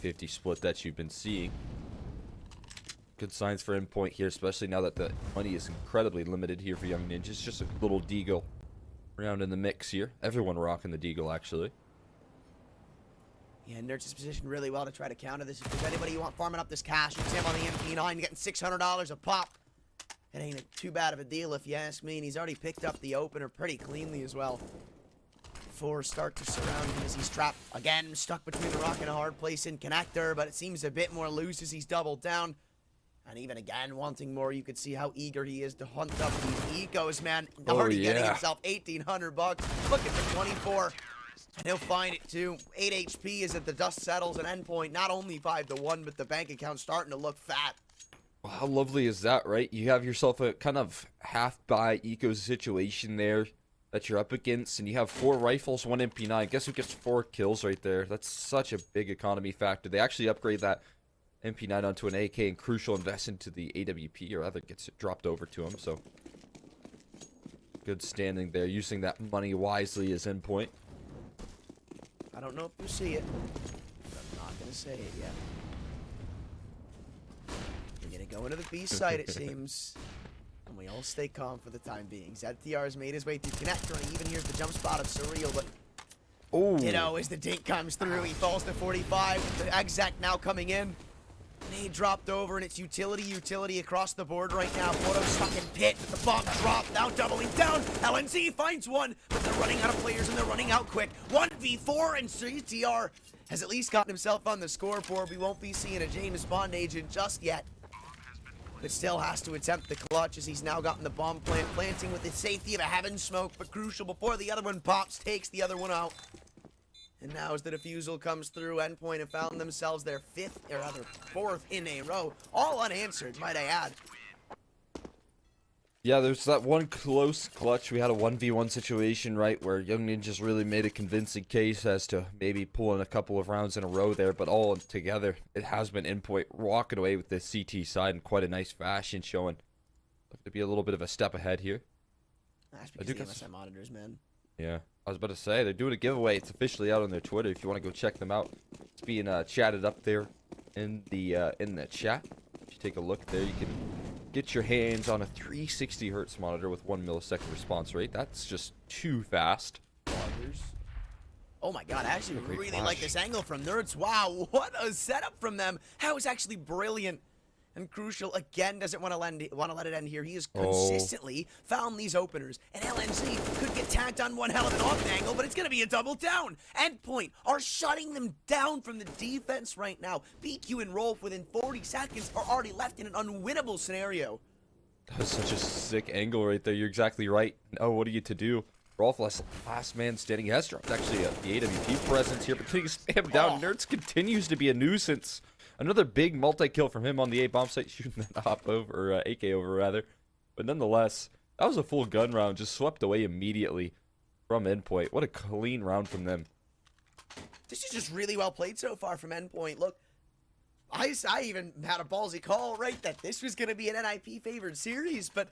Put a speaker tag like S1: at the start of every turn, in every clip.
S1: 50-50 split that you've been seeing. Good signs for Endpoint here, especially now that the money is incredibly limited here for YoungNinjas. Just a little Deagle around in the mix here. Everyone rocking the Deagle, actually.
S2: Yeah, Nerds is positioned really well to try to counter this. If there's anybody you want farming up this cash, you can see him on the MP9 getting $600 a pop. It ain't too bad of a deal if you ask me, and he's already picked up the opener pretty cleanly as well. Four start to surround him as he's trapped again, stuck between the rock and a hard place in connector, but it seems a bit more loose as he's doubled down. And even again, wanting more, you could see how eager he is to hunt up these ecos, man. Already getting himself 1,800 bucks, looking for 24. And he'll find it too. 8 HP as the dust settles, and Endpoint not only 5-1, but the bank account starting to look fat.
S1: Well, how lovely is that, right? You have yourself a kind of half-buy eco situation there that you're up against, and you have 4 rifles, 1 MP9. Guess who gets 4 kills right there? That's such a big economy factor. They actually upgrade that MP9 onto an AK, and Crucial invest into the AWP, or rather gets it dropped over to him, so good standing there, using that money wisely as Endpoint.
S2: I don't know if you see it, but I'm not going to say it yet. We're going to go into the B site, it seems. And we all stay calm for the time being. ZTR has made his way through connector, and even here's the jump spot of Surreal, but ditto as the dink comes through. He falls to 45. The exec now coming in. Nade dropped over, and it's utility across the board right now. Photo stuck in pit, but the bomb dropped. Now doubling down. LNZ finds one, but they're running out of players, and they're running out quick. 1v4, and CTR has at least gotten himself on the scoreboard. We won't be seeing a James Bond agent just yet, but still has to attempt the clutch as he's now gotten the bomb plant, planting with the safety of a heaven smoke, but Crucial before the other one pops, takes the other one out. And now as the defusal comes through, Endpoint have found themselves their 4th in a row. All unanswered, might I add.
S1: Yeah, there's that one close clutch. We had a 1v1 situation, right, where YoungNinjas really made a convincing case as to maybe pulling a couple of rounds in a row there, but all together, it has been Endpoint walking away with this CT side in quite a nice fashion, showing to be a little bit of a step ahead here.
S2: That's because the MSI monitors, man.
S1: Yeah, I was about to say, they're doing a giveaway. It's officially out on their Twitter if you want to go check them out. It's being chatted up there in the chat. If you take a look there, you can get your hands on a 360 hertz monitor with 1 millisecond response rate. That's just too fast.
S2: Oh my god, I actually really like this angle from Nerds. Wow, what a setup from them. That was actually brilliant. And Crucial, again, doesn't want to let it end here. He has consistently found these openers. And LNZ could get tagged on one hell of an off angle, but it's going to be a double down. Endpoint are shutting them down from the defense right now. BQ and Rolf within 40 seconds are already left in an unwinnable scenario.
S1: That was such a sick angle right there. You're exactly right. Oh, what are you to do? Rolf, last man standing. He has dropped actually the AWP presence here, but getting spammed down. Nerds continues to be a nuisance. Another big multi-kill from him on the A bomb site, shooting that AK over rather. But nonetheless, that was a full gun round, just swept away immediately from Endpoint. What a clean round from them.
S2: This is just really well played so far from Endpoint. Look, I even had a ballsy call, right, that this was going to be an NIP favored series, but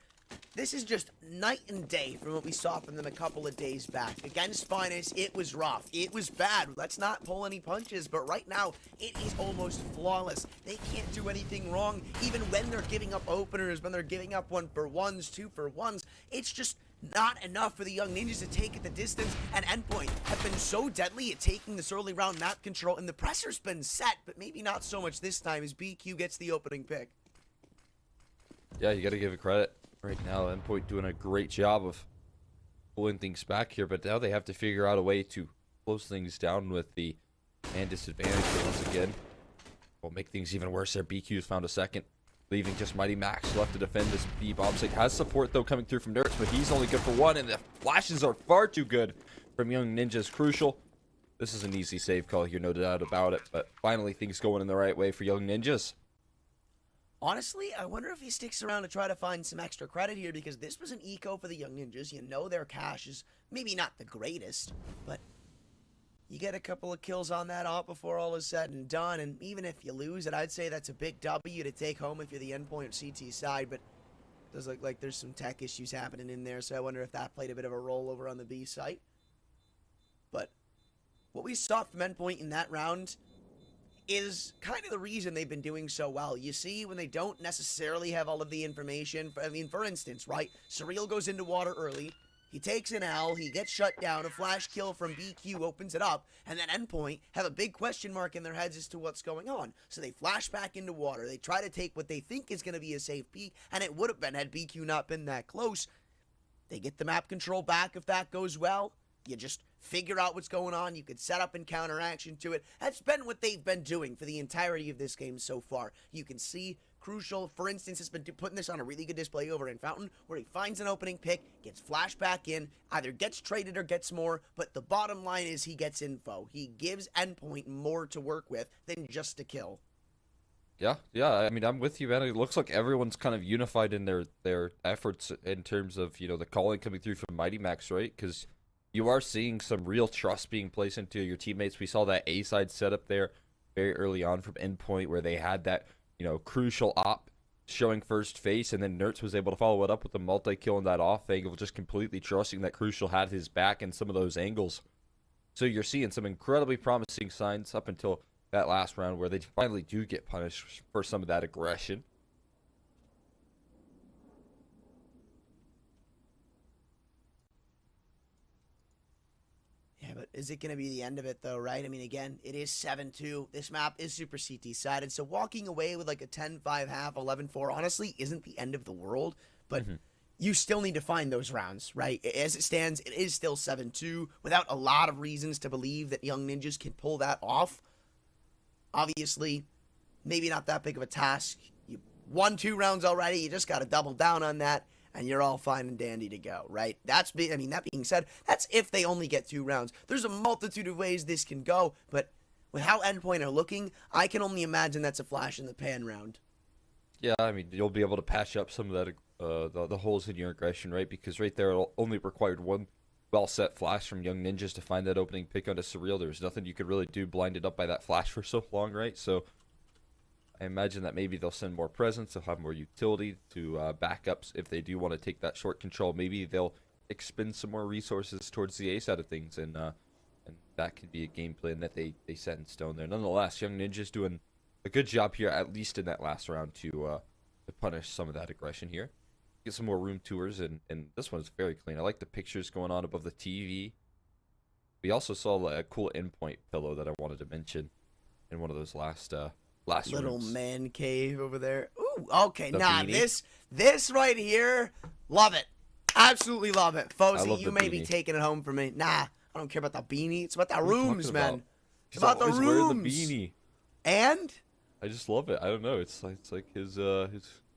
S2: this is just night and day from what we saw from them a couple of days back. Against Finest, it was rough. It was bad. Let's not pull any punches, but right now, it is almost flawless. They can't do anything wrong, even when they're giving up openers, when they're giving up 1-for-1s, 2-for-1s. It's just not enough for the YoungNinjas to take it the distance, and Endpoint have been so deadly at taking this early round map control, and the pressure's been set, but maybe not so much this time as BQ gets the opening pick.
S1: Yeah, you got to give it credit. Right now, Endpoint doing a great job of pulling things back here, but now they have to figure out a way to close things down with the man disadvantage once again. Will make things even worse there. BQ's found a second, leaving just Mighty Max left to defend this B bomb site. Has support though coming through from Nerds, but he's only good for 1, and the flashes are far too good from YoungNinjas. Crucial. This is an easy save call here, no doubt about it, but finally things going in the right way for YoungNinjas.
S2: Honestly, I wonder if he sticks around to try to find some extra credit here, because this was an eco for the YoungNinjas. You know their cash is maybe not the greatest, but you get a couple of kills on that op before all is said and done, and even if you lose it, I'd say that's a big W to take home if you're the Endpoint CT side, but it does look like there's some tech issues happening in there, so I wonder if that played a bit of a role over on the B site. But what we saw from Endpoint in that round, is kind of the reason they've been doing so well. You see, when they don't necessarily have all of the information, I mean, for instance, right, Surreal goes into water early, he takes an L, he gets shut down, a flash kill from BQ opens it up, and then Endpoint have a big question mark in their heads as to what's going on. So they flash back into water, they try to take what they think is going to be a safe peek, and it would have been had BQ not been that close. They get the map control back if that goes well. You just figure out what's going on. You could set up and counteraction to it. That's been what they've been doing for the entirety of this game so far. You can see Crucial, for instance, has been putting this on a really good display over in Fountain, where he finds an opening pick, gets flashed back in, either gets traded or gets more, but the bottom line is he gets info. He gives Endpoint more to work with than just a kill.
S1: Yeah, I mean, I'm with you, man. It looks like everyone's kind of unified in their efforts in terms of, you know, the calling coming through from Mighty Max, right? Because you are seeing some real trust being placed into your teammates. We saw that A-side setup there very early on from Endpoint where they had that, you know, crucial op showing first face, and then Nertz was able to follow it up with a multi-kill in that off angle, just completely trusting that Crucial had his back in some of those angles. So you're seeing some incredibly promising signs up until that last round where they finally do get punished for some of that aggression.
S2: Yeah, but is it going to be the end of it, though, right? I mean, again, it is 7-2. This map is super CT-sided, so walking away with like a 10-5 half, 11-4, honestly, isn't the end of the world, but you still need to find those rounds, right? As it stands, it is still 7-2, without a lot of reasons to believe that YoungNinjas can pull that off. Obviously, maybe not that big of a task. You won 2 rounds already, you just got to double down on that, and you're all fine and dandy to go, right? That being said, that's if they only get 2 rounds. There's a multitude of ways this can go, but with how Endpoint are looking, I can only imagine that's a flash in the pan round.
S1: Yeah, I mean, you'll be able to patch up some of that, the holes in your aggression, right? Because right there, it only required one well-set flash from YoungNinjas to find that opening pick onto Surreal. There was nothing you could really do blinded up by that flash for so long, right? So I imagine that maybe they'll send more presence, they'll have more utility to backups if they do want to take that short control. Maybe they'll expend some more resources towards the A side of things, and that could be a game plan that they set in stone there. Nonetheless, YoungNinjas doing a good job here, at least in that last round, to punish some of that aggression here. Get some more room tours, and this one's very clean. I like the pictures going on above the TV. We also saw a cool Endpoint pillow that I wanted to mention in one of those last
S2: Little
S1: rooms.
S2: man cave over there. Ooh, okay,
S1: The
S2: nah,
S1: beanie?
S2: this right here, love it. Absolutely love it. Fozy,
S1: love
S2: you
S1: the
S2: may be
S1: beanie.
S2: taking it home for me. Nah, I don't care about the beanie. It's about the
S1: What are you
S2: rooms,
S1: talking
S2: man.
S1: about?
S2: It's about the
S1: He's always wearing
S2: rooms.
S1: the beanie.
S2: And
S1: I just love it. I don't know. It's like his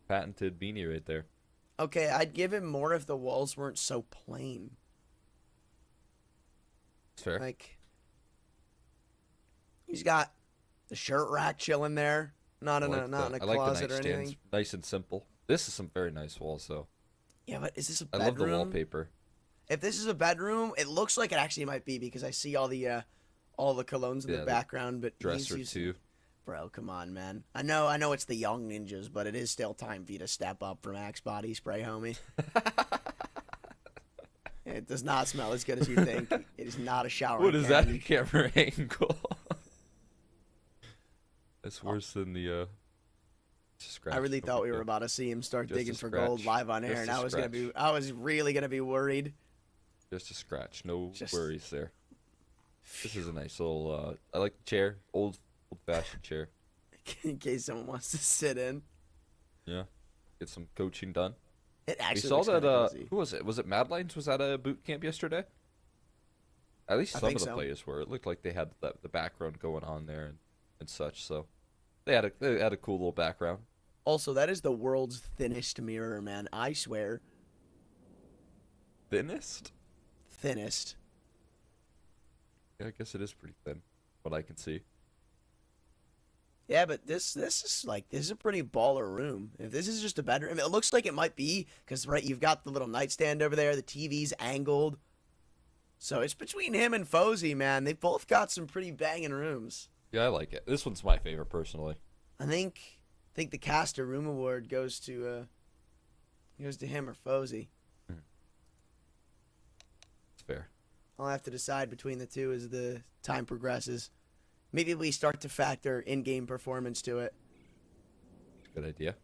S1: patented beanie right there.
S2: okay, I'd give him more if the walls weren't so plain.
S1: It's fair.
S2: Like, he's got the shirt rack chilling there, not in a
S1: I like the
S2: closet or
S1: nightstands.
S2: anything.
S1: Nice and simple. This is some very nice walls, though.
S2: Yeah, but is this a
S1: I
S2: bedroom?
S1: love the wallpaper.
S2: If this is a bedroom, it looks like it actually might be because I see all the colognes in
S1: Yeah,
S2: the
S1: the
S2: background. But
S1: Dresser
S2: he's
S1: too.
S2: Bro, come on, man. I know it's the YoungNinjas, but it is still time for you to step up from Axe Body Spray, homie. It does not smell as good as you think. It is not a shower.
S1: What is that
S2: candy.
S1: camera angle? That's worse than the scratch.
S2: I really thought we were
S1: Okay.
S2: about to see him start
S1: Just a
S2: digging for gold
S1: scratch.
S2: live on air,
S1: Just
S2: and
S1: a
S2: I was really gonna be worried.
S1: Just a scratch. No
S2: Just-
S1: worries there. This is a nice little. I like the chair. Old-fashioned chair.
S2: In case someone wants to sit in.
S1: Yeah. Get some coaching done.
S2: It
S1: We
S2: actually
S1: saw
S2: looks
S1: that.
S2: kinda cozy.
S1: Who was it? Was it Mad Lions? Was at a boot camp yesterday? At least
S2: I
S1: some
S2: think
S1: of the
S2: so.
S1: players were. It looked like they had the background going on there and such. So they had a cool little background.
S2: Also, that is the world's thinnest mirror, man. I swear.
S1: Thinnest?
S2: Thinnest.
S1: Yeah, I guess it is pretty thin. What I can see.
S2: Yeah, but this is a pretty baller room. If this is just a bedroom, it looks like it might be because right, you've got the little nightstand over there. The TV's angled, so it's between him and Fozy, man. They've both got some pretty banging rooms.
S1: Yeah, I like it. This one's my favorite personally.
S2: I think the Caster Room Award goes to him or Fozy.
S1: It's fair.
S2: I'll have to decide between the two as the time progresses. Maybe we start to factor in-game performance to it.
S1: Good idea.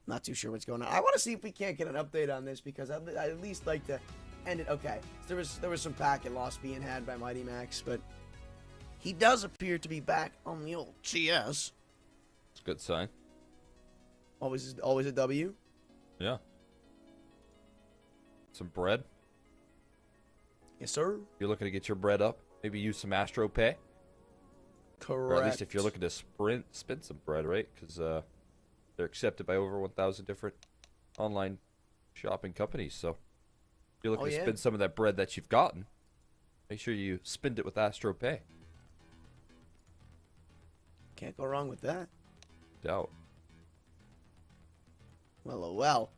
S2: Not too sure what's going on. I want to see if we can't get an update on this because I'd at least like to end it. Okay, so there was some packet loss being had by Mighty Max, but he does appear to be back on the old CS.
S1: It's a good sign.
S2: Always a W.
S1: Yeah. Some bread.
S2: Yes, sir.
S1: You're looking to get your bread up. Maybe use some Astro Pay.
S2: Correct.
S1: Or at least if you're looking to spin some bread, right? Because they're accepted by over 1,000 different online shopping companies. So if you're looking to spin some of that bread that you've gotten, make sure you spend it with Astro Pay.
S2: Can't go wrong with that.
S1: Doubt.
S2: Well, oh well.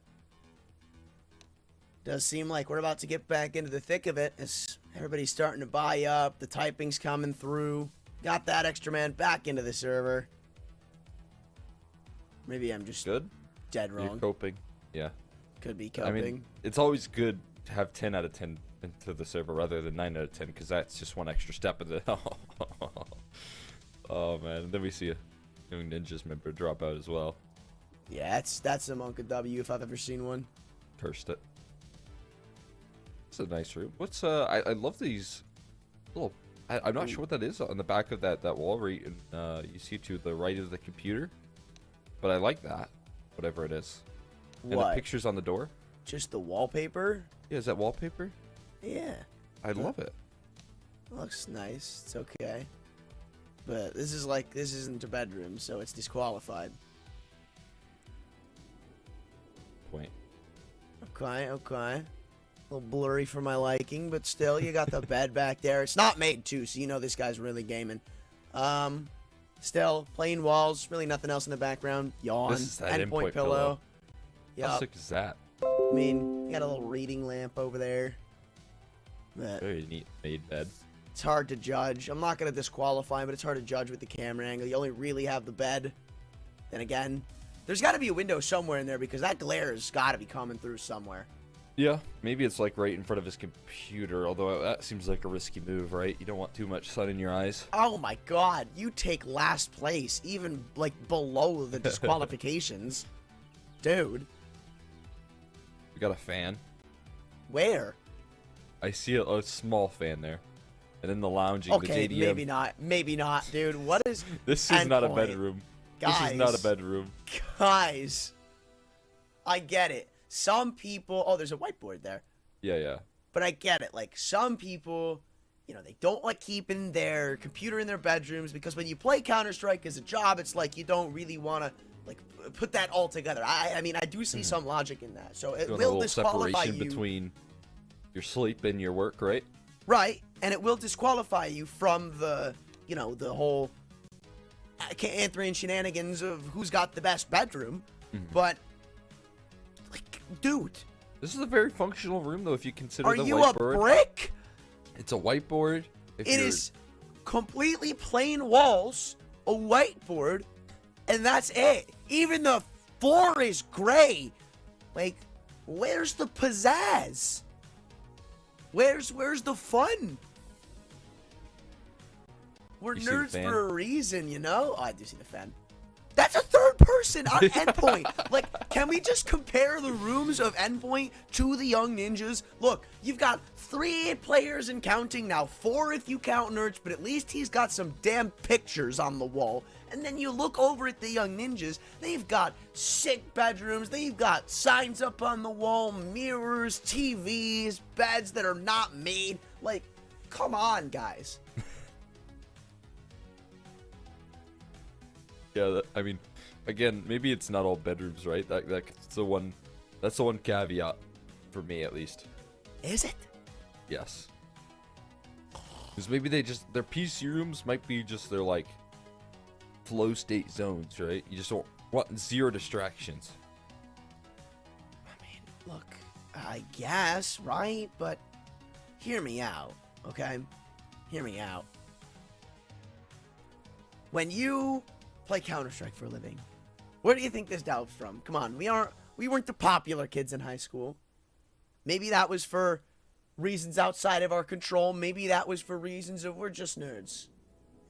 S2: Does seem like we're about to get back into the thick of it as everybody's starting to buy up. The typing's coming through. Got that extra man back into the server. Maybe I'm just dead wrong.
S1: You're coping. Yeah.
S2: Could be coping.
S1: I mean, it's always good to have 10 out of 10 into the server rather than 9 out of 10 because that's just one extra step in the... Oh, man. And then we see a YoungNinjas member drop out as well.
S2: Yeah, that's a Monka W if I've ever seen one.
S1: Cursed it. It's a nice room. What's I love these little. I'm not sure what that is on the back of that wall right you see to the right of the computer, but I like that. Whatever it is. And the pictures on the door.
S2: Just the wallpaper.
S1: Yeah, is that wallpaper?
S2: Yeah.
S1: I love it.
S2: Looks nice. It's okay. But this isn't a bedroom, so it's disqualified.
S1: Point.
S2: Okay. A little blurry for my liking, but still, you got the bed back there. It's not made to, so you know this guy's really gaming. Still, plain walls, really nothing else in the background. Yawn.
S1: This is that
S2: Endpoint pillow.
S1: How sick is that?
S2: I mean, you got a little reading lamp over there. But
S1: Very neat made bed.
S2: it's hard to judge. I'm not going to disqualify him, but it's hard to judge with the camera angle. You only really have the bed. Then again, there's got to be a window somewhere in there because that glare has got to be coming through somewhere.
S1: Yeah, maybe it's like right in front of his computer, although that seems like a risky move, right? You don't want too much sun in your eyes.
S2: Oh my god, you take last place, even like below the disqualifications. Dude.
S1: We got a fan.
S2: Where?
S1: I see a small fan there. And then the lounging,
S2: Okay,
S1: the JDM.
S2: maybe not, dude. What is
S1: This is not a
S2: Endpoint?
S1: bedroom.
S2: Guys,
S1: this is not a bedroom.
S2: Guys, I get it. Some people, oh, there's a whiteboard there.
S1: Yeah.
S2: But I get it. Like, some people, you know, they don't like keeping their computer in their bedrooms because when you play Counter-Strike as a job, it's like you don't really want to, like, put that all together. I mean, I do see some logic in that. So it
S1: Doing
S2: will
S1: a little
S2: disqualify
S1: separation
S2: you.
S1: between your sleep and your work, right?
S2: Right. And it will disqualify you from the, you know, the whole Anthony shenanigans of who's got the best bedroom. But, like, dude.
S1: This is a very functional room, though, if you consider
S2: Are
S1: the
S2: you
S1: whiteboard.
S2: a brick?
S1: It's a whiteboard.
S2: It is completely plain walls, a whiteboard, and that's it. Even the floor is gray. Like, where's the pizzazz? Where's the fun? We're
S1: You see the
S2: nerds
S1: fan?
S2: for a reason, you know? Oh, I do see the fan. That's a third person on Endpoint. Like, can we just compare the rooms of Endpoint to the YoungNinjas? Look, you've got 3 players and counting now, 4 if you count Nerds, but at least he's got some damn pictures on the wall. And then you look over at the YoungNinjas, they've got sick bedrooms, they've got signs up on the wall, mirrors, TVs, beds that are not made. Like, come on, guys.
S1: Yeah, I mean, again, maybe it's not all bedrooms, right? That's the one caveat for me, at least.
S2: Is it?
S1: Yes. Because maybe their PC rooms might be just their, like, flow state zones, right? You just don't want 0 distractions.
S2: I mean, look, I guess, right? But hear me out, okay? Hear me out. When you play Counter-Strike for a living, where do you think this doubt's from? Come on, we weren't the popular kids in high school. Maybe that was for reasons outside of our control. Maybe that was for reasons of we're just nerds.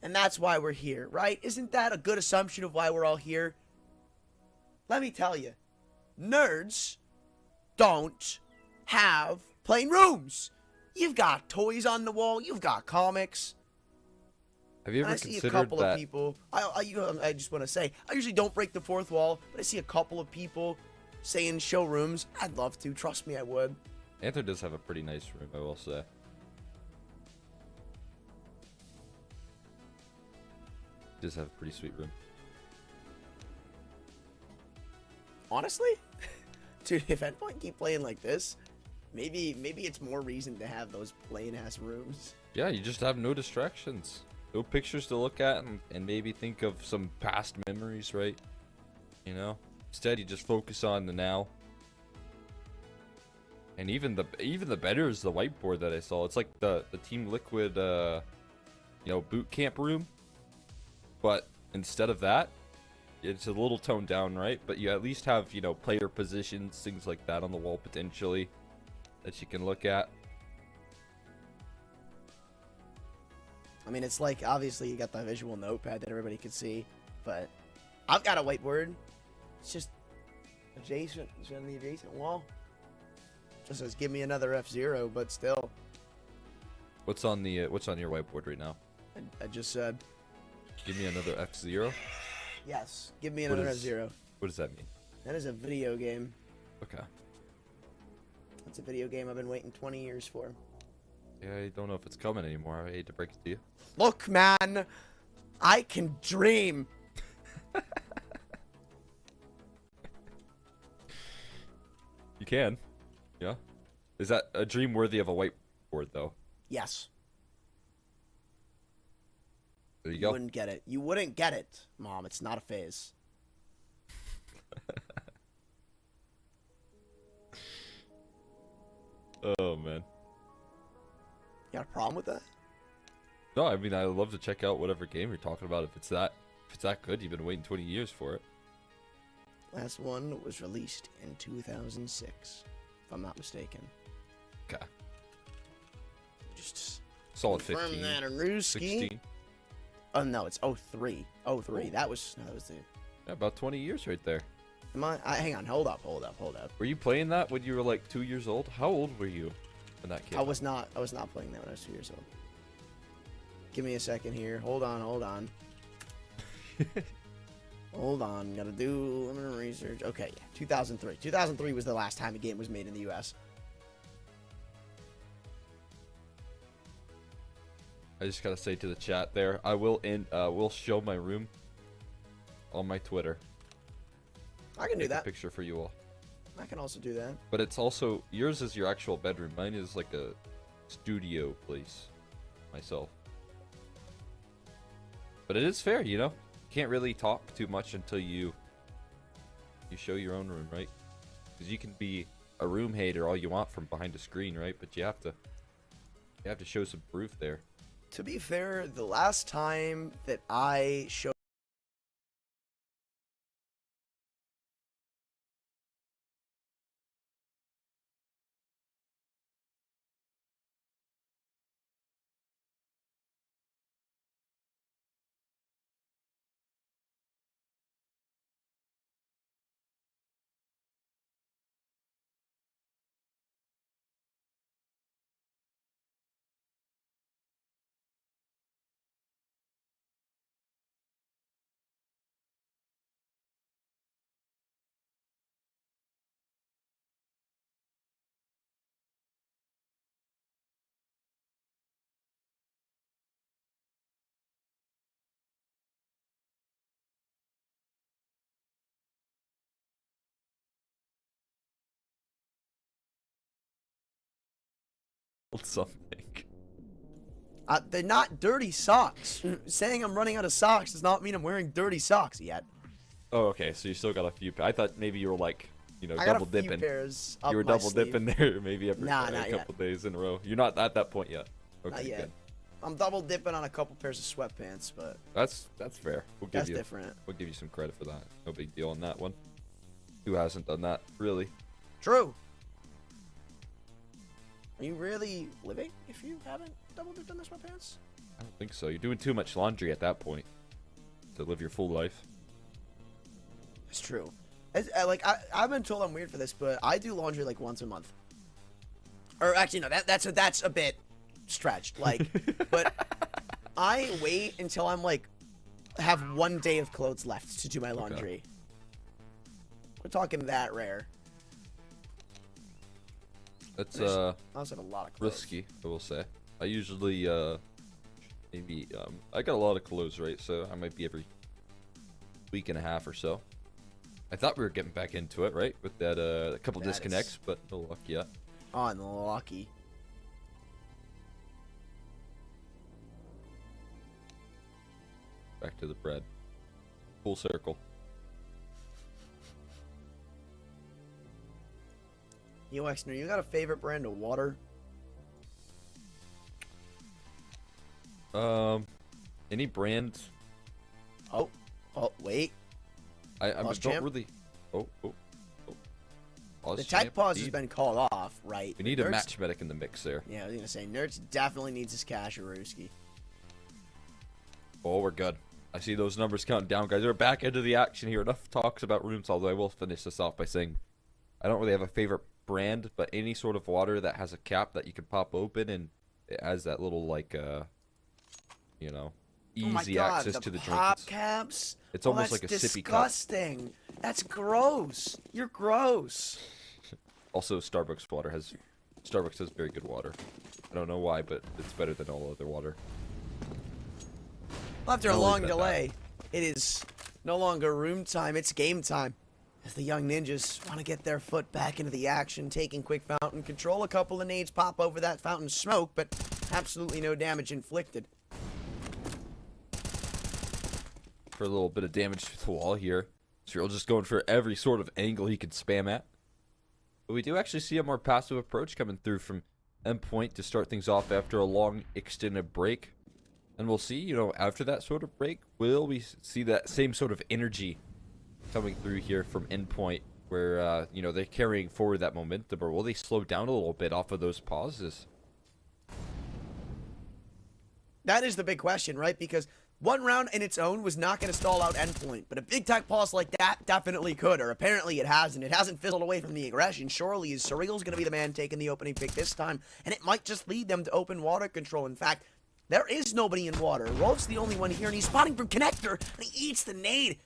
S2: And that's why we're here, right? Isn't that a good assumption of why we're all here? Let me tell you, nerds don't have plain rooms. You've got toys on the wall. You've got comics.
S1: Have you ever
S2: I see
S1: considered
S2: a couple
S1: that?
S2: of people. I just want to say, I usually don't break the fourth wall, but I see a couple of people saying showrooms. I'd love to. Trust me, I would.
S1: Anther does have a pretty nice room, I will say. He does have a pretty sweet room.
S2: Honestly, dude, if Endpoint keep playing like this, maybe it's more reason to have those plain ass rooms.
S1: Yeah, you just have no distractions. No pictures to look at and maybe think of some past memories, right? You know? Instead, you just focus on the now. And even the better is the whiteboard that I saw. It's like the Team Liquid, boot camp room. But instead of that, it's a little toned down, right? But you at least have, player positions, things like that on the wall potentially that you can look at.
S2: I mean, it's like, obviously, you got the visual notepad that everybody could see, but I've got a whiteboard. It's just adjacent. It's on the adjacent wall. Just says, give me another F-Zero, but still.
S1: What's on your whiteboard right now?
S2: I just said,
S1: give me another F-Zero?
S2: yes, give me another F-Zero.
S1: What does that mean?
S2: That is a video game.
S1: Okay.
S2: That's a video game I've been waiting 20 years for.
S1: Yeah, I don't know if it's coming anymore. I hate to break it to you.
S2: Look, man, I can dream.
S1: You can. Yeah. Is that a dream worthy of a whiteboard, though?
S2: Yes.
S1: There you
S2: You
S1: go.
S2: wouldn't get it. You wouldn't get it, Mom. It's not a phase.
S1: Oh, man.
S2: You got a problem with that?
S1: No, I mean, I love to check out whatever game you're talking about. If it's that good, you've been waiting 20 years for it.
S2: Last one was released in 2006, if I'm not mistaken.
S1: Okay.
S2: Just
S1: Solid
S2: confirm
S1: 15.
S2: that, Aruski.
S1: 16.
S2: Oh no, it's 03. 03. That was the.
S1: Yeah, about 20 years right there.
S2: Am I hang on, hold up.
S1: Were you playing that when you were like 2 years old? How old were you when that came
S2: I
S1: out?
S2: was not playing that when I was 2 years old. Give me a second here. Hold on. Hold on. Gotta do a little research. Okay, yeah. 2003. 2003 was the last time a game was made in the US.
S1: I just gotta say to the chat there, I will show my room on my Twitter.
S2: I can do
S1: Take a
S2: that.
S1: picture for you all.
S2: I can also do that.
S1: But it's also, yours is your actual bedroom. Mine is like a studio place myself. But it is fair, Can't really talk too much until you show your own room, right? Because you can be a room hater all you want from behind a screen, right? But you have to show some proof there.
S2: To be fair, the last time that I showed
S1: Something.
S2: they're not dirty socks. Saying I'm running out of socks does not mean I'm wearing dirty socks yet.
S1: Oh, okay. So you still got a few. I thought maybe you were like,
S2: I got
S1: double
S2: a few
S1: dipping.
S2: pairs up
S1: You were
S2: my
S1: double
S2: sleeve.
S1: dipping there, maybe every
S2: Nah,
S1: a
S2: not
S1: couple
S2: yet.
S1: days in a row. You're not at that point yet. Okay,
S2: Not yet.
S1: good.
S2: I'm double dipping on a couple pairs of sweatpants, but
S1: That's fair. We'll give
S2: that's
S1: you
S2: different.
S1: We'll give you some credit for that. No big deal on that one. Who hasn't done that, really?
S2: True. Are you really living if you haven't double dipped in the sweatpants?
S1: I don't think so. You're doing too much laundry at that point to live your full life.
S2: It's true. I've been told I'm weird for this, but I do laundry like once a month. Or actually, no, that's a bit stretched. Like, but I wait until I'm like have 1 day of clothes left to do my laundry. Okay. We're talking that rare.
S1: That's
S2: I also have a lot of clothes.
S1: Risky, I will say. I usually maybe I got a lot of clothes, right? So I might be every week and a half or so. I thought we were getting back into it, right? With that a couple disconnects, but no luck yet.
S2: Unlucky.
S1: Back to the bread. Full circle.
S2: Yo, Exner, you got a favorite brand of water?
S1: Any brand?
S2: Oh, wait.
S1: I don't really. Oh.
S2: The tech pause has been called off, right?
S1: We need a match medic in the mix there.
S2: Yeah, I was gonna say Nerds definitely needs his cash, Aruski.
S1: Oh, we're good. I see those numbers counting down, guys. We're back into the action here. Enough talks about rooms, although I will finish this off by saying I don't really have a favorite brand, but any sort of water that has a cap that you can pop open and it has that little like you know, easy access to the drink.
S2: Pop caps.
S1: It's almost like a sippy cup.
S2: Disgusting. That's gross. You're gross.
S1: Also, Starbucks has very good water. I don't know why, but it's better than all other water.
S2: Well, after a long delay, it is no longer room time, it's game time. As the young ninjas want to get their foot back into the action, taking quick fountain control, a couple of nades pop over that fountain smoke, but absolutely no damage inflicted.
S1: For a little bit of damage to the wall here. Cyril just going for every sort of angle he could spam at. But we do actually see a more passive approach coming through from Endpoint to start things off after a long extended break. And we'll see, you know, after that sort of break, will we see that same sort of energy coming through here from Endpoint where, you know, they're carrying forward that momentum, or will they slow down a little bit off of those pauses?
S2: That is the big question, right? Because one round in its own was not going to stall out Endpoint, but a big tech pause like that definitely could, or apparently it hasn't. It hasn't fizzled away from the aggression. Surely is Surreal's going to be the man taking the opening pick this time, and it might just lead them to open water control. In fact, there is nobody in water. Rolf's the only one here, and he's spotting from Connector, and he eats the nade.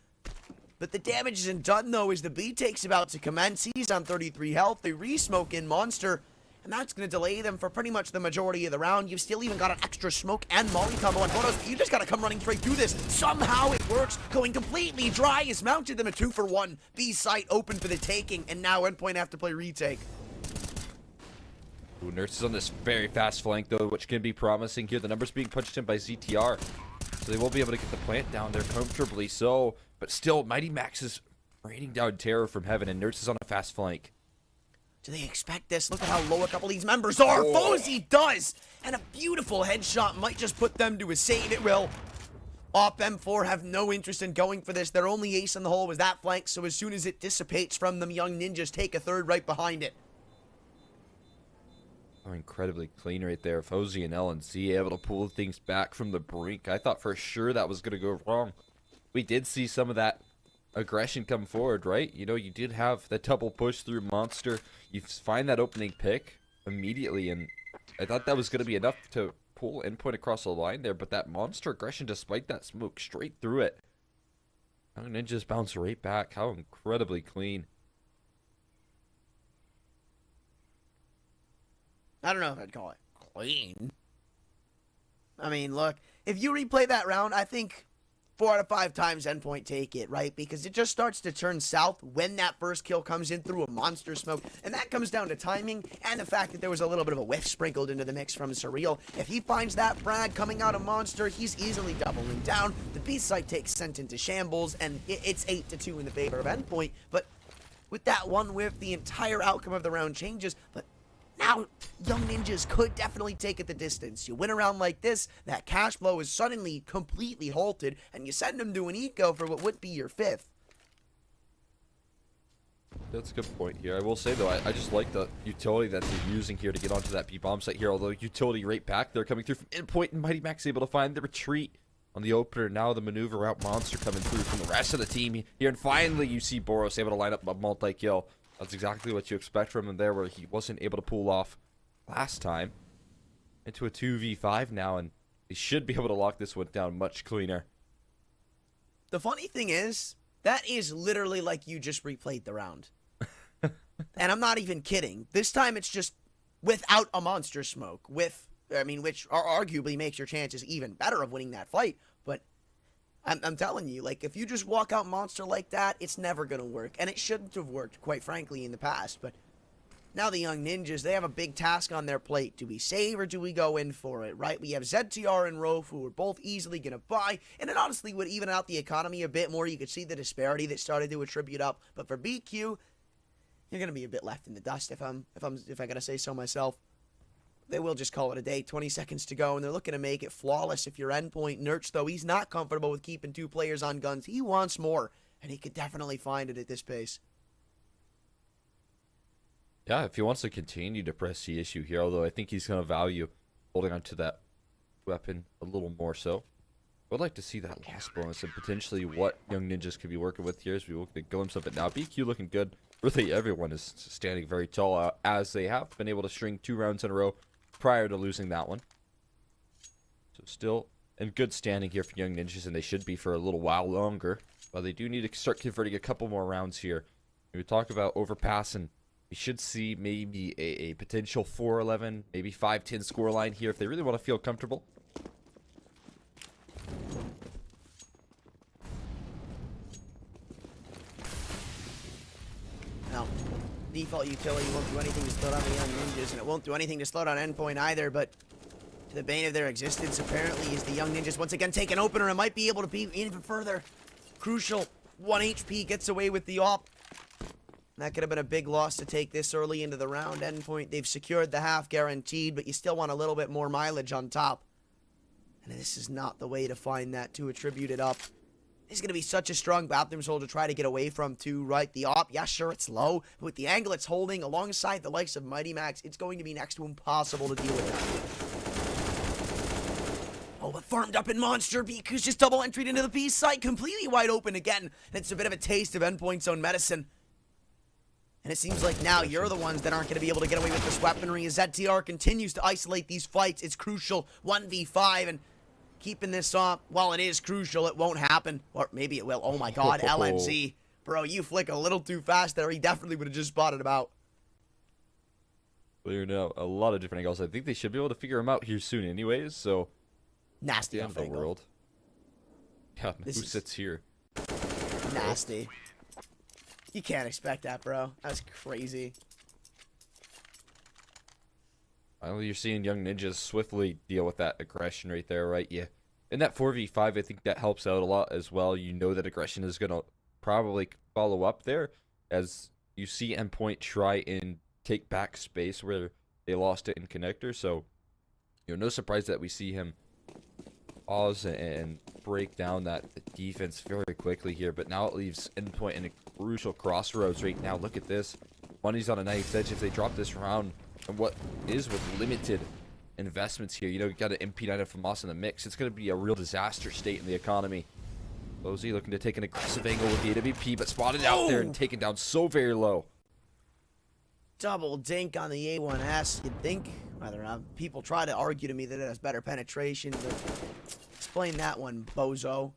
S2: But the damage isn't done, though, as the B take's about to commence. He's on 33 health. They re-smoke in Monster, and that's going to delay them for pretty much the majority of the round. You've still even got an extra smoke and molly combo on photos. You just got to come running straight through this. Somehow it works. Going completely dry has mounted them a 2-for-1. B site open for the taking, and now Endpoint have to play retake.
S1: Ooh, Nurse is on this very fast flank, though, which can be promising here. The numbers being punched in by ZTR, so they will be able to get the plant down there comfortably. So, but still, Mighty Max is raining down terror from heaven, and Nurse is on a fast flank.
S2: Do they expect this? Look at how low a couple of these members are. Fozy does! And a beautiful headshot might just put them to a save. It will. Op M4 have no interest in going for this. Their only ace in the hole was that flank, so as soon as it dissipates from them, Young Ninjas take a third right behind it.
S1: Oh, incredibly clean right there. Fozy and LNC able to pull things back from the brink. I thought for sure that was going to go wrong. We did see some of that aggression come forward, right? You know, you did have the double push through Monster. You find that opening pick immediately, and I thought that was going to be enough to pull Endpoint across the line there, but that Monster aggression, despite that smoke, straight through it. Young Ninjas bounce right back. How incredibly clean.
S2: I don't know if I'd call it clean. I mean, look, if you replay that round, I think 4 out of 5 times Endpoint take it, right? Because it just starts to turn south when that first kill comes in through a Monster smoke. And that comes down to timing and the fact that there was a little bit of a whiff sprinkled into the mix from Surreal. If he finds that frag coming out of Monster, he's easily doubling down. The B site takes sent into shambles, and it's 8-2 in the favor of Endpoint. But with that one whiff, the entire outcome of the round changes. But now, Young Ninjas could definitely take it the distance. You win a round like this, that cash flow is suddenly completely halted, and you send them to an eco for what would be your 5th.
S1: That's a good point here. I will say, though, I just like the utility that they're using here to get onto that B-bomb site here. Although utility right back, they're coming through from Endpoint, and Mighty Max able to find the retreat on the opener. Now the maneuver out monster coming through from the rest of the team here. And finally, you see Boros able to line up a multi-kill. That's exactly what you expect from him there, where he wasn't able to pull off last time. Into a 2v5 now, and they should be able to lock this one down much cleaner.
S2: The funny thing is, that is literally like you just replayed the round. And I'm not even kidding. This time it's just without a monster smoke, which arguably makes your chances even better of winning that fight. But I'm telling you, like, if you just walk out monster like that, it's never going to work. And it shouldn't have worked, quite frankly, in the past. But now the Young Ninjas, they have a big task on their plate. Do we save or do we go in for it, right? We have ZTR and Rof, who are both easily going to buy. And it honestly would even out the economy a bit more. You could see the disparity that started to attribute up. But for BQ, you're going to be a bit left in the dust if I gotta say so myself. They will just call it a day. 20 seconds to go, and they're looking to make it flawless if you're Endpoint. Nurch, though, he's not comfortable with keeping 2 players on guns. He wants more, and he could definitely find it at this pace.
S1: Yeah, if he wants to continue to press the issue here, although I think he's going to value holding on to that weapon a little more so. I would like to see that loss bonus and potentially what Young Ninjas could be working with here as we look at the glimpse of it now. BQ looking good. Really, everyone is standing very tall as they have been able to string 2 rounds in a row prior to losing that one. So still in good standing here for Young Ninjas, and they should be for a little while longer. But they do need to start converting a couple more rounds here. When we talk about overpassing, we should see maybe a potential 4-11, maybe 5-10 scoreline here if they really want to feel comfortable.
S2: Now, default utility won't do anything to slow down the Young Ninjas, and it won't do anything to slow down Endpoint either, but to the bane of their existence, apparently, is the Young Ninjas once again take an opener and might be able to be even further. Crucial, 1 HP gets away with the op. That could have been a big loss to take this early into the round. Endpoint, they've secured the half guaranteed, but you still want a little bit more mileage on top. And this is not the way to find that, to attribute it up. It's going to be such a strong bathroom hole to try to get away from, too, right? The op, yeah, sure, it's low, but with the angle it's holding alongside the likes of Mighty Max, it's going to be next to impossible to deal with that. Oh, but farmed up in Monster, BQ's just double entered into the B site, completely wide open again. And it's a bit of a taste of Endpoint's own medicine. And it seems like now you're the ones that aren't going to be able to get away with this weaponry as ZTR continues to isolate these fights. It's crucial, 1v5, and keeping this off, while it is crucial, it won't happen. Or maybe it will. Oh my god, LNZ. Bro, you flick a little too fast there. He definitely would have just spotted him out.
S1: Clearing out a lot of different angles. I think they should be able to figure him out here soon anyways, so...
S2: Nasty
S1: end of the
S2: angle.
S1: world. Yeah, who sits here?
S2: Nasty. You can't expect that, bro. That's crazy.
S1: Finally, you're seeing Young Ninjas swiftly deal with that aggression right there, right? Yeah. In that 4v5, I think that helps out a lot as well. You know that aggression is going to probably follow up there as you see Endpoint try and take back space where they lost it in connector. So, no surprise that we see him pause and break down that defense very quickly here. But now it leaves Endpoint in a crucial crossroads right now. Look at this. Money's on a knife's edge if they drop this round. And what is with limited investments here, you got an MP9 from Moss in the mix. It's going to be a real disaster state in the economy. Lozy looking to take an aggressive angle with the AWP, but spotted out there and taken down so very low.
S2: Double dink on the A1S. You'd think, people try to argue to me that it has better penetration, but explain that one, bozo.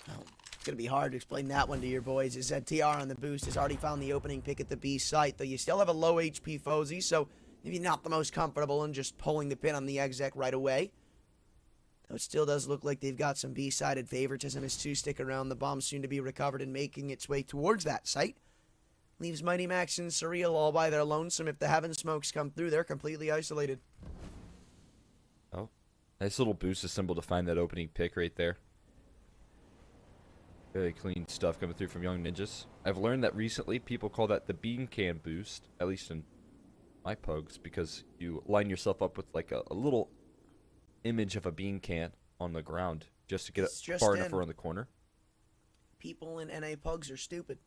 S2: Well, it's going to be hard to explain that one to your boys. As ZTR on the boost has already found the opening pick at the B site, though you still have a low HP Fozy, so maybe not the most comfortable in just pulling the pin on the exec right away. Though it still does look like they've got some B-sided favoritism as 2 stick around. The bomb soon to be recovered and making its way towards that site. Leaves Mighty Max and Surreal all by their lonesome. If the Heaven smokes come through, they're completely isolated.
S1: Oh, nice little boost symbol to find that opening pick right there. Very clean stuff coming through from Young Ninjas. I've learned that recently people call that the bean can boost, at least in my pugs, because you line yourself up with like a little image of a bean can on the ground just to get it far enough around the corner.
S2: People in NA pugs are stupid.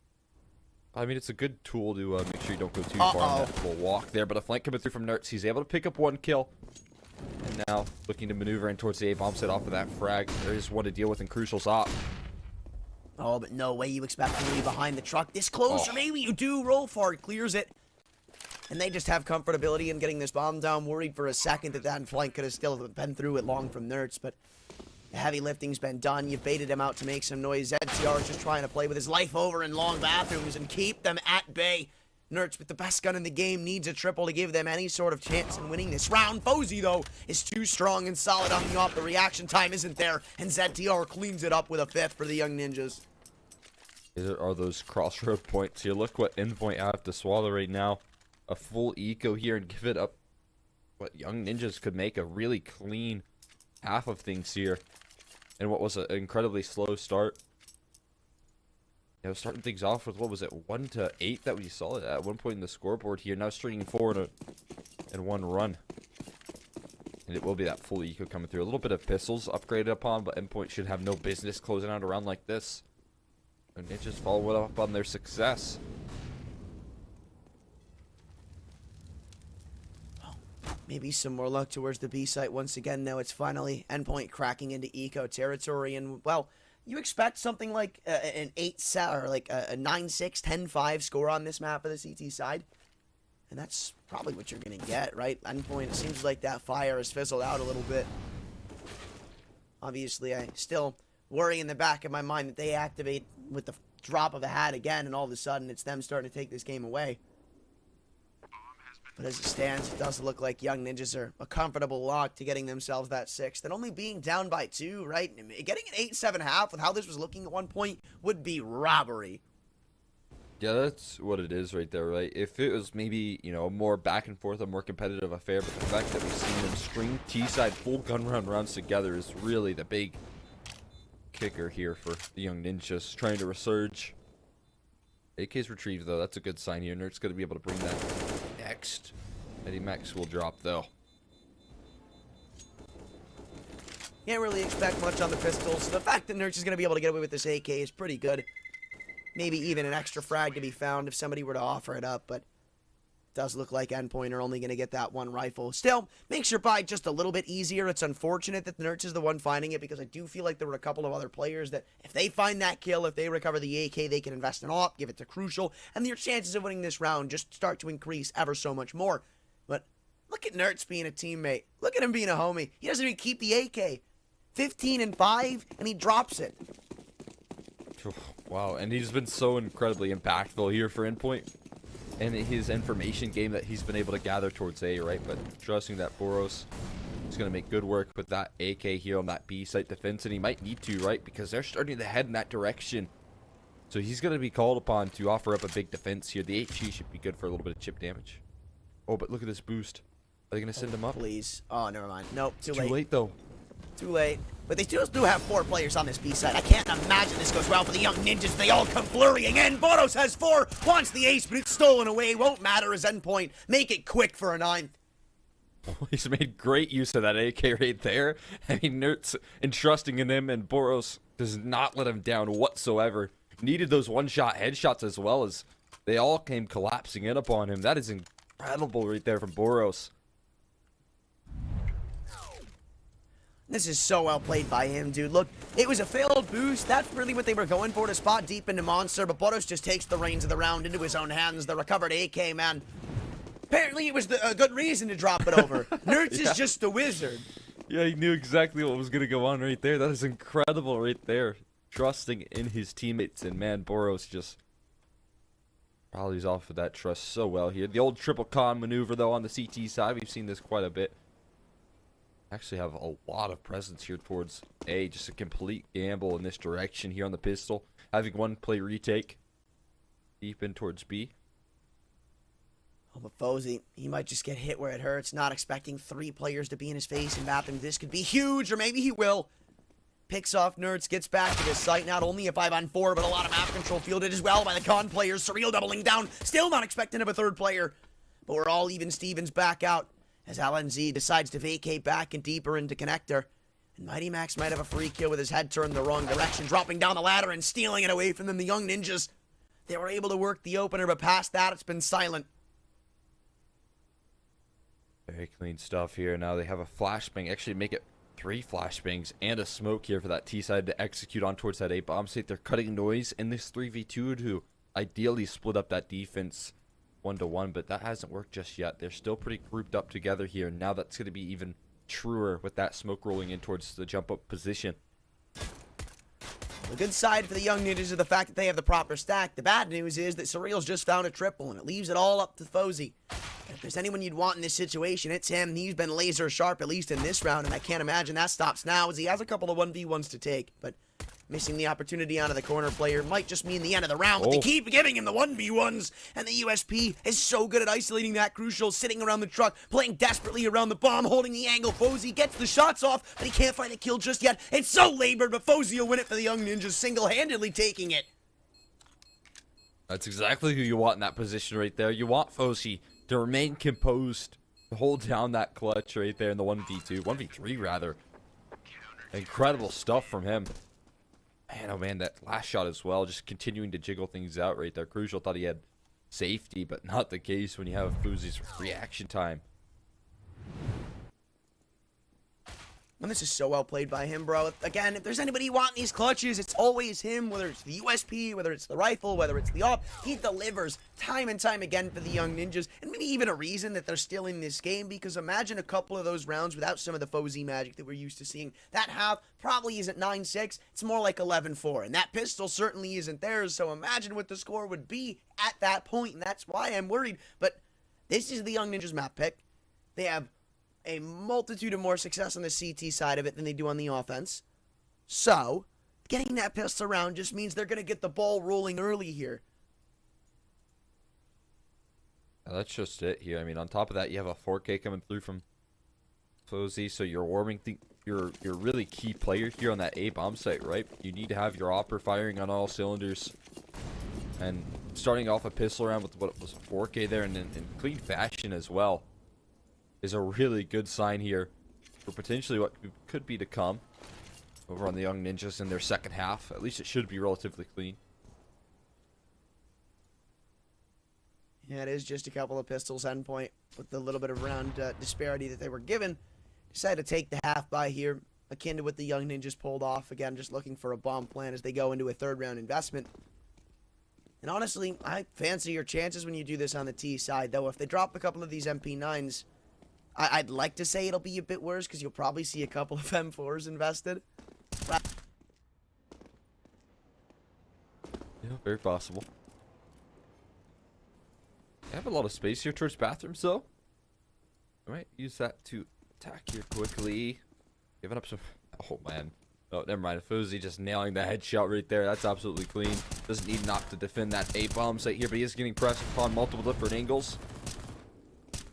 S1: I mean, it's a good tool to make sure you don't go too far on that full walk there. But a flank coming through from Nerds. He's able to pick up 1 kill. And now looking to maneuver in towards the A-bomb set off of that frag. There is one to deal with in Crucial's op.
S2: Oh, but no way you expect to leave behind the truck this close, or maybe you do. Roll for it, clears it. And they just have comfortability in getting this bomb down. Worried for a second that flank could have still been through it long from Nerds, but the heavy lifting's been done. You've baited him out to make some noise. ZTR is just trying to play with his life over in long bathrooms and keep them at bay. Nerds, with the best gun in the game, needs a triple to give them any sort of chance in winning this round. Fozy, though, is too strong and solid on the op. The reaction time isn't there, and ZTR cleans it up with a 5th for the Young Ninjas.
S1: There are those crossroad points here. Look what Endpoint have to swallow right now. A full eco here and give it up. What Young Ninjas could make a really clean half of things here. And what was an incredibly slow start. You know, starting things off with, what was it, 1 to 8 that we saw at one point in the scoreboard here. Now stringing 4 in 1 run. And it will be that full eco coming through. A little bit of pistols upgraded upon, but Endpoint should have no business closing out a round like this. And Ninjas follow up on their success.
S2: Maybe some more luck towards the B site once again. Now it's finally Endpoint cracking into eco territory, and well, you expect something like an 8-7 or like a 9-6, 10-5 score on this map of the CT side, and that's probably what you're gonna get, right? Endpoint, it seems like that fire has fizzled out a little bit. Obviously, I still worry in the back of my mind that they activate with the drop of a hat again, and all of a sudden it's them starting to take this game away. But as it stands, it does look like Young Ninjas are a comfortable lock to getting themselves that 6th. And only being down by 2, right? Getting an 8-7 half with how this was looking at one point would be robbery.
S1: Yeah, that's what it is right there, right? If it was maybe, you know, a more back and forth, a more competitive affair, but the fact that we've seen them string T-side full gun rounds together is really the big kicker here for the Young Ninjas trying to resurge. AK's retrieved, though. That's a good sign here. Nerds going to be able to bring that next. Eddie Max will drop, though.
S2: Can't really expect much on the pistols. The fact that Nerds is going to be able to get away with this AK is pretty good. Maybe even an extra frag to be found if somebody were to offer it up, but it does look like Endpoint are only going to get that 1 rifle. Still, makes your buy just a little bit easier. It's unfortunate that Nerds is the one finding it, because I do feel like there were a couple of other players that if they find that kill, if they recover the AK, they can invest in op, give it to Crucial, and your chances of winning this round just start to increase ever so much more. But look at Nerds being a teammate. Look at him being a homie. He doesn't even keep the AK. 15 and 5, and he drops it.
S1: Wow, and he's been so incredibly impactful here for Endpoint. And his information game that he's been able to gather towards A, right? But trusting that Boros is going to make good work with that AK here on that B site defense. And he might need to, right? Because they're starting to head in that direction. So he's going to be called upon to offer up a big defense here. The HG should be good for a little bit of chip damage. Oh, but look at this boost. Are they going to send him up?
S2: Please. Oh, never mind. Nope, too
S1: late. Too late, though.
S2: Too late. But they still do have 4 players on this B side. I can't imagine this goes well for the Young Ninjas. They all come flurrying in. Boros has 4, wants the ace, but it's stolen away. Won't matter as Endpoint. Make it quick for a 9th.
S1: He's made great use of that AK right there. I mean, Nerds entrusting in him, and Boros does not let him down whatsoever. Needed those one-shot headshots as well, as they all came collapsing in upon him. That is incredible right there from Boros.
S2: This is so well played by him, dude. Look, it was a failed boost. That's really what they were going for, to spot deep into Monster, but Boros just takes the reins of the round into his own hands. The recovered AK, man. Apparently it was a good reason to drop it over. Nerds is just a wizard.
S1: Yeah, he knew exactly what was going to go on right there. That is incredible right there. Trusting in his teammates, and man, Boros just rallies off of that trust so well here. The old triple con maneuver, though, on the CT side. We've seen this quite a bit. Actually have a lot of presence here towards A. Just a complete gamble in this direction here on the pistol. Having one play retake deep in towards B.
S2: Oh, but Fozy, he might just get hit where it hurts. Not expecting 3 players to be in his face and bathroom. This could be huge, or maybe he will. Picks off Nerds, gets back to this site. Not only a 5-on-4, but a lot of map control fielded as well by the con players. Surreal doubling down. Still not expecting of a 3rd player. But we're all even Stevens back out as LNZ decides to vacate back and deeper into Connector. And Mighty Max might have a free kill with his head turned the wrong direction, dropping down the ladder and stealing it away from them. The Young Ninjas, they were able to work the opener, but past that, it's been silent.
S1: Very clean stuff here. Now they have a flashbang. Actually, make it 3 flashbangs and a smoke here for that T side to execute on towards that A bomb site. They're cutting noise in this 3v2 to ideally split up that defense 1-to-1, but that hasn't worked just yet. They're still pretty grouped up together here. Now that's going to be even truer with that smoke rolling in towards the jump up position.
S2: The good side for the Young Ninjas is the fact that they have the proper stack. The bad news is that Surreal's just found a triple, and it leaves it all up to Fozy. If there's anyone you'd want in this situation, it's him. He's been laser sharp, at least in this round, and I can't imagine that stops now, as he has a couple of 1v1s to take. But missing the opportunity onto the corner player might just mean the end of the round, but they keep giving him the 1v1s, and the USP is so good at isolating that crucial, sitting around the truck, playing desperately around the bomb, holding the angle. Fozy gets the shots off, but he can't find a kill just yet. It's so labored, but Fozy will win it for the Young Ninjas, single-handedly taking it.
S1: That's exactly who you want in that position right there. You want Fozy to remain composed, to hold down that clutch right there in the 1v2, 1v3 rather. Incredible stuff from him. Man, oh man, that last shot as well, just continuing to jiggle things out right there. Crucial thought he had safety, but not the case when you have Fozy's reaction time.
S2: And this is so well played by him, bro. Again, if there's anybody you want in these clutches, it's always him, whether it's the USP, whether it's the rifle, whether it's the op. He delivers time and time again for the Young Ninjas, and maybe even a reason that they're still in this game, because imagine a couple of those rounds without some of the Fozy magic that we're used to seeing. That half probably isn't 9-6, it's more like 11-4, and that pistol certainly isn't theirs, so imagine what the score would be at that point, and that's why I'm worried. But this is the Young Ninjas map pick. They have a multitude of more success on the CT side of it than they do on the offense. So, getting that pistol around just means they're going to get the ball rolling early here.
S1: That's just it here. I mean, on top of that, you have a 4K coming through from Fozy, so you're warming your really key player here on that A bomb site, right? You need to have your opper firing on all cylinders. And starting off a pistol round with what was 4K there and in clean fashion as well is a really good sign here for potentially what could be to come over on the Young Ninjas in their second half. At least it should be relatively clean.
S2: Yeah, it is just a couple of pistols. Endpoint, with the little bit of round disparity that they were given, decided to take the half by here, akin to what the Young Ninjas pulled off. Again, just looking for a bomb plan as they go into a third round investment. And honestly, I fancy your chances when you do this on the T side, though. If they drop a couple of these MP9s, I'd like to say it'll be a bit worse, because you'll probably see a couple of M4s invested. But
S1: yeah, very possible. I have a lot of space here towards bathrooms, though. I might use that to attack here quickly. Giving up some... Oh, man. Oh, never mind. Fozy just nailing the headshot right there. That's absolutely clean. Doesn't need knock to defend that A-bomb site here, but he is getting pressed upon multiple different angles.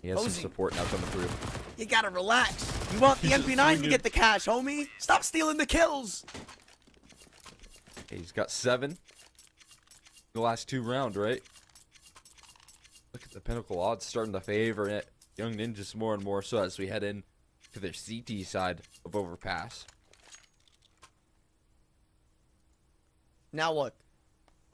S1: He has some support now coming through.
S2: You gotta relax. You want the MP9 to get the cash, homie. Stop stealing the kills.
S1: Okay, he's got 7 the last 2 rounds, right? Look at the Pinnacle odds starting to favor it. Young Ninjas more and more so as we head in to their CT side of Overpass.
S2: Now look,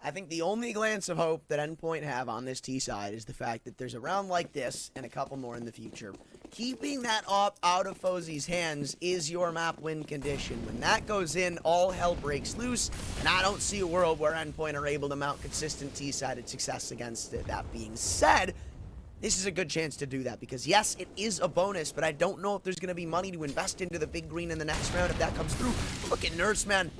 S2: I think the only glance of hope that Endpoint have on this T side is the fact that there's a round like this and a couple more in the future. Keeping that op out of Fozy's hands is your map win condition. When that goes in, all hell breaks loose, and I don't see a world where Endpoint are able to mount consistent T-sided success against it. That being said, this is a good chance to do that, because yes, it is a bonus, but I don't know if there's going to be money to invest into the big green in the next round if that comes through. Look at Nurse, man.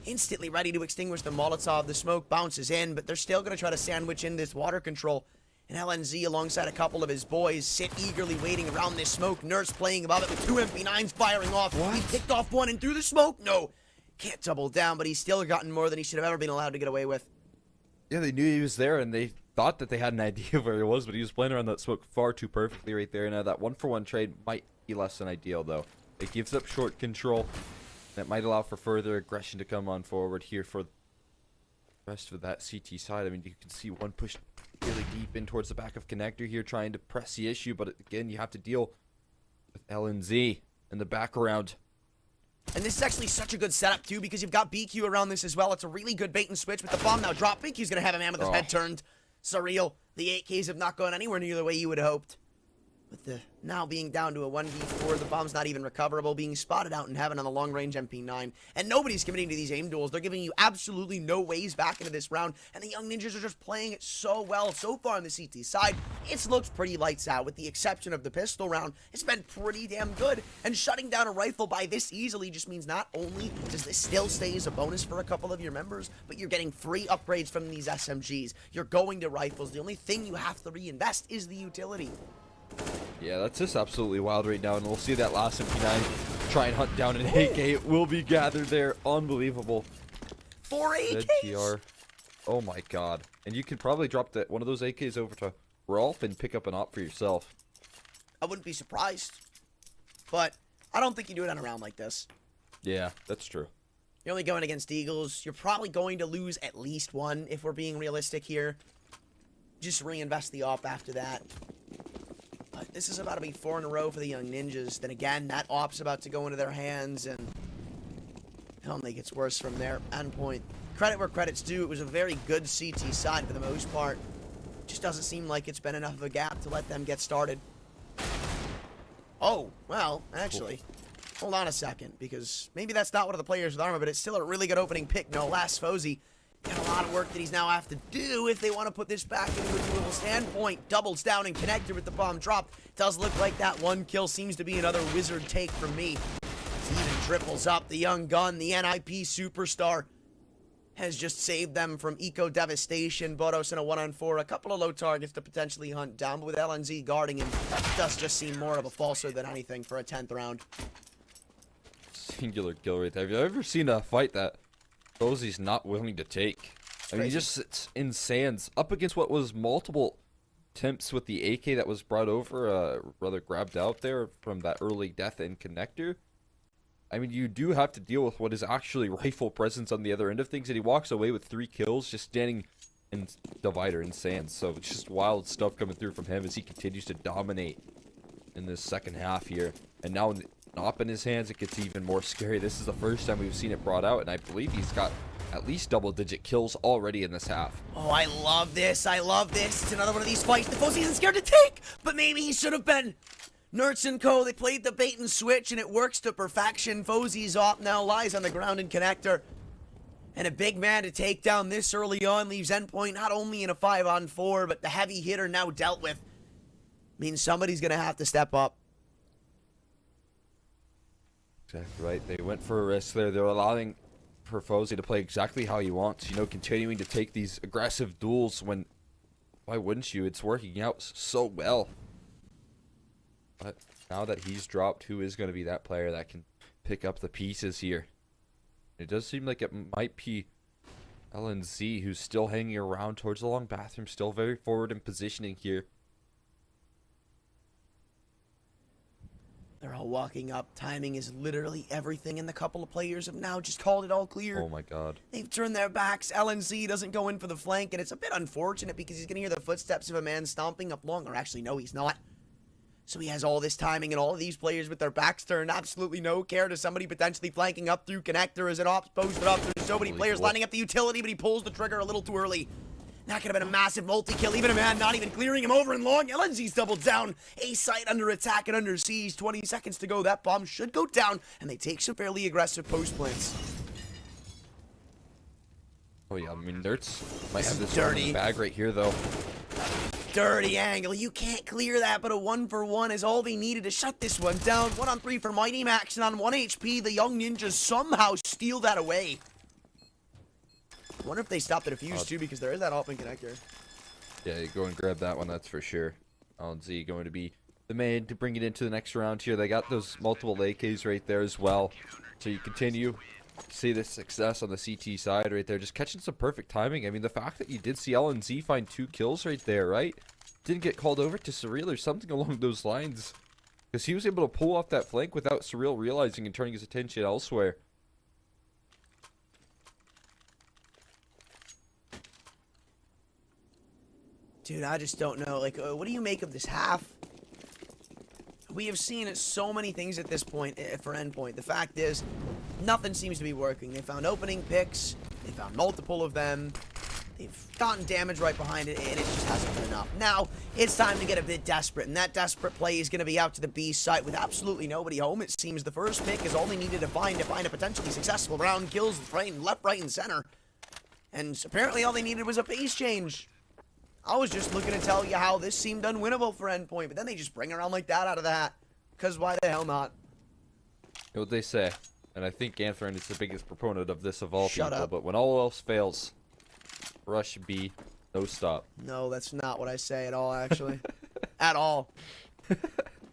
S2: Instantly ready to extinguish the Molotov. The smoke bounces in, but they're still going to try to sandwich in this water control. And LNZ, alongside a couple of his boys, sit eagerly waiting around this smoke. Nurse playing above it with 2 MP9s firing off. What? He picked off one and through the smoke. No, can't double down, but he's still gotten more than he should have ever been allowed to get away with.
S1: Yeah, they knew he was there, and they thought that they had an idea of where he was, but he was playing around that smoke far too perfectly right there. Now, that 1-for-1 trade might be less than ideal, though. It gives up short control. That might allow for further aggression to come on forward here for the rest of that CT side. I mean, you can see one push really deep in towards the back of Connector here, trying to press the issue, but again, you have to deal with LNZ in the background.
S2: And this is actually such a good setup, too, because you've got BQ around this as well. It's a really good bait and switch with the bomb now drop. BQ's going to have a man with his head turned. Surreal. The 8Ks have not gone anywhere near the way you would have hoped. With the now being down to a 1v4, the bomb's not even recoverable, being spotted out in heaven on the long-range MP9. And nobody's committing to these aim duels. They're giving you absolutely no ways back into this round. And the YoungNinjas are just playing it so well so far on the CT side. It's looked pretty lights out, with the exception of the pistol round. It's been pretty damn good. And shutting down a rifle by this easily just means not only does this still stay as a bonus for a couple of your members, but you're getting free upgrades from these SMGs. You're going to rifles. The only thing you have to reinvest is the utility.
S1: Yeah, that's just absolutely wild right now, and we'll see that last MP9 try and hunt down an AK. It will be gathered there. Unbelievable.
S2: 4 AKs?
S1: ZTR. Oh my god. And you could probably drop one of those AKs over to Rolf and pick up an op for yourself.
S2: I wouldn't be surprised. But I don't think you do it on a round like this.
S1: Yeah, that's true.
S2: You're only going against Eagles. You're probably going to lose at least one if we're being realistic here. Just reinvest the op after that. But this is about to be 4 in a row for the YoungNinjas. Then again, that op's about to go into their hands, and it only gets worse from there. Endpoint. Credit where credit's due. It was a very good CT side for the most part. Just doesn't seem like it's been enough of a gap to let them get started. Oh, well, actually, hold on a second, because maybe that's not one of the players with armor, but it's still a really good opening pick. No, last Fozy. Got a lot of work that he's now have to do if they want to put this back into a doable standpoint. Doubles down and connected with the bomb drop. Does look like that one kill seems to be another wizard take from me. He even triples up the young gun. The NIP superstar has just saved them from eco devastation. Bodos in a 1-on-4. A couple of low targets to potentially hunt down, but with LNZ guarding him, it does just seem more of a falser than anything for a 10th round.
S1: Singular kill right there. Have you ever seen a fight that Fozy's not willing to take? I mean, he just sits in sands up against what was multiple attempts with the AK that was brought over, rather grabbed out there from that early death in connector. I mean, you do have to deal with what is actually rifle presence on the other end of things, and he walks away with 3 kills just standing in divider in sands. So it's just wild stuff coming through from him as he continues to dominate in this second half here. And now with an op in his hands, it gets even more scary. This is the first time we've seen it brought out, and I believe he's got at least double-digit kills already in this half.
S2: Oh, I love this. I love this. It's another one of these fights the Fozy isn't scared to take, but maybe he should have been. Nerds and Co., they played the bait and switch, and it works to perfection. Fozy's op now lies on the ground in connector. And a big man to take down this early on leaves Endpoint not only in a 5-on-4, but the heavy hitter now dealt with. Means somebody's going to have to step up.
S1: Exactly right. They went for a risk there. They're allowing for Fozy to play exactly how he wants. You know, continuing to take these aggressive duels when, why wouldn't you? It's working out so well. But now that he's dropped, who is going to be that player that can pick up the pieces here? It does seem like it might be LNZ, who's still hanging around towards the long bathroom, still very forward in positioning here.
S2: They're all walking up. Timing is literally everything, and the couple of players have now just called it all clear.
S1: Oh my god.
S2: They've turned their backs. LNZ doesn't go in for the flank, and it's a bit unfortunate because he's going to hear the footsteps of a man stomping up long. Or actually, no, he's not. So he has all this timing, and all of these players with their backs turned, absolutely no care to somebody potentially flanking up through connector as an ops posted up. There's so many players lining up the utility, but he pulls the trigger a little too early. That could have been a massive multi-kill. Even a man not even clearing him over in long. LNZ's doubled down. A site under attack and under siege. 20 seconds to go. That bomb should go down, and they take some fairly aggressive post plants.
S1: Oh yeah, I mean, Nerds might have this
S2: dirty
S1: in the bag right here, though.
S2: Dirty angle. You can't clear that, but a 1-for-1 is all they needed to shut this one down. 1-on-3 for Mighty Max, and on 1 HP, the YoungNinjas somehow steal that away. I wonder if they stopped the defuse too, because there is that open connector.
S1: Yeah, you go and grab that one, that's for sure. LNZ going to be the man to bring it into the next round here. They got those multiple AKs right there as well. So you continue to see this success on the CT side right there. Just catching some perfect timing. I mean, the fact that you did see LNZ find 2 kills right there, right? Didn't get called over to Surreal or something along those lines. Because he was able to pull off that flank without Surreal realizing and turning his attention elsewhere. Dude,
S2: I just don't know. Like, what do you make of this half? We have seen so many things at this point for Endpoint. The fact is, nothing seems to be working. They found opening picks. They found multiple of them. They've gotten damage right behind it, and it just hasn't been enough. Now, it's time to get a bit desperate, and that desperate play is going to be out to the B site with absolutely nobody home. It seems the first pick is all they needed to find a potentially successful round. Kills left, right, and center. And apparently all they needed was a pace change. I was just looking to tell you how this seemed unwinnable for Endpoint, but then they just bring it around like that out of the hat. Because why the hell not?
S1: You know what they say, and I think Anthony is the biggest proponent of this of all
S2: Shut
S1: people,
S2: up.
S1: but when all else fails, rush B, no stop.
S2: No, that's not what I say at all, actually. At all.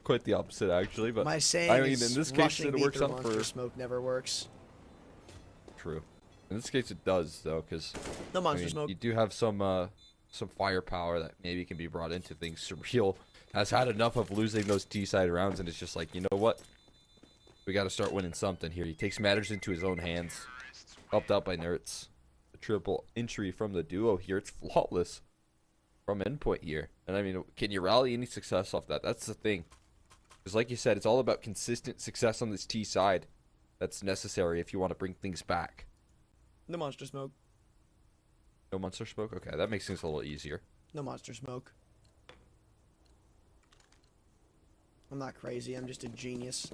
S1: Quite the opposite, actually, but
S2: My saying
S1: I mean,
S2: is
S1: in this case,
S2: rushing
S1: it
S2: B
S1: works
S2: through
S1: out
S2: monster
S1: for...
S2: smoke never works.
S1: True. In this case, it does, though, because
S2: No monster smoke.
S1: you do have some firepower that maybe can be brought into things. Surreal has had enough of losing those T-side rounds, and it's just like, you know what? We got to start winning something here. He takes matters into his own hands. Helped out by Nerds. The triple entry from the duo here. It's flawless from Endpoint here. And I mean, can you rally any success off that? That's the thing. Because like you said, it's all about consistent success on this T side. That's necessary if you want to bring things back.
S2: No monster smoke.
S1: No monster smoke? Okay, that makes things a little easier.
S2: No monster smoke. I'm not crazy, I'm just a genius.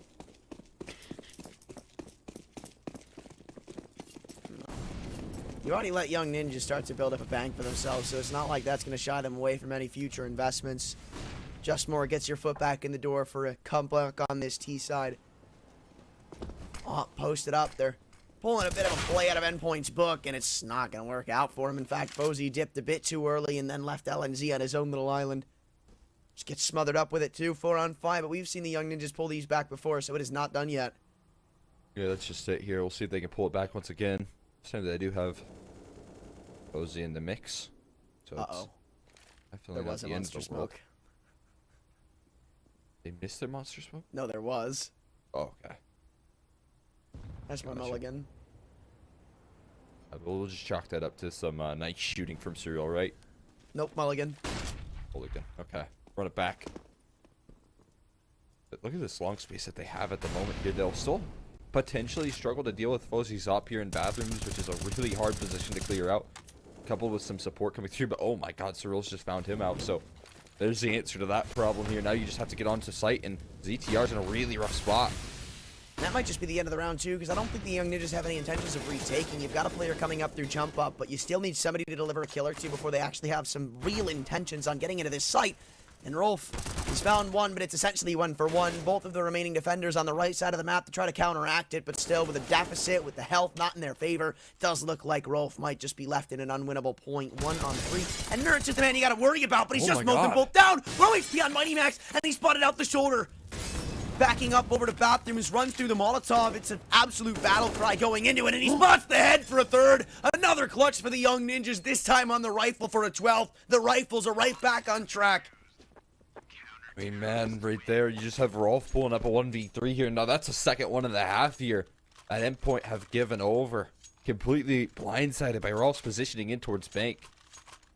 S2: You already let YoungNinjas start to build up a bank for themselves, so it's not like that's going to shy them away from any future investments. Just more gets your foot back in the door for a comeback on this T side. Oh, posted up there. Pulling a bit of a play out of Endpoint's book, and it's not going to work out for him. In fact, Fozy dipped a bit too early and then left LNZ on his own little island. Just gets smothered up with it too, 4-on-5, but we've seen the YoungNinjas pull these back before, so it is not done yet.
S1: Yeah, let's just sit here. We'll see if they can pull it back once again. This time they do have Fozy in the mix. So
S2: Uh-oh.
S1: I feel
S2: There
S1: like
S2: was a
S1: the end
S2: monster
S1: of the world.
S2: smoke.
S1: They missed their monster smoke?
S2: No, there was.
S1: Oh, okay.
S2: That's my
S1: Gotcha.
S2: mulligan.
S1: We'll just chalk that up to some nice shooting from Serial, right?
S2: Nope, mulligan.
S1: Mulligan. Okay. Run it back. But look at this long space that they have at the moment here. They'll still potentially struggle to deal with Fozy's up here in bathrooms, which is a really hard position to clear out. Coupled with some support coming through, but oh my god, Cyril's just found him out. So there's the answer to that problem here. Now you just have to get onto site, and ZTR's in a really rough spot.
S2: That might just be the end of the round, too, because I don't think the YoungNinjas have any intentions of retaking. You've got a player coming up through jump up, but you still need somebody to deliver a kill or two before they actually have some real intentions on getting into this site. And Rolf, he's found one, but it's essentially 1-for-1. Both of the remaining defenders on the right side of the map to try to counteract it, but still with a deficit, with the health not in their favor, does look like Rolf might just be left in an unwinnable point. 1-on-3. And Nerds is the man you got to worry about, but he's just smoked them both down. Low HP on Mighty Max, and he spotted out the shoulder. Backing up over to bathrooms, runs through the Molotov. It's an absolute battle cry going into it, and he spots the head for a third. Another clutch for the YoungNinjas, this time on the rifle for a 12th. The rifles are right back on track.
S1: I mean, man, right there, you just have Rolf pulling up a 1v3 here. Now, that's a second 1.5 here. At Endpoint have given over. Completely blindsided by Rolf's positioning in towards Bank.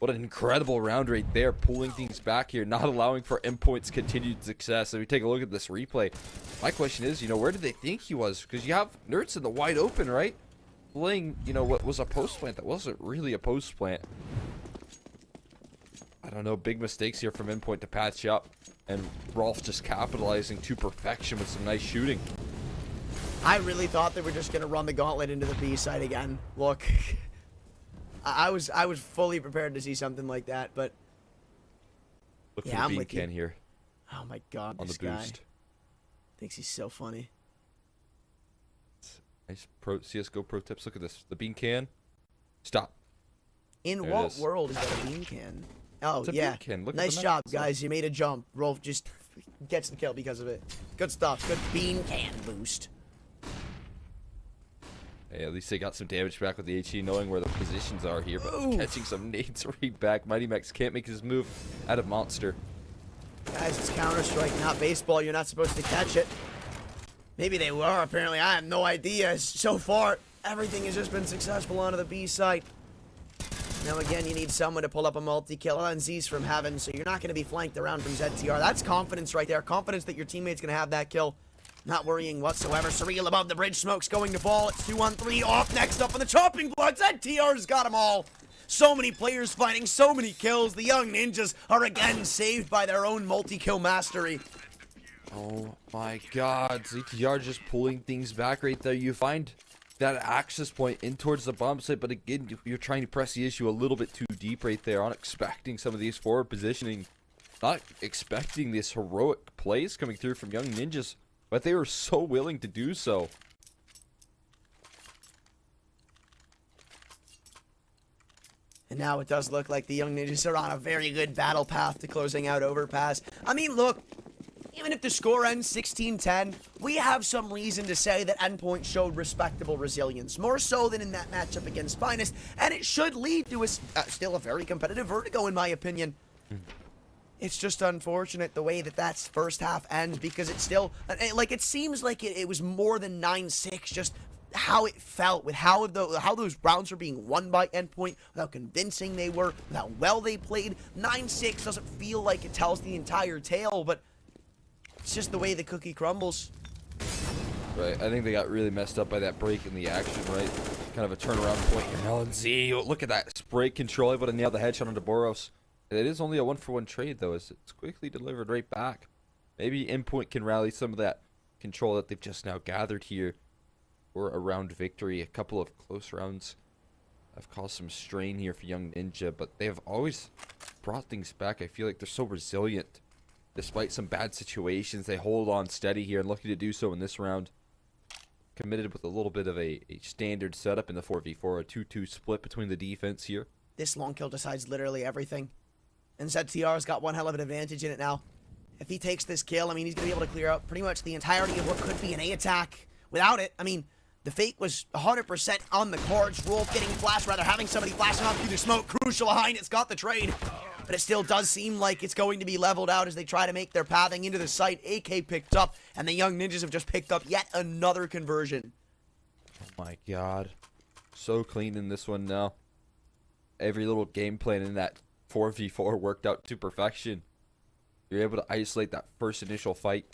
S1: What an incredible round right there, pulling things back here, not allowing for Endpoint's continued success. If we take a look at this replay, my question is, where did they think he was? Because you have Nerds in the wide open, right? Playing, what was a post plant that wasn't really a post plant. I don't know, big mistakes here from Endpoint to patch up. And Rolf just capitalizing to perfection with some nice shooting.
S2: I really thought they were just going to run the gauntlet into the B side again. Look, I was fully prepared to see something like that, but
S1: Look
S2: yeah,
S1: for the bean can here.
S2: Oh my god,
S1: on
S2: this
S1: the
S2: guy
S1: boost.
S2: thinks he's so funny.
S1: Nice CSGO pro tips. Look at this. The bean can. Stop.
S2: In
S1: There it
S2: what
S1: is.
S2: world is that a bean can? Oh,
S1: It's a
S2: yeah.
S1: bean can. Look at
S2: Nice
S1: the
S2: job,
S1: map.
S2: guys. You made a jump. Rolf just gets the kill because of it. Good stuff. Good bean can boost.
S1: Hey, at least they got some damage back with the HE, knowing where the positions are here, but
S2: Ooh.
S1: catching some nades right back. Mighty Max can't make his move out of Monster.
S2: Guys, it's Counter-Strike, not baseball. You're not supposed to catch it. Maybe they were, apparently. I have no idea. So far, everything has just been successful onto the B site. Now again, you need someone to pull up a multi-kill. LNZ's from heaven, so you're not going to be flanked around from ZTR. That's confidence right there. Confidence that your teammate's going to have that kill. Not worrying whatsoever. Surreal above the bridge. Smoke's going to fall. It's 2-on-3. Off next up on the chopping block. ZTR's got them all. So many players fighting, so many kills. The Young Ninjas are again saved by their own multi-kill mastery.
S1: Oh my god, ZTR just pulling things back right there. You find that access point in towards the bomb site, but again, you're trying to press the issue a little bit too deep right there. Not expecting some of these forward positioning, not expecting this heroic plays coming through from Young Ninjas, but they were so willing to do so.
S2: And now it does look like the Young Ninjas are on a very good battle path to closing out Overpass. I mean, look, even if the score ends 16-10, we have some reason to say that Endpoint showed respectable resilience, more so than in that matchup against Finest, and it should lead to still a very competitive Vertigo, in my opinion. It's just unfortunate the way that that's first half ends, because it's still, like, it seems like it was more than 9-6, just how it felt with how those rounds were being won by Endpoint, how convincing they were, how well they played. 9-6 doesn't feel like it tells the entire tale, but it's just the way the cookie crumbles.
S1: Right, I think they got really messed up by that break in the action, right? Kind of a turnaround point here. LNZ, look at that spray control, able to nail the headshot onto Boros. It is only a 1-for-1 trade, though, as it's quickly delivered right back. Maybe Endpoint can rally some of that control that they've just now gathered here for a round victory. A couple of close rounds have caused some strain here for Young Ninja, but they have always brought things back. I feel like they're so resilient. Despite some bad situations, they hold on steady here and looking to do so in this round. Committed with a little bit of a standard setup in the 4v4, a 2-2 split between the defense here.
S2: This long kill decides literally everything. And ZTR's got one hell of an advantage in it now. If he takes this kill, I mean, he's going to be able to clear out pretty much the entirety of what could be an A attack. Without it, I mean, the fake was 100% on the cards. Rolf getting flashed, rather having somebody flashing off through the smoke. Crucial behind, it's got the trade. But it still does seem like it's going to be leveled out as they try to make their pathing into the site. AK picked up, and the Young Ninjas have just picked up yet another conversion.
S1: Oh my god. So clean in this one now. Every little game plan in that 4v4 worked out to perfection. You're able to isolate that first initial fight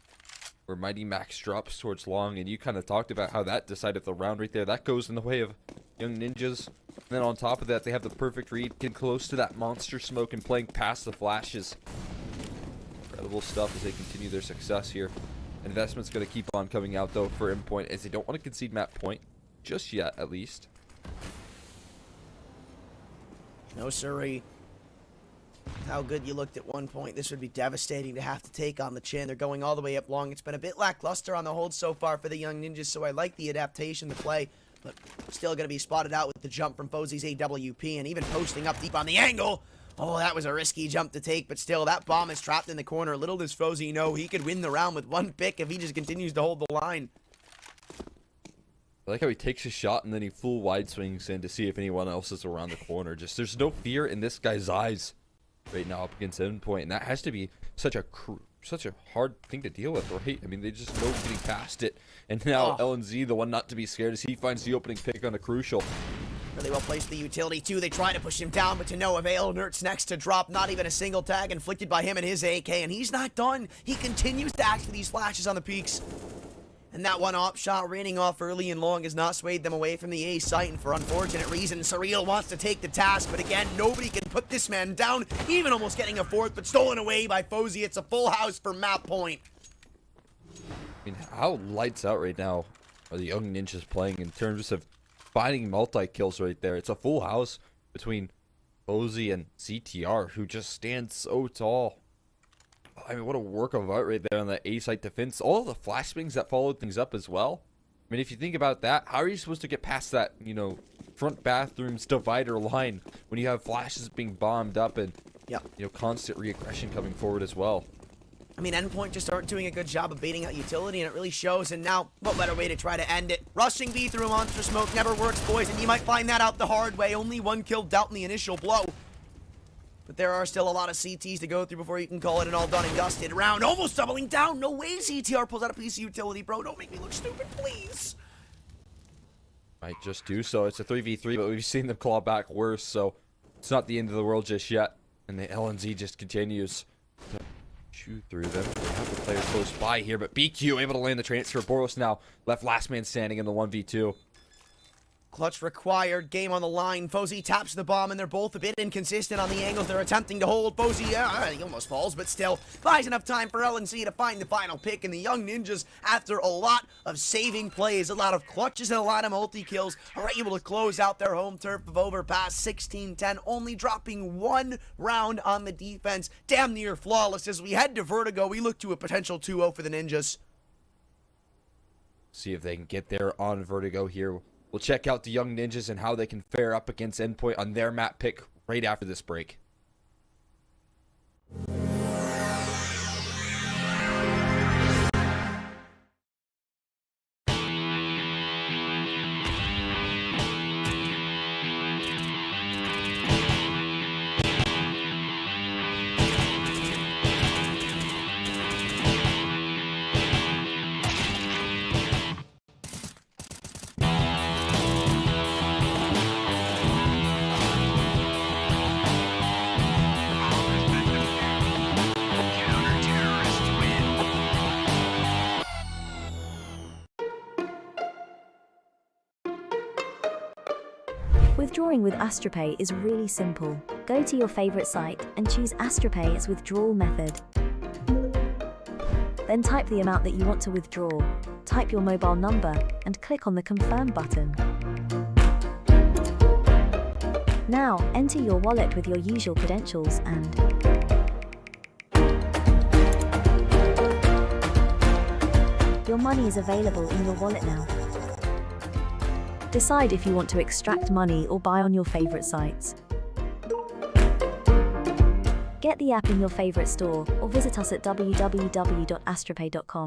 S1: where Mighty Max drops towards long, and you kind of talked about how that decided the round right there. That goes in the way of Young Ninjas. And then on top of that, they have the perfect read, getting close to that monster smoke and playing past the flashes. Incredible stuff as they continue their success here. Investment's going to keep on coming out, though, for Endpoint, as they don't want to concede map point. Just yet, at least.
S2: No, sirree. How good you looked at one point. This would be devastating to have to take on the chin. They're going all the way up long. It's been a bit lackluster on the hold so far for the Young Ninjas, so I like the adaptation to play. But still going to be spotted out with the jump from Fozy's AWP, and even posting up deep on the angle. Oh, that was a risky jump to take, but still, that bomb is trapped in the corner. Little does Fozy know he could win the round with one pick if he just continues to hold the line.
S1: I like how he takes a shot and then he full wide swings in to see if anyone else is around the corner. Just there's no fear in this guy's eyes right now up against Endpoint, and that has to be such a hard thing to deal with, right? I mean, they just know getting past it, and now LNZ, the one not to be scared, as he finds the opening pick on a crucial.
S2: Really well placed the utility too. They try to push him down, but to no avail. Nert's next to drop. Not even a single tag inflicted by him and his AK, and he's not done. He continues to act for these flashes on the peaks. And that one-op shot raining off early and long has not swayed them away from the A site, and for unfortunate reasons, Surreal wants to take the task, but again, nobody can put this man down, even almost getting a fourth, but stolen away by Fozy. It's a full house for map point.
S1: I mean, how lights out right now are the Young Ninjas playing in terms of finding multi-kills right there? It's a full house between Fozy and ZTR, who just stand so tall. I mean, what a work of art right there on the A-site defense. All the flashbangs that followed things up as well. I mean, if you think about that, how are you supposed to get past that, you know, front bathrooms divider line when you have flashes being bombed up and, you know, constant reaggression coming forward as well?
S2: I mean, Endpoint just aren't doing a good job of baiting out utility, and it really shows. And now, what better way to try to end it? Rushing B through a monster smoke never works, boys, and you might find that out the hard way. Only one kill dealt in the initial blow. But there are still a lot of CTs to go through before you can call it an all done and dusted round. Almost doubling down. No way ZTR pulls out a piece of utility, bro. Don't make me look stupid, please.
S1: Might just do so. It's a 3v3, but we've seen them claw back worse. So It's not the end of the world just yet. And the LNZ just continues to chew through them. They have the player close by here, but BQ able to land the transfer. Boros now left last man standing in the 1v2.
S2: Clutch required, game on the line. Fozy taps the bomb, and they're both a bit inconsistent on the angles they're attempting to hold. Fozy, he almost falls, but still buys enough time for LNC to find the final pick. And the Young Ninjas, after a lot of saving plays, a lot of clutches, and a lot of multi-kills, are able to close out their home turf of Overpass 16-10, only dropping 1 round on the defense. Damn near flawless. As we head to Vertigo, we look to a potential 2-0 for the Ninjas.
S1: See if they can get there on Vertigo here. We'll check out the Young Ninjas and how they can fare up against Endpoint on their map pick right after this break.
S3: Withdrawing with Astropay is really simple. Go to your favorite site and choose Astropay's withdrawal method. Then type the amount that you want to withdraw, type your mobile number, and click on the Confirm button. Now, enter your wallet with your usual credentials and your money is available in your wallet now. Decide if you want to extract money or buy on your favorite sites. Get the app in your favorite store or visit us at www.astropay.com.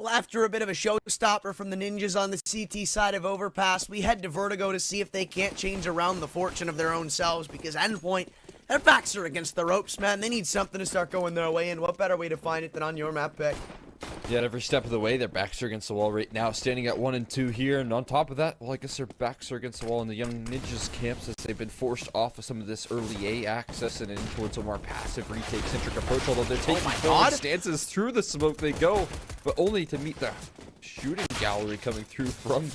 S2: Well, after a bit of a showstopper from the Ninjas on the CT side of Overpass, we head to Vertigo to see if they can't change around the fortune of their own selves, because Endpoint, their backs are against the ropes, man. They need something to start going their way, and what better way to find it than on your map pick?
S1: Yeah, every step of the way, their backs are against the wall right now, standing at 1 and 2 here, and on top of that, well, I guess their backs are against the wall in the Young Ninjas camps as they've been forced off of some of this early A access and in towards a more passive retake-centric approach, although they're taking forward stances through the smoke they go, but only to meet the shooting gallery coming through from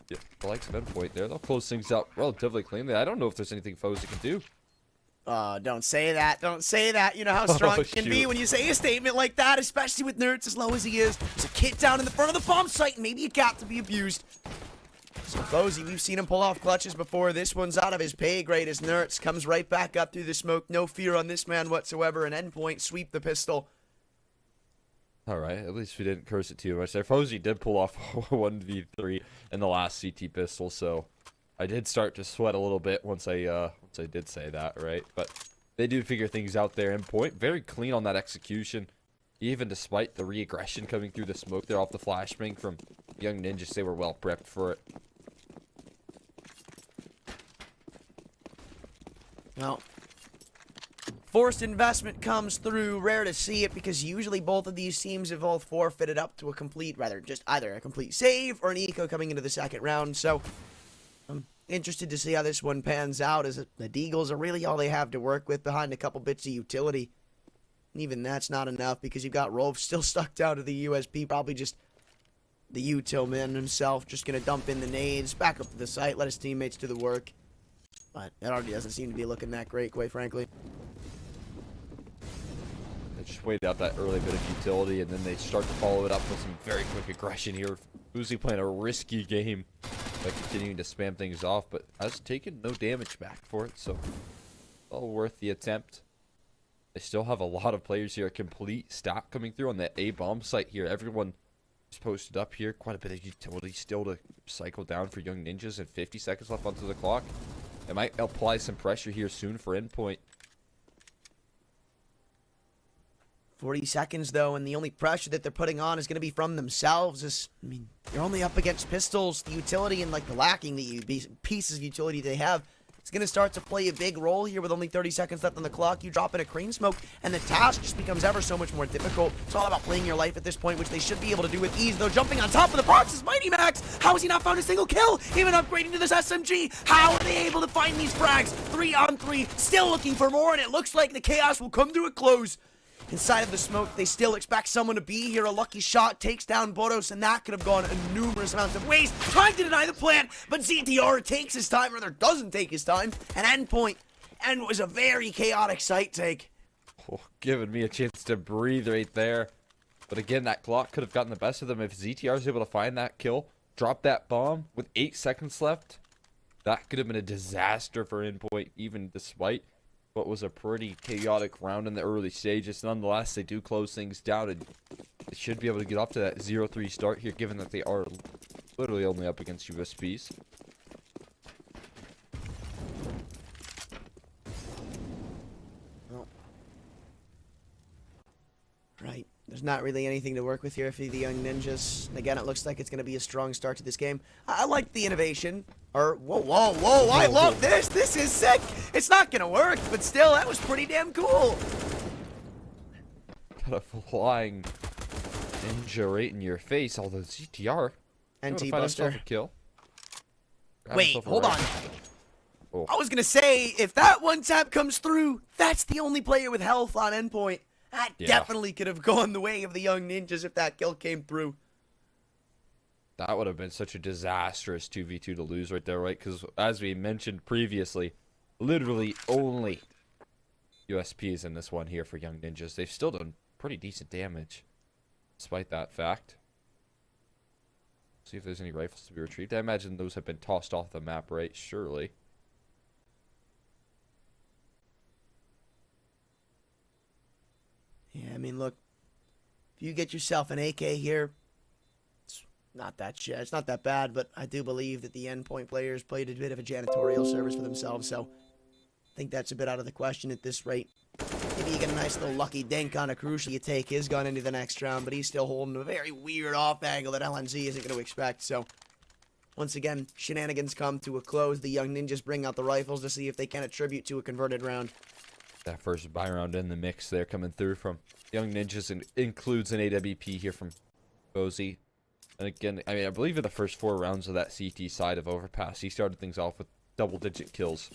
S1: the likes of Endpoint there. They'll close things out relatively cleanly. I don't know if there's anything Fozy can do.
S2: Don't say that. Don't say that. You know how strong it can be when you say a statement like that, especially with Nerds as low as he is. There's a kid down in the front of the bomb site and maybe a cap to be abused. So Fozy, we've seen him pull off clutches before. This one's out of his pay grade as Nerds comes right back up through the smoke. No fear on this man whatsoever. An Endpoint sweep the pistol.
S1: Alright, at least we didn't curse it too much there. Fozy did pull off 1v3 in the last CT pistol, so I did start to sweat a little bit once I did say that, right? But they do figure things out there. Endpoint, very clean on that execution. Even despite the re-aggression coming through the smoke there off the flashbang from Young Ninjas, they were well prepped for it.
S2: Well, forced investment comes through. Rare to see it because usually both of these teams have both forfeited up to a complete, rather just either a complete save or an eco coming into the second round. So I'm interested to see how this one pans out, as the Deagles are really all they have to work with behind a couple bits of utility. And even that's not enough because you've got Rolf still stuck down to the USP, probably just the util man himself, just going to dump in the nades, back up to the site, let his teammates do the work. But it already doesn't seem to be looking that great, quite frankly.
S1: They just waited out that early bit of utility, and then they start to follow it up with some very quick aggression here. Uzi playing a risky game by continuing to spam things off, but has taken no damage back for it, so well worth the attempt. They still have a lot of players here, a complete stack coming through on that A bomb site here. Everyone is posted up here. Quite a bit of utility still to cycle down for Young Ninjas, and 50 seconds left onto the clock. It might apply some pressure here soon for Endpoint.
S2: 40 seconds, though, and the only pressure that they're putting on is going to be from themselves. I mean, you're only up against pistols. The utility and, like, the lacking pieces of utility they have, it's going to start to play a big role here with only 30 seconds left on the clock. You drop in a crane smoke, and the task just becomes ever so much more difficult. It's all about playing your life at this point, which they should be able to do with ease, though. Jumping on top of the box is Mighty Max. How has he not found a single kill? Even upgrading to this SMG. How are they able to find these frags? 3 on 3, still looking for more, and it looks like the chaos will come to a close. Inside of the smoke, they still expect someone to be here. A lucky shot takes down Boros, and that could have gone in numerous amounts of ways. Trying to deny the plant, but ZTR takes his time, or rather doesn't take his time. An Endpoint, and it was a very chaotic site take.
S1: Oh, giving me a chance to breathe right there. But again, that clock could have gotten the best of them. If ZTR is able to find that kill, drop that bomb with 8 seconds left, that could have been a disaster for Endpoint, even despite what was a pretty chaotic round in the early stages. Nonetheless, they do close things down, and they should be able to get up to that 0-3 start here, given that they are literally only up against USPs.
S2: Well, right. There's not really anything to work with here for the Young Ninjas. And again, it looks like it's going to be a strong start to this game. I like the innovation. Or, whoa, I love this. This is sick. It's not going to work, but still, that was pretty damn cool.
S1: Got a flying ninja right in your face, although ZTR.
S2: NT Buster.
S1: Kill.
S2: Wait, hold on.
S1: Oh.
S2: I was going to say, if that one tap comes through, that's the only player with health on Endpoint. That definitely could have gone the way of the Young Ninjas if that kill came through.
S1: That would have been such a disastrous 2v2 to lose right there, right? Because as we mentioned previously, literally only USPs in this one here for Young Ninjas. They've still done pretty decent damage, despite that fact. See if there's any rifles to be retrieved. I imagine those have been tossed off the map, right? Surely.
S2: Yeah, I mean, look, if you get yourself an AK here, it's not that bad, but I do believe that the Endpoint players played a bit of a janitorial service for themselves, so I think that's a bit out of the question at this rate. Maybe you get a nice little lucky dink on a Crucial. You take his gun into the next round, but he's still holding a very weird off angle that LNZ isn't going to expect. So, once again, shenanigans come to a close. The Young Ninjas bring out the rifles to see if they can attribute to a converted round.
S1: That first buy round in the mix there coming through from Young Ninjas and includes an AWP here from Cozy. And again, I mean, I believe in the first 4 rounds of that CT side of Overpass, he started things off with double-digit kills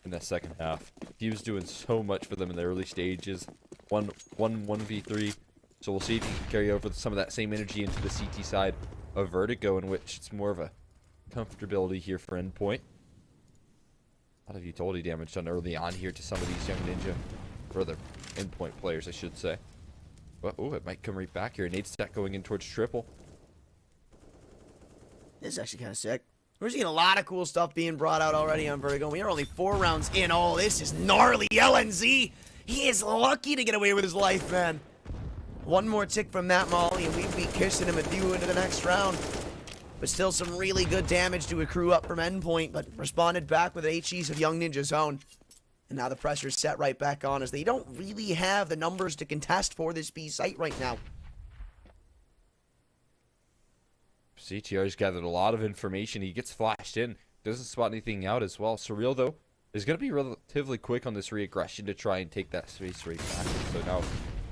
S1: in that second half. He was doing so much for them in the early stages. 1v3. So we'll see if he can carry over some of that same energy into the CT side of Vertigo, in which it's more of a comfortability here for Endpoint. A lot of utility damage done early on here to some of these Young Ninja, or the Endpoint players, I should say. But, oh, it might come right back here. Nade stack going in towards triple.
S2: This is actually kind of sick. We're seeing a lot of cool stuff being brought out already on Vertigo. We are only 4 rounds in. Oh, this is gnarly. LNZ, he is lucky to get away with his life, man. One more tick from that molly, and we'd be kissing him adieu into the next round. But still some really good damage to accrue up from Endpoint, but responded back with HEs of Young Ninja's own. And now the pressure's set right back on, as they don't really have the numbers to contest for this B site right now.
S1: CTR's gathered a lot of information. He gets flashed in. Doesn't spot anything out as well. Surreal, though, is going to be relatively quick on this re-aggression to try and take that space right back. So now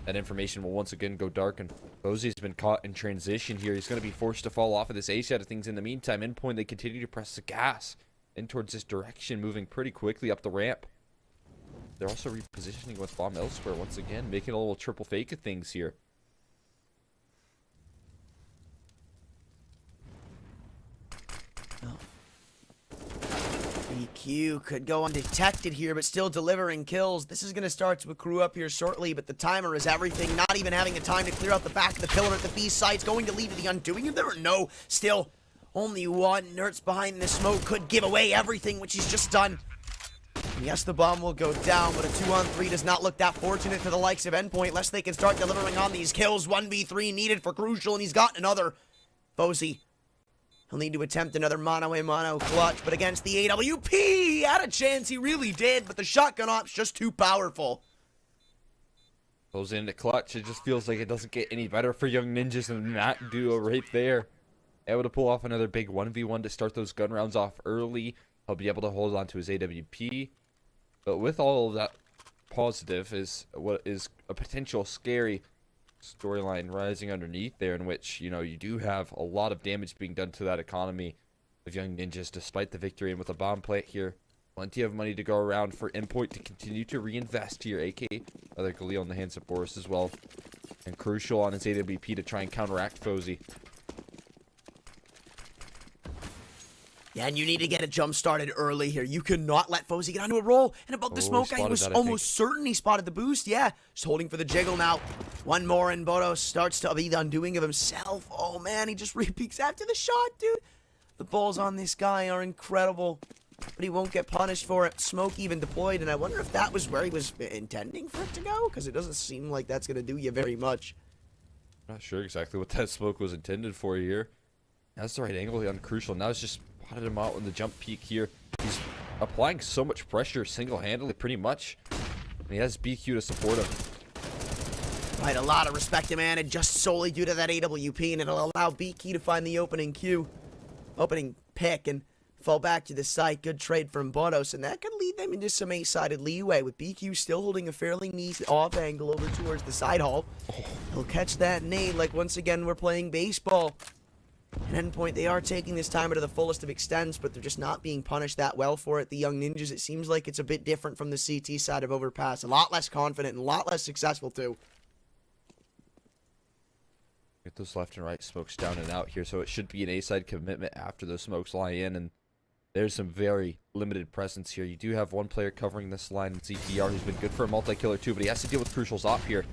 S1: that information will once again go dark, and Cozy's been caught in transition here. He's going to be forced to fall off of this A side of things. In the meantime, Endpoint, they continue to press the gas in towards this direction, moving pretty quickly up the ramp. They're also repositioning with bomb elsewhere once again, making a little triple fake of things here.
S2: BQ could go undetected here, but still delivering kills. This is going to start to accrue up here shortly, but the timer is everything. Not even having the time to clear out the back of the pillar at the B site. It's going to lead to the undoing of there. No, still only one. Nerds behind the smoke could give away everything, which he's just done. And yes, the bomb will go down, but a 2-on-3 does not look that fortunate for the likes of Endpoint, unless they can start delivering on these kills. 1v3 needed for Crucial, and he's got another. Fozy, he'll need to attempt another mono-a-mono clutch, but against the AWP, he had a chance, he really did, but the shotgun op's just too powerful.
S1: Goes into clutch. It just feels like it doesn't get any better for Young Ninjas than that duo right there. Able to pull off another big 1v1 to start those gun rounds off early. He'll be able to hold on to his AWP. But with all of that positive is what is a potential scary storyline rising underneath there, in which, you know, you do have a lot of damage being done to that economy of Young Ninjas despite the victory. And with a bomb plant here, plenty of money to go around for Endpoint to continue to reinvest here. AK, other Galil in the hands of Boris as well, and Crucial on his AWP to try and counteract Fozy.
S2: Yeah, and you need to get a jump started early here. You cannot let Fozy get onto a roll. And above the smoke, I was almost certain he spotted the boost. Yeah, just holding for the jiggle now. One more, and Bodo starts to be the undoing of himself. Oh, man, he just re-peeks after the shot, dude. The balls on this guy are incredible, but he won't get punished for it. Smoke even deployed, and I wonder if that was where he was intending for it to go, because it doesn't seem like that's going to do you very much.
S1: Not sure exactly what that smoke was intended for here. That's the right angle on Crucial. Now it's just potted him out in the jump peak here. He's applying so much pressure single-handedly, pretty much. And he has BQ to support him.
S2: Right, a lot of respect demanded just solely due to that AWP, and it'll allow BQ to find the opening pick, and fall back to the site. Good trade from Bodos, and that could lead them into some A-sided leeway, with BQ still holding a fairly neat off angle over towards the side hall. He'll catch that nade like once again we're playing baseball. And Endpoint, they are taking this timer to the fullest of extents, but they're just not being punished that well for it. The Young Ninjas, it seems like it's a bit different from the CT side of Overpass. A lot less confident and a lot less successful, too.
S1: Get those left and right smokes down and out here, so it should be an A-side commitment after those smokes lie in, and there's some very limited presence here. You do have one player covering this line in CTR who's been good for a multi-killer too, but he has to deal with Crucial's op here.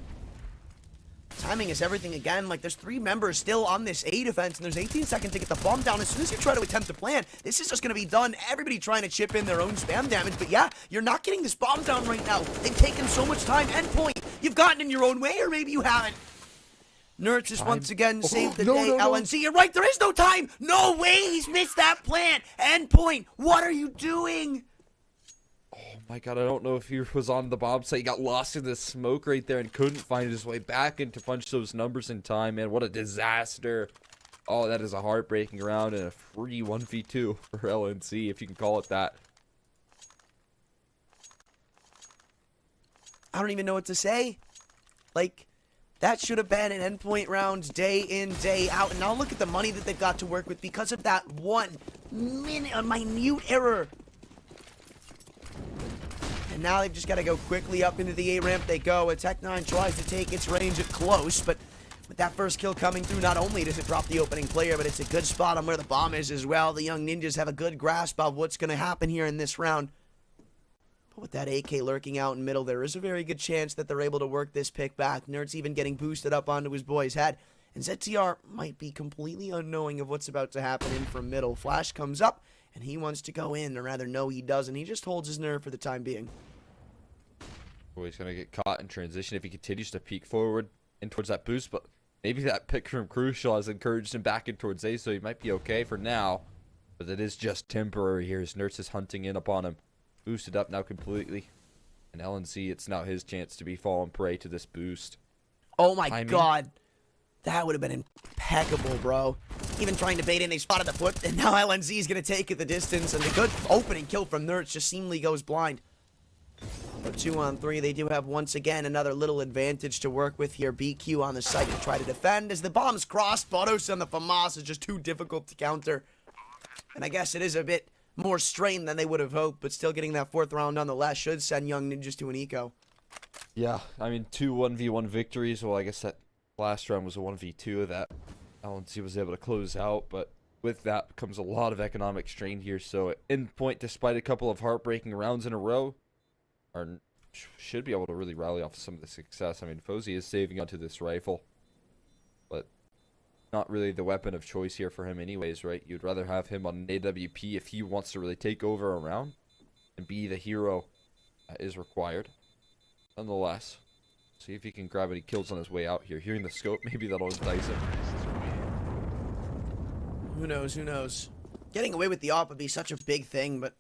S2: Timing is everything again. Like, there's 3 members still on this A defense, and there's 18 seconds to get the bomb down. As soon as you try to attempt to plant, this is just going to be done. Everybody trying to chip in their own spam damage. But yeah, you're not getting this bomb down right now. They've taken so much time. Endpoint, you've gotten in your own way, or maybe you haven't. Nerds just once again saved the day. LNZ, you're right. There is no time. No way. He's missed that plant. Endpoint, what are you doing?
S1: Oh My God, I don't know if he was on the bomb site. He got lost in the smoke right there and couldn't find his way back in to punch those numbers in time, man. What a disaster. Oh, that is a heartbreaking round and a free 1v2 for LNC, if you can call it that.
S2: I don't even know what to say. Like, that should have been an Endpoint round day in, day out. And now look at the money that they've got to work with because of that one minute error. And now they've just got to go quickly up into the A ramp. They go. A Tech-9 tries to take its range at close, but with that first kill coming through, not only does it drop the opening player, but it's a good spot on where the bomb is as well. The Young Ninjas have a good grasp of what's going to happen here in this round. But with that AK lurking out in middle, there is a very good chance that they're able to work this pick back. Nert's even getting boosted up onto his boy's head. And ZTR might be completely unknowing of what's about to happen in from middle. Flash comes up, and he wants to go in, or rather, no, he doesn't. He just holds his nerve for the time being.
S1: Oh, he's going to get caught in transition if he continues to peek forward and towards that boost, but maybe that pick from Crucial has encouraged him back in towards A, so he might be okay for now. But it is just temporary here as Nertz is hunting in upon him. Boosted up now completely. And LNC, it's now his chance to be falling prey to this boost.
S2: Oh my God. That would have been impeccable, bro. Even trying to bait in, they spotted the foot, and now LNZ is going to take it the distance, and the good opening kill from Nertz just seemingly goes blind. But 2-on-3, they do have once again another little advantage to work with here. BQ on the site to try to defend as the bomb's crossed. Bodos on the FAMAS is just too difficult to counter. And I guess it is a bit more strained than they would have hoped, but still getting that fourth round nonetheless should send Young Ninjas to an eco.
S1: Yeah, I mean, 2 1v1 victories. Well, I guess that last round was a 1v2 that LNC was able to close out, but with that comes a lot of economic strain here. So at Endpoint, despite a couple of heartbreaking rounds in a row, should be able to really rally off some of the success. I mean, Fozy is saving onto this rifle, but not really the weapon of choice here for him anyways, right? You'd rather have him on an AWP if he wants to really take over a round and be the hero that is required. Nonetheless, see if he can grab any kills on his way out here. Hearing the scope, maybe that'll entice him.
S2: Who knows, who knows? Getting away with the AWP would be such a big thing, but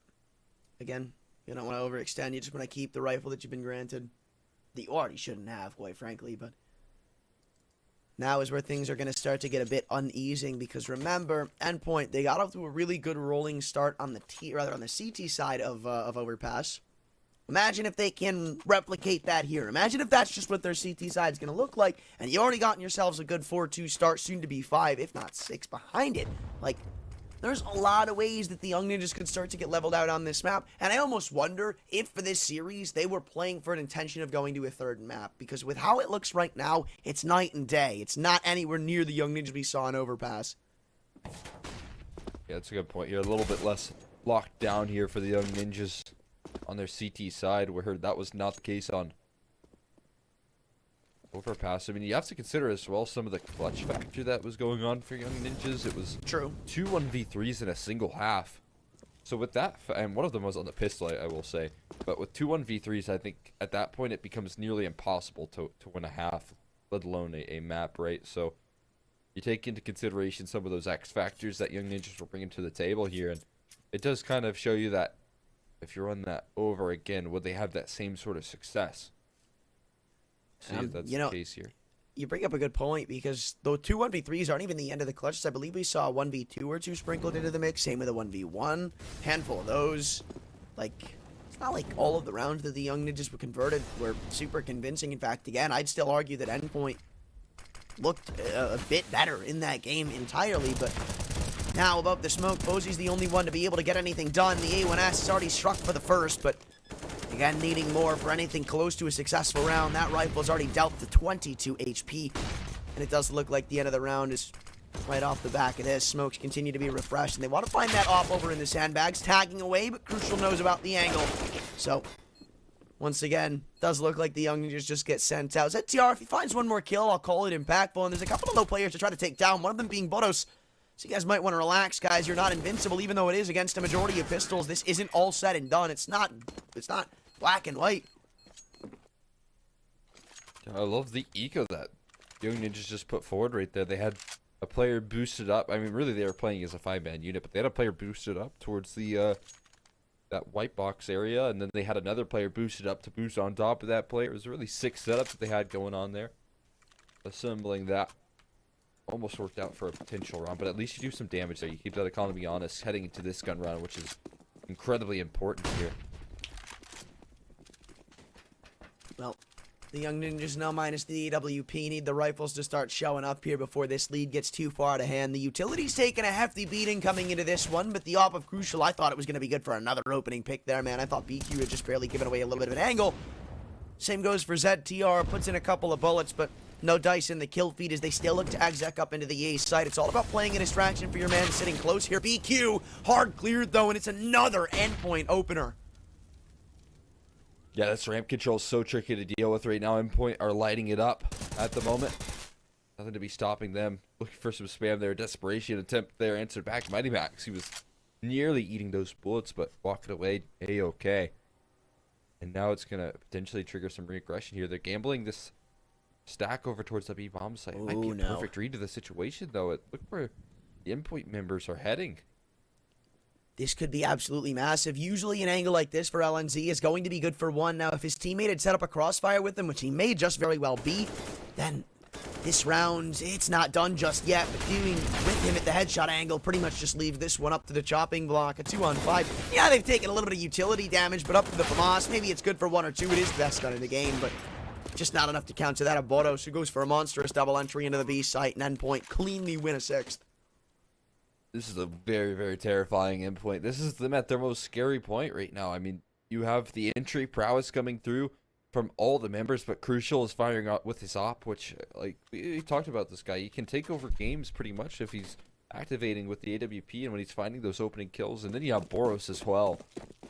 S2: again, you don't want to overextend. You just want to keep the rifle that you've been granted. That you already shouldn't have, quite frankly, but now is where things are going to start to get a bit uneasing, because remember, Endpoint, they got off to a really good rolling start on the on the CT side of Overpass. Imagine if they can replicate that here. Imagine if that's just what their CT side is going to look like, and you already gotten yourselves a good 4-2 start, soon to be 5, if not 6 behind it. Like, there's a lot of ways that the Young Ninjas could start to get leveled out on this map, and I almost wonder if for this series they were playing for an intention of going to a third map, because with how it looks right now, it's night and day. It's not anywhere near the Young Ninjas we saw in Overpass.
S1: Yeah, that's a good point here. A little bit less locked down here for the Young Ninjas on their CT side, where that was not the case on Overpass. I mean, you have to consider as well some of the clutch factor that was going on for Young Ninjas. It was
S2: True.
S1: 2 1v3s in a single half. So with that, and one of them was on the pistol, I will say. But with 2 1v3s, I think at that point it becomes nearly impossible to win a half, let alone a map, right? So you take into consideration some of those X factors that Young Ninjas were bringing to the table here, and it does kind of show you that if you run that over again, would they have that same sort of success? See if that's the case here.
S2: You bring up a good point, because though 2 1v3s aren't even the end of the clutches, I believe we saw a 1v2 or 2 sprinkled into the mix. Same with a 1v1. Handful of those. Like, it's not like all of the rounds that the Young Ninjas were converted were super convincing. In fact, again, I'd still argue that Endpoint looked a bit better in that game entirely, but now above the smoke, Fozy's the only one to be able to get anything done. The A1S is already struck for the first, but again, needing more for anything close to a successful round. That rifle's already dealt to 22 HP, and it does look like the end of the round is right off the back of this. Smokes continue to be refreshed, and they want to find that op over in the sandbags, tagging away, but Crucial knows about the angle. So, once again, does look like the Young Ninjas just get sent out. ZTR, if he finds one more kill, I'll call it impactful, and there's a couple of low players to try to take down, one of them being Bodos. So you guys might want to relax, guys. You're not invincible, even though it is against a majority of pistols. This isn't all said and done. It's not black and white.
S1: I love the eco that Young Ninjas just put forward right there. They had a player boosted up. I mean, really, they were playing as a 5-man unit, but they had a player boosted up towards the that white box area, and then they had another player boosted up to boost on top of that player. It was a really sick setup that they had going on there. Assembling that almost worked out for a potential round, but at least you do some damage there. You keep that economy honest heading into this gun round, which is incredibly important here.
S2: Well, the Young Ninjas now minus the AWP need the rifles to start showing up here before this lead gets too far out of hand. The utility's taking a hefty beating coming into this one, but the op of Crucial, I thought it was going to be good for another opening pick there, man. I thought BQ had just barely given away a little bit of an angle. Same goes for ZTR, puts in a couple of bullets, but no dice in the kill feed as they still look to exec up into the A site. It's all about playing a distraction for your man sitting close here. BQ, hard cleared though, and it's another Endpoint opener.
S1: Yeah, this ramp control is so tricky to deal with right now. Endpoint are lighting it up at the moment. Nothing to be stopping them. Looking for some spam there. Desperation attempt there. Answered back. Mighty Max. He was nearly eating those bullets, but walking away A-okay. And now it's going to potentially trigger some reaggression here. They're gambling this stack over towards the B bomb site. It might be a perfect read to the situation, though. Look where the Endpoint members are heading.
S2: This could be absolutely massive. Usually an angle like this for LNZ is going to be good for one. Now, if his teammate had set up a crossfire with him, which he may just very well be, then this round, it's not done just yet. But doing with him at the headshot angle pretty much just leaves this one up to the chopping block. A 2-on-5. Yeah, they've taken a little bit of utility damage, but up to the FAMAS. Maybe it's good for 1 or 2. It is the best gun in the game, but just not enough to counter that of Boros, who goes for a monstrous double entry into the B site, and Endpoint cleanly win a 6th.
S1: This is a very, very terrifying Endpoint. This is them at their most scary point right now. I mean, you have the entry prowess coming through from all the members, but Crucial is firing out with his op, which, like, we talked about this guy. He can take over games pretty much if he's activating with the AWP and when he's finding those opening kills. And then you have Boros as well,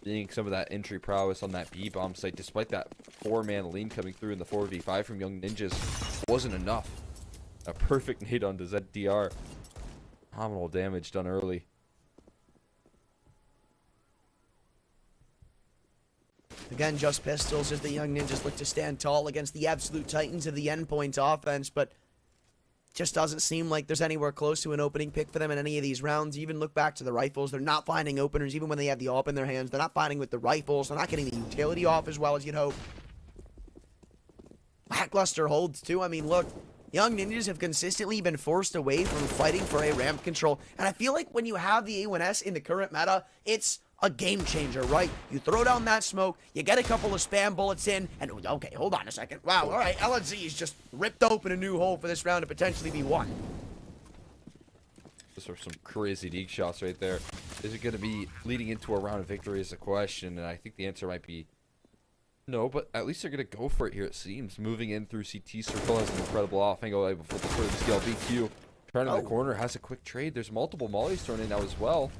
S1: being some of that entry prowess on that B-bomb site, despite that 4-man lean coming through in the 4v5 from YoungNinjas. Wasn't enough. A perfect nade onto ZDR. Phenomenal damage done early.
S2: Again, just pistols as the Young Ninjas look to stand tall against the absolute titans of the Endpoint offense, but just doesn't seem like there's anywhere close to an opening pick for them in any of these rounds. Even look back to the rifles. They're not finding openers even when they have the op in their hands. They're not finding with the rifles. They're not getting the utility off as well as you'd hope. Lackluster holds too. I mean, look, Young Ninjas have consistently been forced away from fighting for a ramp control. And I feel like when you have the A1S in the current meta, it's a game changer, right? You throw down that smoke, you get a couple of spam bullets in, and okay, hold on a second. Wow, all right, LNZ has just ripped open a new hole for this round to potentially be won.
S1: Those are some crazy deke shots right there. Is it going to be leading into a round of victory is the question, and I think the answer might be no, but at least they're going to go for it here, it seems. Moving in through CT circle has an incredible off angle before the further scale. BQ trying in the corner, has a quick trade. There's multiple mollies thrown in now as well.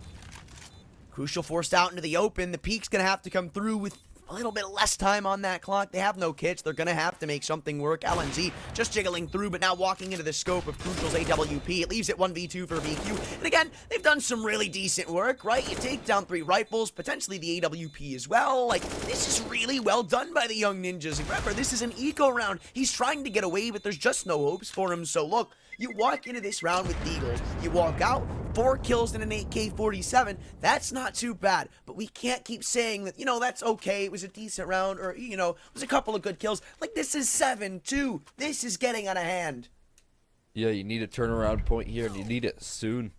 S2: Crucial forced out into the open. The peak's going to have to come through with a little bit less time on that clock. They have no kits. They're going to have to make something work. LNZ just jiggling through, but now walking into the scope of Crucial's AWP. It leaves it 1v2 for BQ. And again, they've done some really decent work, right? You take down 3 rifles, potentially the AWP as well. Like, this is really well done by the Young Ninjas. Remember, this is an eco round. He's trying to get away, but there's just no hopes for him. So look, you walk into this round with Deagles. You walk out, 4 kills and an AK-47. That's not too bad. But we can't keep saying that, you know, that's okay. It was a decent round, or, you know, it was a couple of good kills. Like, this is 7-2. This is getting out of hand.
S1: Yeah, you need a turnaround point here, and you need it soon.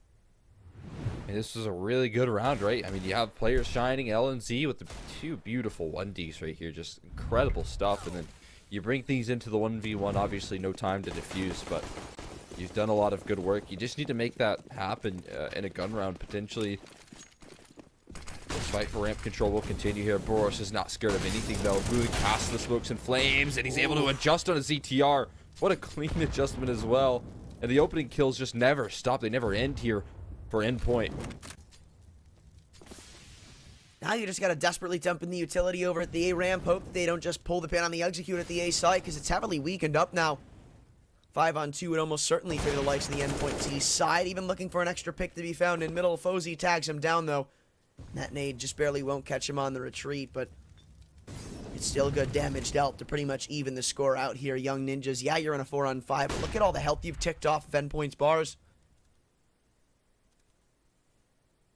S1: And this was a really good round, right? I mean, you have players shining, LNZ with the 2 beautiful 1Ds right here. Just incredible stuff. And then you bring things into the 1v1. Obviously, no time to defuse, but you've done a lot of good work. You just need to make that happen in a gun round, potentially. This fight for ramp control will continue here. Boros is not scared of anything, though. Moving past the smokes and flames, and he's able to adjust on a ZTR. What a clean adjustment as well. And the opening kills just never stop. They never end here for Endpoint.
S2: Now you just got to desperately dump in the utility over at the A ramp. Hope that they don't just pull the pin on the execute at the A site, because it's heavily weakened up now. 5-on-2 would almost certainly favor the likes of the Endpoint T side. Even looking for an extra pick to be found in middle. Fozy tags him down, though. That nade just barely won't catch him on the retreat, but it's still good damage dealt to pretty much even the score out here. Young Ninjas, yeah, you're in a 4-on-5, but look at all the health you've ticked off of Endpoint's bars.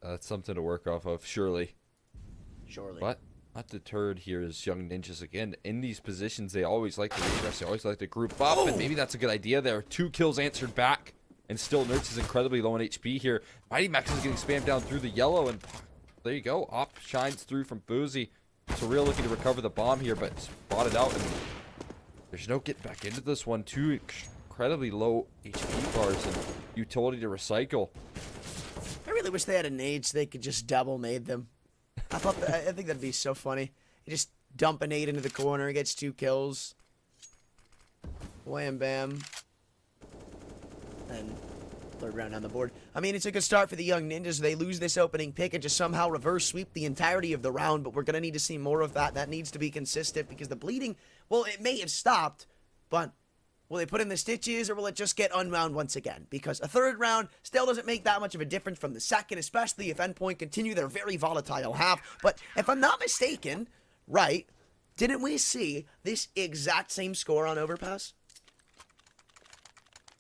S1: That's something to work off of, surely.
S2: Surely.
S1: But not deterred here is YoungNinjas again. In these positions, they always like to regress. They always like to group up, and maybe that's a good idea there. 2 kills answered back, and still Nerds is incredibly low on HP here. Mighty Max is getting spammed down through the yellow, and there you go. Op shines through from Boozy. Surreal looking to recover the bomb here, but spotted out, and there's no getting back into this one. 2 incredibly low HP bars and utility to recycle.
S2: I really wish they had a nade so they could just double nade them. I think that'd be so funny. You just dump a nade into the corner, gets 2 kills. Wham bam. And third round on the board. I mean, it's a good start for the YoungNinjas. They lose this opening pick and just somehow reverse sweep the entirety of the round, but we're going to need to see more of that. That needs to be consistent because the bleeding, well, it may have stopped, but will they put in the stitches or will it just get unwound once again? Because a third round still doesn't make that much of a difference from the second, especially if Endpoint continue their very volatile half. But if I'm not mistaken, right, didn't we see this exact same score on Overpass?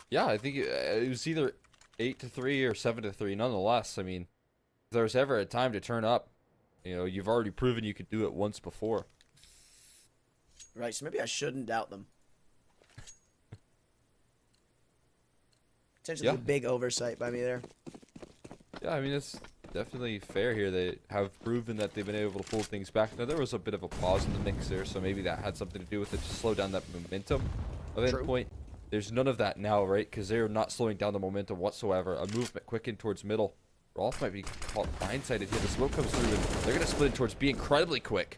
S1: Yeah, I think it was either 8-3 or 7-3. Nonetheless, I mean, if there's ever a time to turn up, you know, you've already proven you could do it once before.
S2: Right, so maybe I shouldn't doubt them. Potentially a big oversight by me there.
S1: Yeah, I mean, it's definitely fair here. They have proven that they've been able to pull things back. Now, there was a bit of a pause in the mix there, so maybe that had something to do with it to slow down that momentum of Endpoint. There's none of that now, right? Because they're not slowing down the momentum whatsoever. A movement quickened towards middle. Rolf might be caught blindsided here. The smoke comes through, and they're going to split towards B incredibly quick.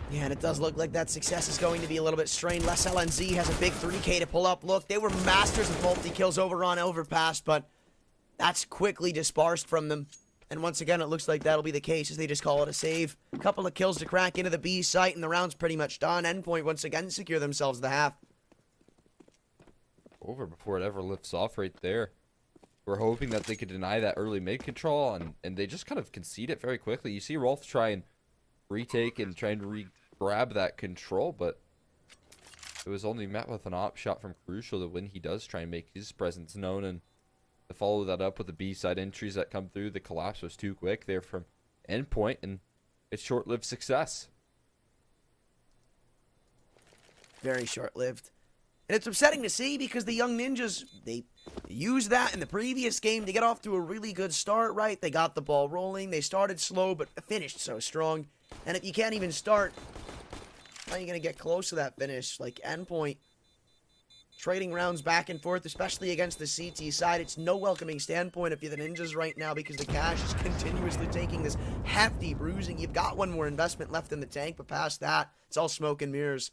S2: Yeah, and it does look like that success is going to be a little bit strained. Les LNZ has a big 3K to pull up. Look, they were masters of multi-kills over on Overpass, but that's quickly dispersed from them. And once again, it looks like that'll be the case as they just call it a save. A couple of kills to crack into the B site, and the round's pretty much done. Endpoint once again secure themselves the half.
S1: Over before it ever lifts off right there. We're hoping that they could deny that early mid control, and they just kind of concede it very quickly. You see Rolf try and retake and try and re-grab that control, but it was only met with an op shot from Crucial that when he does try and make his presence known, and to follow that up with the B-side entries that come through, the collapse was too quick there from Endpoint, and it's short-lived success.
S2: Very short-lived. And it's upsetting to see because the YoungNinjas, they used that in the previous game to get off to a really good start, right? They got the ball rolling. They started slow, but finished so strong. And if you can't even start, how are you going to get close to that finish? Like Endpoint, trading rounds back and forth, especially against the CT side. It's no welcoming standpoint if you're the Ninjas right now because the cash is continuously taking this hefty bruising. You've got one more investment left in the tank, but past that, it's all smoke and mirrors.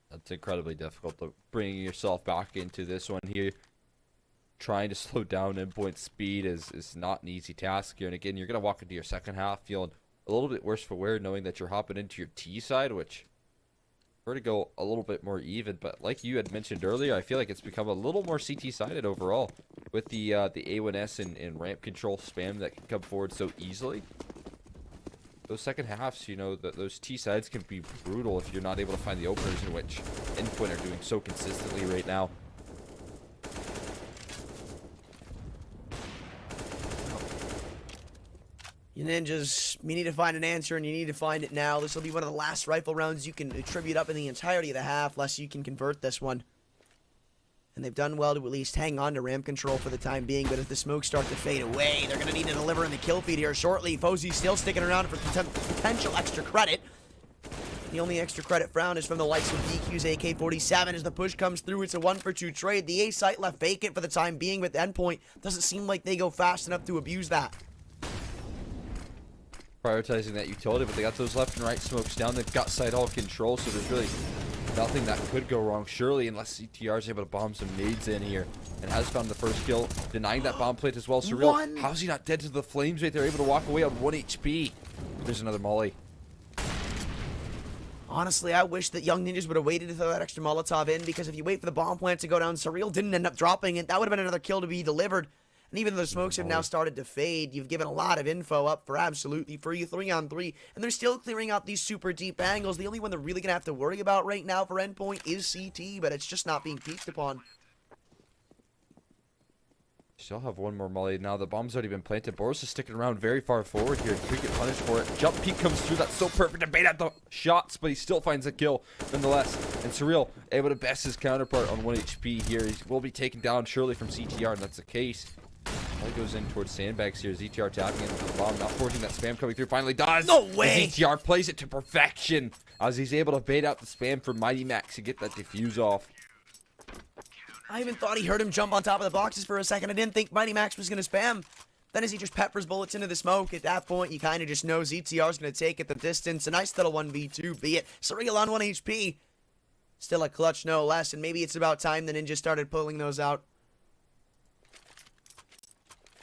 S1: That's incredibly difficult, to bringing yourself back into this one here. Trying to slow down Endpoint speed is not an easy task here. And again, you're going to walk into your second half feeling a little bit worse for wear, knowing that you're hopping into your T side, which were to go a little bit more even. But like you had mentioned earlier, I feel like it's become a little more CT sided overall with the A1S and ramp control spam that can come forward so easily. Those second halves, you know, those T sides can be brutal if you're not able to find the openers, in which Endpoint are doing so consistently right now.
S2: You Ninjas, you need to find an answer, and you need to find it now. This will be one of the last rifle rounds you can attribute up in the entirety of the half, lest you can convert this one. And they've done well to at least hang on to ramp control for the time being, but if the smokes start to fade away, they're going to need to deliver in the kill feed here shortly. Fozy's still sticking around for potential extra credit. The only extra credit found is from the likes of DQ's AK-47. As the push comes through, it's a 1-for-2 trade. The A site left vacant for the time being with Endpoint. Doesn't seem like they go fast enough to abuse that.
S1: Prioritizing that utility, but they got those left and right smokes down. They've got side all control, so there's really nothing that could go wrong, surely, unless CTR is able to bomb some nades in here, and has found the first kill, denying that bomb plate as well. Surreal, how's he not dead to the flames right there, able to walk away on 1 HP? There's another molly.
S2: Honestly, I wish that YoungNinjas would have waited to throw that extra Molotov in, because if you wait for the bomb plant to go down, Surreal didn't end up dropping it. That would have been another kill to be delivered. And even though the smokes have now started to fade, you've given a lot of info up for absolutely free 3-on-3, and they're still clearing out these super deep angles. The only one they're really going to have to worry about right now for Endpoint is CT, but it's just not being peeked upon.
S1: Still have one more molly. Now the bomb's already been planted. Boros is sticking around very far forward here. Could get punished for it. Jump peek comes through. That's so perfect to bait out the shots, but he still finds a kill nonetheless. And Surreal able to best his counterpart on 1 HP here. He will be taken down surely from CTR, and that's the case. He goes in towards sandbags here. ZTR tapping into the bomb, not forcing that spam coming through. Finally does.
S2: No way.
S1: ZTR plays it to perfection as he's able to bait out the spam for Mighty Max to get that defuse off.
S2: I even thought he heard him jump on top of the boxes for a second. I didn't think Mighty Max was going to spam. Then as he just peppers bullets into the smoke, at that point, you kind of just know ZTR's going to take it the distance. A nice little 1v2, be it. Surreal on 1 HP. Still a clutch, no less. And maybe it's about time the Ninjas started pulling those out.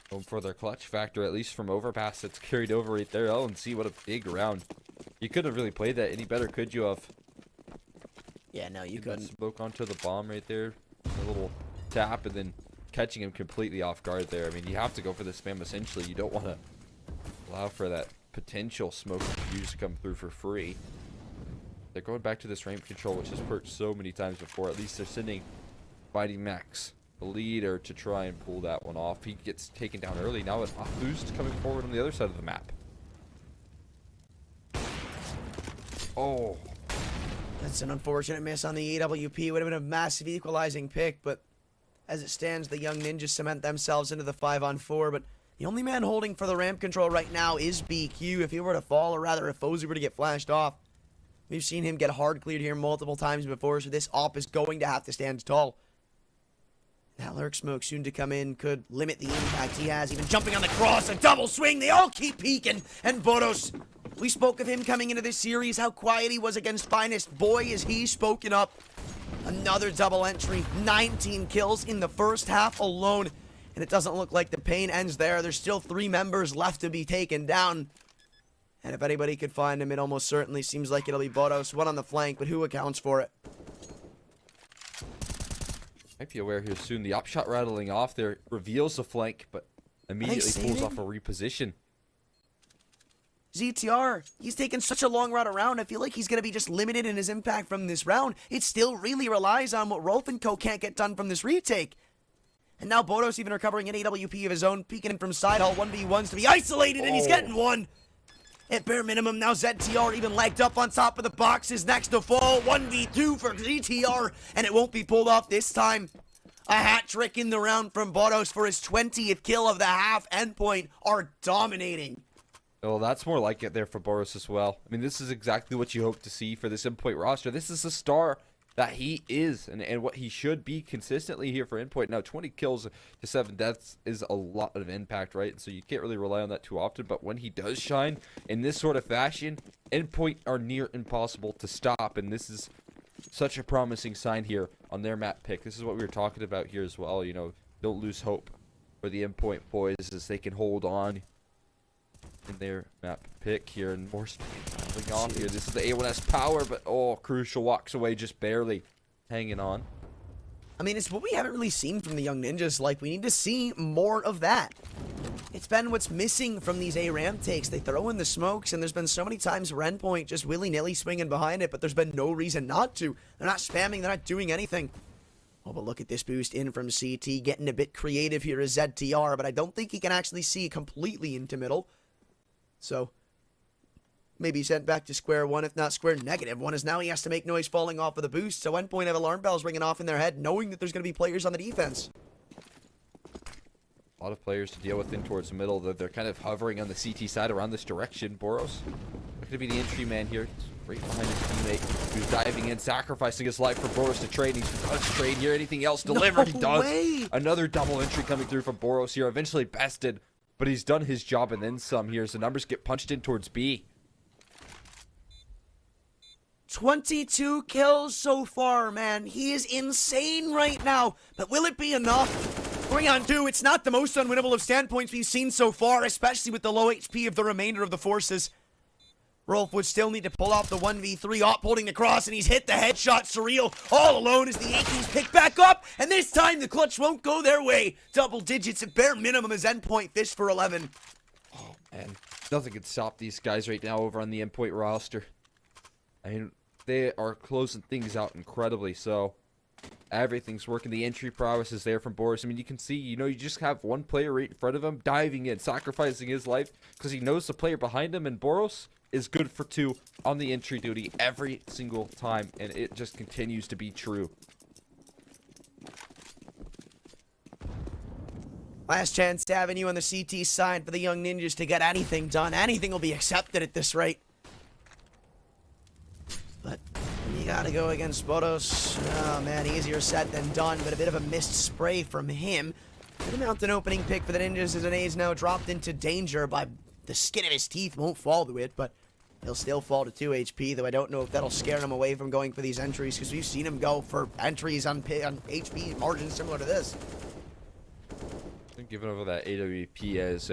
S1: Going for their clutch factor, at least from Overpass. That's carried over right there. Oh, and see what a big round. You couldn't have really played that any better, could you have?
S2: Yeah, no, you couldn't.
S1: Smoke onto the bomb right there. A little tap and then catching him completely off guard there. I mean, you have to go for the spam essentially. You don't want to allow for that potential smoke defuse to come through for free. They're going back to this ramp control, which has perked so many times before. At least they're sending Mighty Max, the leader, to try and pull that one off. He gets taken down early. Now an off boost coming forward on the other side of the map. Oh.
S2: That's an unfortunate miss on the AWP. Would have been a massive equalizing pick, but as it stands, the Young Ninjas cement themselves into the 5-on-4. But the only man holding for the ramp control right now is BQ. If he were to fall, or rather if Fozy were to get flashed off, we've seen him get hard cleared here multiple times before, so this op is going to have to stand tall. That lurk smoke soon to come in could limit the impact he has. Even jumping on the cross, a double swing. They all keep peeking. And Boros, we spoke of him coming into this series, how quiet he was against Finest. Boy, is he spoken up. Another double entry. 19 kills in the first half alone. And it doesn't look like the pain ends there. There's still 3 members left to be taken down. And if anybody could find him, it almost certainly seems like it'll be Boros. One on the flank, but who accounts for it?
S1: Might be aware here soon. The upshot rattling off there reveals the flank, but immediately pulls off a reposition.
S2: ZTR, he's taken such a long route around. I feel like he's going to be just limited in his impact from this round. It still really relies on what Rolf and Co can't get done from this retake. And now Boros even recovering an AWP of his own, peeking in from side hall 1v1s to be isolated, and he's getting one. At bare minimum, now ZTR even legged up on top of the boxes next to fall. 1v2 for ZTR, and it won't be pulled off this time. A hat trick in the round from Boros for his 20th kill of the half. Endpoint are dominating.
S1: Well, that's more like it there for Boros as well. I mean, this is exactly what you hope to see for this Endpoint roster. This is the star that he is and what he should be consistently here for Endpoint. Now, 20 kills to 7 deaths is a lot of impact, right? So you can't really rely on that too often. But when he does shine in this sort of fashion, Endpoint are near impossible to stop. And this is such a promising sign here on their map pick. This is what we were talking about here as well. You know, don't lose hope for the Endpoint boys as they can hold on in their map pick here, and more spinning off here. This is the A1S power, but oh, Crucial walks away just barely hanging on.
S2: I mean, it's what we haven't really seen from the Young Ninjas. Like, we need to see more of that. It's been what's missing from these A ramp takes. They throw in the smokes, and there's been so many times where Endpoint just willy-nilly swinging behind it, but there's been no reason not to. They're not spamming, they're not doing anything. Oh, but look at this boost in from CT, getting a bit creative here as ZTR, but I don't think he can actually see completely into middle. So, maybe sent back to square one, if not square negative one, as now he has to make noise falling off of the boost. So Endpoint have alarm bells ringing off in their head, knowing that there's going to be players on the defense.
S1: A lot of players to deal with in towards the middle. They're kind of hovering on the CT side around this direction. Boros, not going to be the entry man here. He's right behind his teammate who's diving in, sacrificing his life for Boros to trade. He does trade here. Anything else deliver? He does.
S2: Way.
S1: Another double entry coming through from Boros here. Eventually bested. But he's done his job and then some here. So numbers get punched in towards B.
S2: 22 kills so far, man. He is insane right now. But will it be enough? Going on 2, it's not the most unwinnable of standpoints we've seen so far, especially with the low HP of the remainder of the forces. Rolf would still need to pull off the 1v3 op, holding the cross, and he's hit the headshot. Surreal all alone as the Yankees pick back up, and this time the clutch won't go their way. Double digits at bare minimum as Endpoint fish for 11.
S1: Oh, man. Nothing can stop these guys right now over on the Endpoint roster. I mean, they are closing things out incredibly so. Everything's working. The entry prowess is there from Boris. I mean, you can see, you know, you just have one player right in front of him diving in, sacrificing his life because he knows the player behind him, and Boros is good for 2 on the entry duty every single time, and it just continues to be true.
S2: Last chance having you on the CT side for the Young Ninjas to get anything done. Anything will be accepted at this rate. But you gotta go against Boros. Oh man, easier said than done, but a bit of a missed spray from him. Gonna mount an opening pick for the Ninjas as an A's now dropped into danger by the skin of his teeth. Won't fall to it, but he'll still fall to 2 HP, though I don't know if that'll scare him away from going for these entries, because we've seen him go for entries on HP margins similar to this.
S1: I'm giving over that AWP as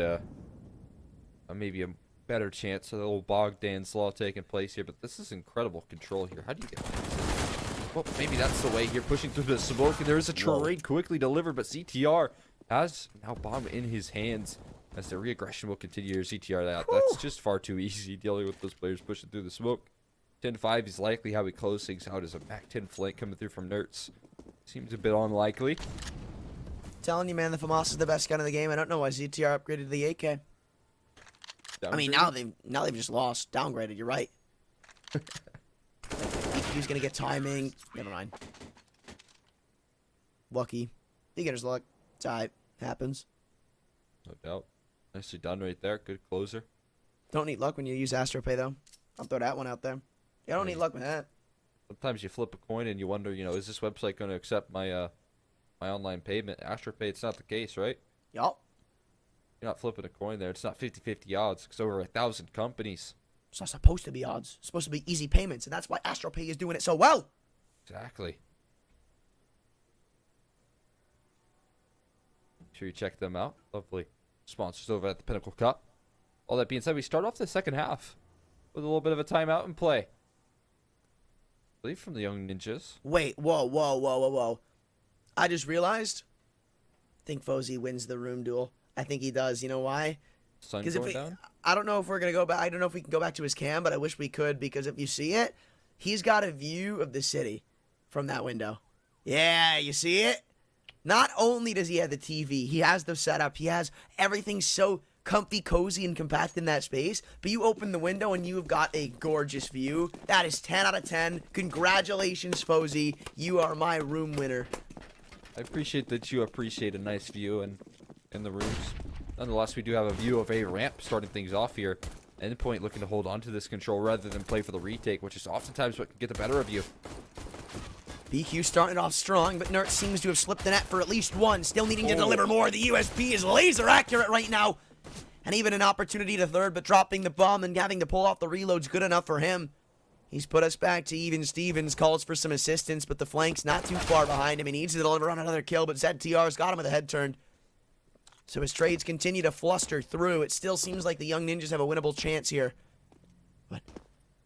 S1: maybe a better chance of the old Bogdan's Law taking place here, but this is incredible control here. How do you get this? Well, maybe that's the way here, pushing through the smoke, and there is a trade quickly delivered, but CTR has now bomb in his hands as the re-aggression will continue here. CTR, that's just far too easy dealing with those players pushing through the smoke. 10-5 is likely how we close things out as a Mac 10 flank coming through from Nerds. Seems a bit unlikely.
S2: Telling you, man, the FAMAS is the best gun in the game. I don't know why ZTR upgraded to the 8K. I mean, now they've just lost. Downgraded, you're right. He's gonna get timing. Never mind. Lucky. Beginner's luck. It's alright. Happens.
S1: No doubt. Nicely done right there. Good closer.
S2: Don't need luck when you use AstroPay, though. I'll throw that one out there. You don't need luck with that.
S1: Sometimes you flip a coin and you wonder, you know, is this website going to accept my my online payment? AstroPay, it's not the case, right?
S2: Yup.
S1: You're not flipping a coin there. It's not 50-50 odds. It's over 1,000 companies.
S2: It's not supposed to be odds. It's supposed to be easy payments, and that's why AstroPay is doing it so well.
S1: Exactly. Make sure you check them out. Lovely sponsors over at the Pinnacle Cup. All that being said, we start off the second half with a little bit of a timeout in play. I believe from the Young Ninjas.
S2: Wait, whoa. I just realized. I think Fozy wins the room duel. I think he does. You know why?
S1: Sun going down?
S2: I don't know if we're going to go back. I don't know if we can go back to his cam, but I wish we could, because if you see it, he's got a view of the city from that window. Yeah, you see it? Not only does he have the TV, he has the setup, he has everything so comfy, cozy, and compact in that space, but you open the window and you've got a gorgeous view. That is 10 out of 10. Congratulations, Fozy. You are my room winner.
S1: I appreciate that you appreciate a nice view in the rooms. Nonetheless, we do have a view of a ramp starting things off here. Endpoint looking to hold on to this control rather than play for the retake, which is oftentimes what can get the better of you.
S2: BQ starting off strong, but Nert seems to have slipped the net for at least one. Still needing to deliver more. The USP is laser accurate right now. And even an opportunity to third, but dropping the bomb and having to pull off the reload's good enough for him. He's put us back to even Stevens. Calls for some assistance, but the flank's not too far behind him. He needs to deliver on another kill, but ZTR's got him with a head turned. So his trades continue to fluster through. It still seems like the Young Ninjas have a winnable chance here. But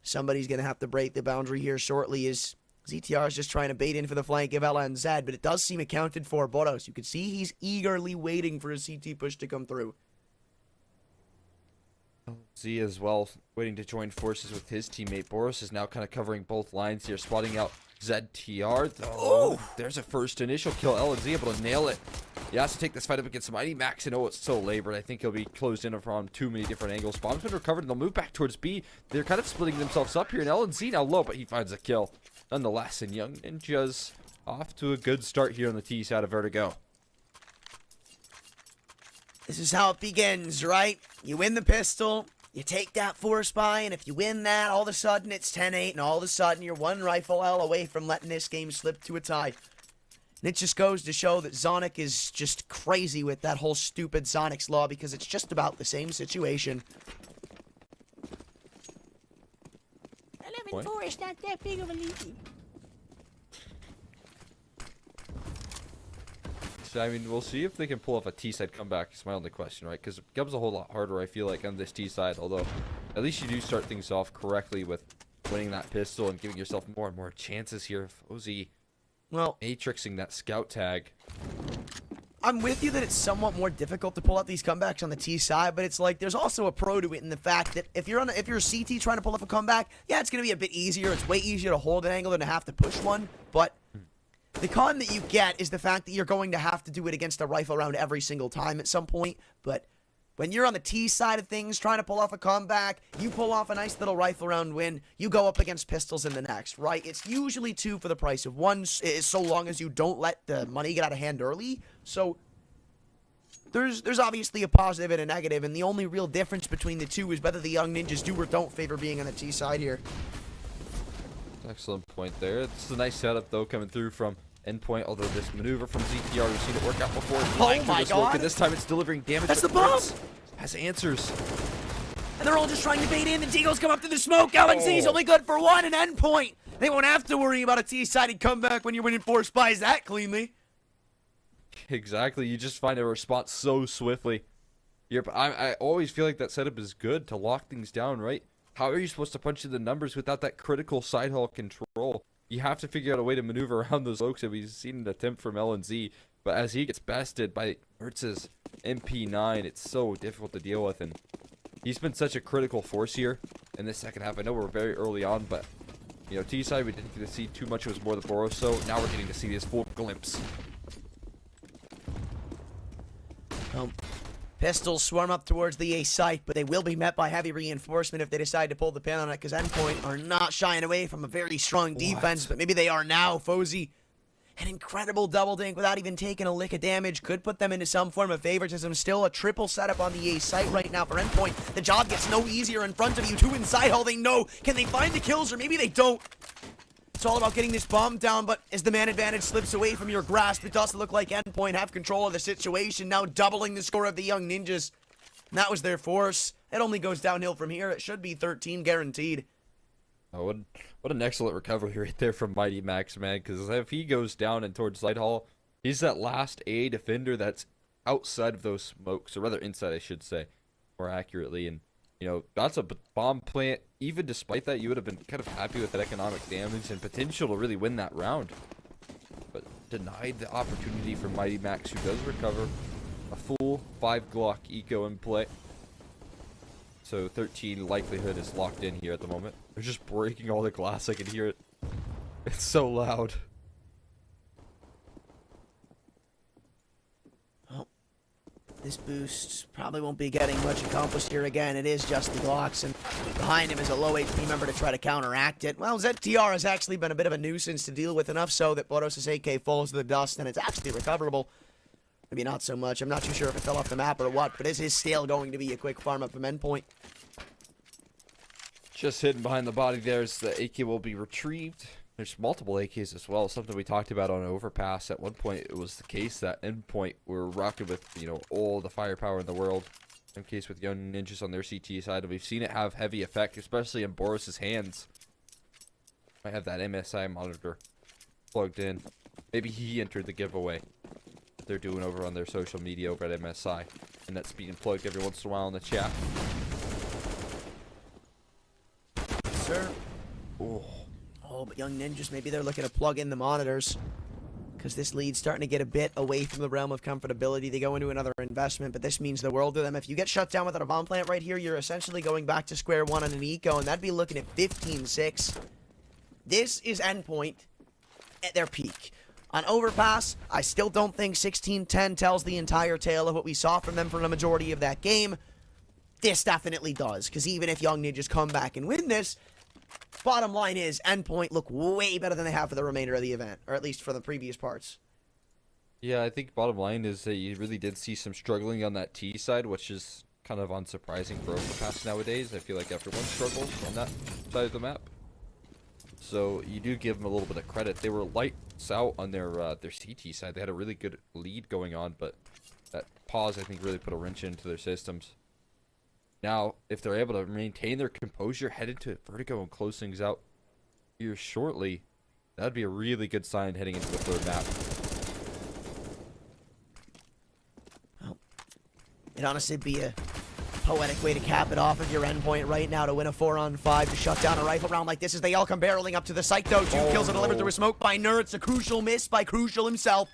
S2: somebody's going to have to break the boundary here shortly. Is ZTR is just trying to bait in for the flank of LNZ, but it does seem accounted for Boros. You can see he's eagerly waiting for a CT push to come through.
S1: Z as well, waiting to join forces with his teammate. Boris is now kind of covering both lines here, spotting out ZTR. Oh, there's a first initial kill. LNZ able to nail it. He has to take this fight up against Mighty Max, and oh, it's so labored. I think he'll be closed in from too many different angles. Bomb's been recovered, and they'll move back towards B. They're kind of splitting themselves up here, and LNZ now low, but he finds a kill. Nonetheless, and Young Ninjas off to a good start here on the T side of Vertigo.
S2: This is how it begins, right? You win the pistol, you take that force buy, and if you win that, all of a sudden it's 10-8, and all of a sudden you're one rifle L away from letting this game slip to a tie. And it just goes to show that Zonic is just crazy with that whole stupid Zonic's Law, because it's just about the same situation.
S4: 11-4 is not that big of a lead.
S1: I mean, we'll see if they can pull off a T-side comeback. It's my only question, right? Because it becomes a whole lot harder, I feel like, on this T-side. Although, at least you do start things off correctly with winning that pistol and giving yourself more and more chances here. Fozy,
S2: well,
S1: matrixing that scout tag.
S2: I'm with you that it's somewhat more difficult to pull out these comebacks on the T side, but it's like there's also a pro to it in the fact that if you're a CT trying to pull off a comeback, yeah, it's going to be a bit easier. It's way easier to hold an angle than to have to push one, but The con that you get is the fact that you're going to have to do it against a rifle round every single time at some point, but when you're on the T side of things, trying to pull off a comeback, you pull off a nice little rifle round win, you go up against pistols in the next, right? It's usually 2 for the price of 1, so long as you don't let the money get out of hand early. So there's obviously a positive and a negative, and the only real difference between the two is whether the Young Ninjas do or don't favor being on the T side here.
S1: Excellent point there. It's a nice setup, though, coming through from Endpoint, although this maneuver from ZTR, we've seen it work out before.
S2: Oh my god!
S1: And this time it's delivering damage.
S2: That's the bomb!
S1: Has answers.
S2: And they're all just trying to bait in. The Deagles come up to the smoke. LNZ's only good for 1, and Endpoint. They won't have to worry about a T-sided comeback when you're winning 4 spies that cleanly.
S1: Exactly. You just find a response so swiftly. I always feel like that setup is good to lock things down, right? How are you supposed to punch in the numbers without that critical side haul control? You have to figure out a way to maneuver around those smokes, and we've seen an attempt from LNZ. But as he gets bested by Ertz's MP9, it's so difficult to deal with, and he's been such a critical force here in this second half. I know we're very early on, but you know, T-side we didn't get to see too much. It was more the Boros, so now we're getting to see this full glimpse.
S2: Pistols swarm up towards the A site, but they will be met by heavy reinforcement if they decide to pull the pin on it, because Endpoint are not shying away from a very strong defense, but maybe they are now. Fozy, an incredible double dink without even taking a lick of damage, could put them into some form of favoritism. Still a triple setup on the A site right now for Endpoint. The job gets no easier in front of you. 2 inside hall, they know. Can they find the kills, or maybe they don't? It's all about getting this bomb down, but as the man advantage slips away from your grasp, it does look like Endpoint have control of the situation, now doubling the score of the Young Ninjas. And that was their force. It only goes downhill from here. It should be 13 guaranteed.
S1: Oh, what an excellent recovery right there from Mighty Max, man, because if he goes down and towards side hall, he's that last A defender that's outside of those smokes, or rather inside, I should say, more accurately, and you know, that's a bomb plant. Even despite that, you would have been kind of happy with that economic damage and potential to really win that round. But denied the opportunity for Mighty Max, who does recover a full 5 Glock eco in play. So 13 likelihood is locked in here at the moment. They're just breaking all the glass. I can hear it. It's so loud.
S2: This boost probably won't be getting much accomplished here again. It is just the Glocks, and behind him is a low HP member to try to counteract it. Well, ZTR has actually been a bit of a nuisance to deal with, enough so that Boros' AK falls to the dust, and it's actually recoverable. Maybe not so much. I'm not too sure if it fell off the map or what, but this is still going to be a quick farm up from Endpoint.
S1: Just hidden behind the body there's the AK will be retrieved. There's multiple AKs as well, something we talked about on Overpass. At one point, it was the case that Endpoint were rocking with, you know, all the firepower in the world. In case with Young Ninjas on their CT side, and we've seen it have heavy effect, especially in Boros' hands. I have that MSI monitor plugged in. Maybe he entered the giveaway they're doing over on their social media over at MSI, and that's being plugged every once in a while in the chat.
S2: Sir. Oh, but Young Ninjas, maybe they're looking to plug in the monitors, because this lead's starting to get a bit away from the realm of comfortability. They go into another investment, but this means the world to them. If you get shut down without a bomb plant right here, you're essentially going back to square one on an eco, and that'd be looking at 15-6. This is Endpoint at their peak. On Overpass, I still don't think 16-10 tells the entire tale of what we saw from them for the majority of that game. This definitely does, because even if Young Ninjas come back and win this, bottom line is, Endpoint look way better than they have for the remainder of the event, or at least for the previous parts.
S1: Yeah, I think bottom line is that you really did see some struggling on that T side, which is kind of unsurprising for Overpass nowadays. I feel like everyone struggles on that side of the map. So you do give them a little bit of credit. They were lights out on their CT side. They had a really good lead going on, but that pause, I think, really put a wrench into their systems. Now, if they're able to maintain their composure, head into Vertigo and close things out here shortly, that'd be a really good sign heading into the third map.
S2: Well, it'd honestly be a poetic way to cap it off of your Endpoint right now to win a 4-on-5 to shut down a rifle round like this as they all come barreling up to the site, though. 2 kills are delivered through a smoke by Nerds. A crucial miss by Crucial himself.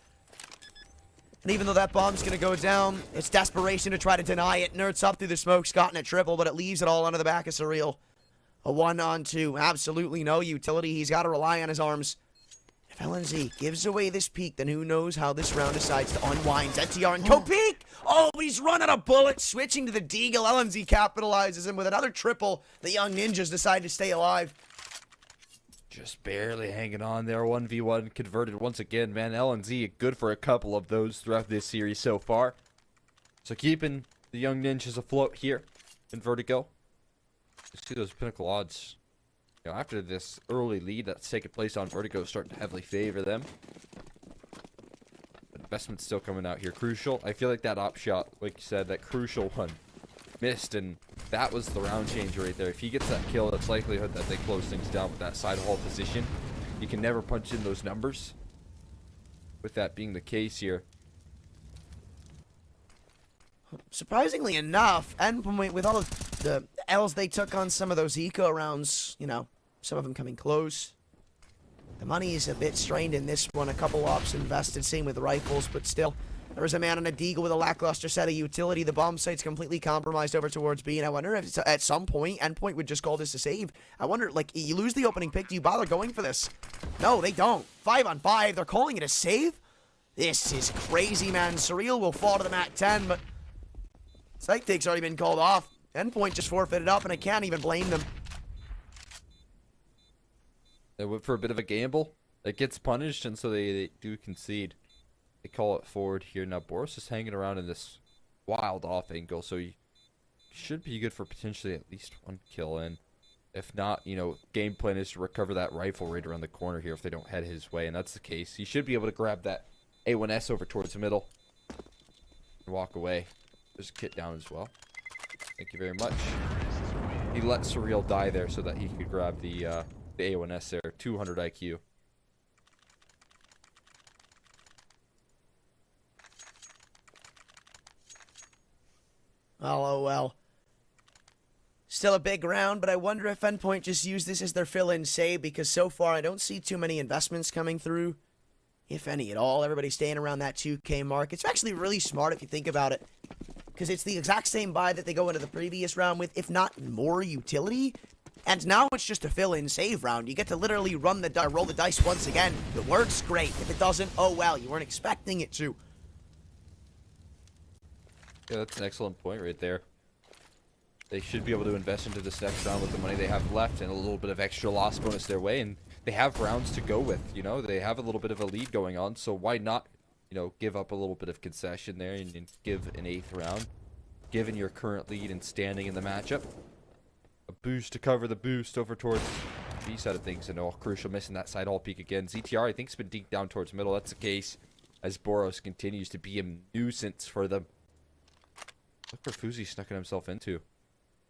S2: And even though that bomb's going to go down, it's desperation to try to deny it. Nerds up through the smoke's gotten a triple, but it leaves it all under the back of Surreal. A 1-on-2. Absolutely no utility. He's got to rely on his arms. If LNZ gives away this peak, then who knows how this round decides to unwind. ZTR and KOPA. Oh, he's run out of bullets. Switching to the Deagle. LNZ capitalizes him with another triple. The Young Ninjas decide to stay alive.
S1: Just barely hanging on there. 1v1 converted once again, man. LNZ good for a couple of those throughout this series so far. So keeping the Young Ninjas afloat here in Vertigo. You see those Pinnacle odds. You know, after this early lead that's taken place on Vertigo, starting to heavily favor them. Investment's still coming out here. Crucial. I feel like that op shot, like you said, that crucial one missed, and that was the round changer right there. If he gets that kill, it's likelihood that they close things down with that side hall position. You can never punch in those numbers. With that being the case here.
S2: Surprisingly enough, Endpoint, with all of the L's they took on some of those eco rounds, you know, some of them coming close. The money is a bit strained in this one. A couple ops invested, same with rifles, but still. There was a man on a Deagle with a lackluster set of utility. The bomb site's completely compromised over towards B, and I wonder if at some point, Endpoint would just call this a save. I wonder, like, you lose the opening pick, do you bother going for this? No, they don't. 5 on 5, they're calling it a save? This is crazy, man. Surreal will fall to the MAC 10, but site take's already been called off. Endpoint just forfeited up, and I can't even blame them.
S1: They went for a bit of a gamble. It gets punished, and so they do concede. They call it forward here. Now, Boris is hanging around in this wild off angle, so he should be good for potentially at least one kill in. If not, you know, game plan is to recover that rifle right around the corner here if they don't head his way, and that's the case. He should be able to grab that A1S over towards the middle and walk away. There's a kit down as well. Thank you very much. He let Surreal die there so that he could grab the A1S there. 200 IQ.
S2: Oh, well. Still a big round, but I wonder if Endpoint just used this as their fill-in save, because so far I don't see too many investments coming through, if any at all. Everybody's staying around that 2K mark. It's actually really smart if you think about it, because it's the exact same buy that they go into the previous round with, if not more utility. And now it's just a fill-in save round. You get to literally roll the dice once again. If it works, great. If it doesn't, oh well, you weren't expecting it to.
S1: Yeah, that's an excellent point right there. They should be able to invest into this next round with the money they have left and a little bit of extra loss bonus their way. And they have rounds to go with, you know. They have a little bit of a lead going on, so why not, you know, give up a little bit of concession there and give an 8th round, given your current lead and standing in the matchup. A boost to cover the boost over towards the B side of things, and Crucial missing that side hall peek again. ZTR, I think, has been denked down towards middle. That's the case as Boros continues to be a nuisance for them. Look where Fuzi's snucking himself into.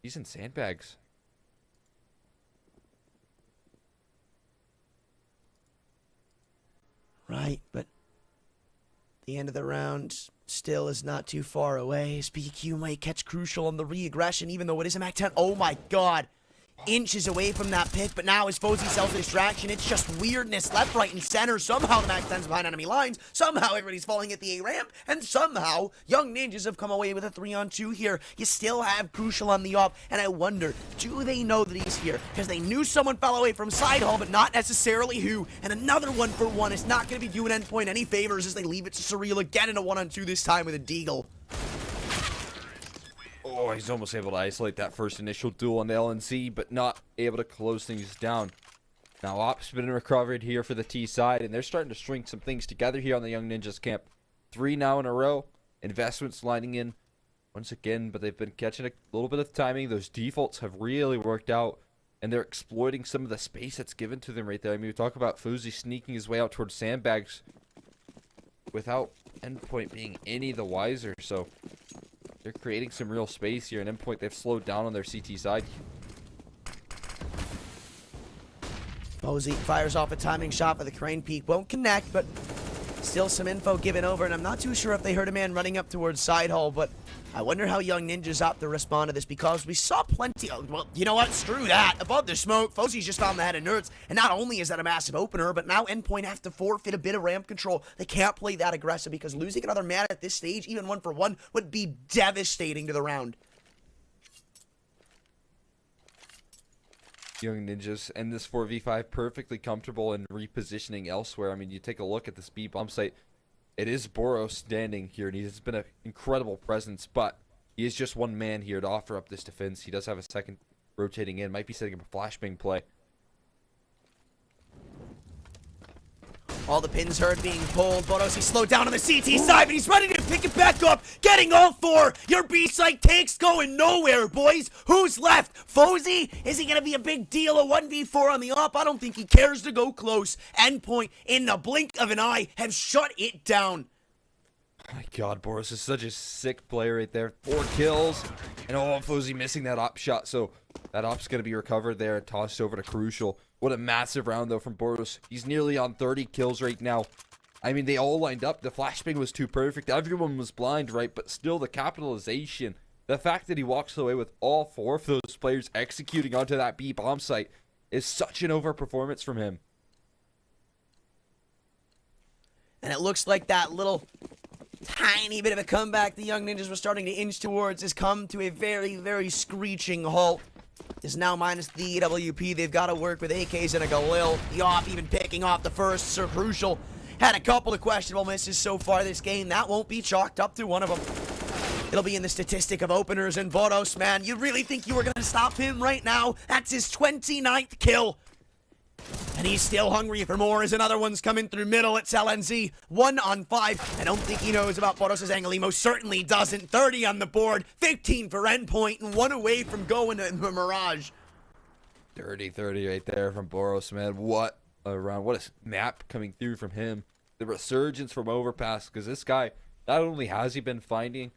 S1: He's in sandbags.
S2: Right, but the end of the round still is not too far away. SPQ might catch Crucial on the re-aggression, even though it is a MAC 10. Oh my god. Inches away from that pick, but now as Fozy sells a distraction, it's just weirdness left, right, and center. Somehow the MAC 10's behind enemy lines, somehow everybody's falling at the A ramp, and somehow Young Ninjas have come away with a 3-on-2 here. You still have Crucial on the op, and I wonder, do they know that he's here? Because they knew someone fell away from side hall, but not necessarily who. And another 1-for-1 is not going to be doing Endpoint any favors as they leave it to Surreal again in a 1-on-2 this time with a Deagle.
S1: Oh, he's almost able to isolate that first initial duel on the LNC, but not able to close things down. Now, Op's been recovered here for the T side, and they're starting to string some things together here on the Young Ninjas camp. 3 now in a row. Investments lining in once again, but they've been catching a little bit of timing. Those defaults have really worked out, and they're exploiting some of the space that's given to them right there. I mean, we talk about Fuzi sneaking his way out towards sandbags without Endpoint being any the wiser, so they're creating some real space here. And Endpoint, they've slowed down on their CT side.
S2: Posey fires off a timing shot for the crane peak. Won't connect, but still some info given over. And I'm not too sure if they heard a man running up towards side hall, but I wonder how Young Ninjas opt to respond to this, because we saw plenty of, well, you know what? Screw that. Above the smoke, Fozzy's just found the head of Nerds. And not only is that a massive opener, but now Endpoint have to forfeit a bit of ramp control. They can't play that aggressive, because losing another man at this stage, even 1-for-1, would be devastating to the round.
S1: YoungNinjas and this 4v5 perfectly comfortable in repositioning elsewhere. I mean, you take a look at this B bomb site. It is Boros standing here, and he's been an incredible presence, but he is just one man here to offer up this defense. He does have a second rotating in. Might be setting up a flashbang play.
S2: All the pins heard being pulled. Boros, he's slowed down on the CT side, but he's ready to pick it back up. Getting all four. Your B-site takes going nowhere, boys. Who's left? Fozy? Is he going to be a big deal? A 1v4 on the op? I don't think he cares to go close. Endpoint, in the blink of an eye, have shut it down.
S1: Oh my god, Boros is such a sick player right there. 4 kills. And oh, Fozy missing that op shot. So that op's going to be recovered there and tossed over to Crucial. What a massive round, though, from Boros. He's nearly on 30 kills right now. I mean, they all lined up. The flashbang was too perfect. Everyone was blind, right? But still, the capitalization. The fact that he walks away with all 4 of those players executing onto that B bomb site is such an overperformance from him.
S2: And it looks like that little tiny bit of a comeback the YoungNinjas were starting to inch towards has come to a very, very screeching halt. Is now minus the EWP. They've got to work with AKs and a Galil. The off even picking off the first. Sir Crucial had a couple of questionable misses so far this game. That won't be chalked up to one of them. It'll be in the statistic of openers. And Boros, man, you really think you were going to stop him right now? That's his 29th kill. And he's still hungry for more as another one's coming through middle. It's LNZ. 1 on 5. I don't think he knows about Boros' angle. He most certainly doesn't. 30 on the board. 15 for Endpoint. And 1 away from going to the Mirage.
S1: 30-30 right there from Boros, man. What a round. What a map coming through from him. The resurgence from Overpass. Because this guy, not only has he been finding,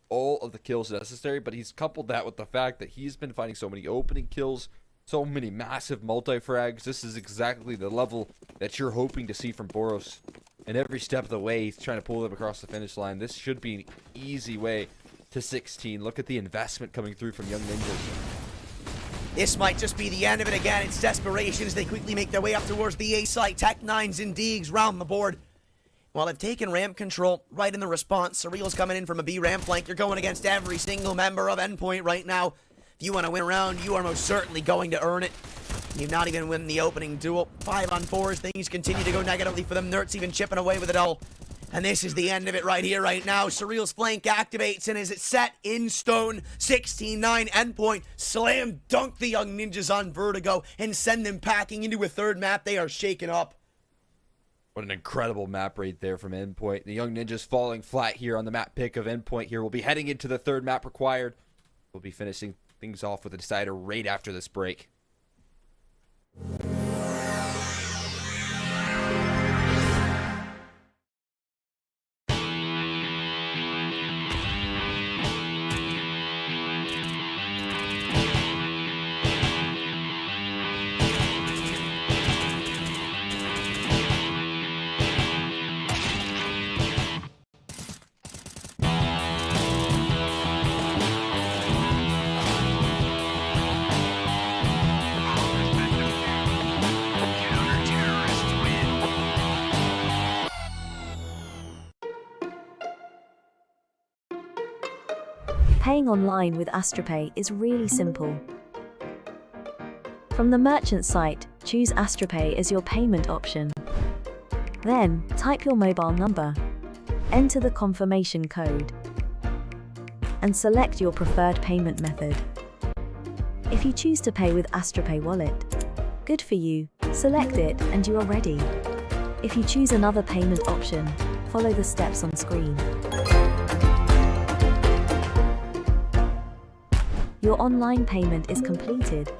S1: all of the kills necessary, but he's coupled that with the fact that he's been finding so many opening kills. So many massive multi-frags. This is exactly the level that you're hoping to see from Boros. And every step of the way, he's trying to pull them across the finish line. This should be an easy way to 16. Look at the investment coming through from YoungNinjas.
S2: This might just be the end of it again. It's desperation as they quickly make their way up towards the A site. Tech-9s and Deegs round the board. While they've taken ramp control right in the response, Surreal's coming in from a B ramp flank. You're going against every single member of Endpoint right now. If you want to win a round, you are most certainly going to earn it. You've not even won the opening duel. 5 on 4 as things continue to go negatively for them. Nert's even chipping away with it all. And this is the end of it right here, right now. Surreal's flank activates, and is it set in stone? 16-9 Endpoint. Slam dunk the YoungNinjas on Vertigo and send them packing into a third map. They are shaken up.
S1: What an incredible map right there from Endpoint. The YoungNinjas falling flat here on the map pick of Endpoint here. We'll be heading into the third map required. We'll be finishing things off with a decider right after this break.
S3: Paying online with AstroPay is really simple. From the merchant site, choose AstroPay as your payment option. Then, type your mobile number, enter the confirmation code, and select your preferred payment method. If you choose to pay with AstroPay Wallet, good for you, select it and you are ready. If you choose another payment option, follow the steps on screen. Your online payment is completed.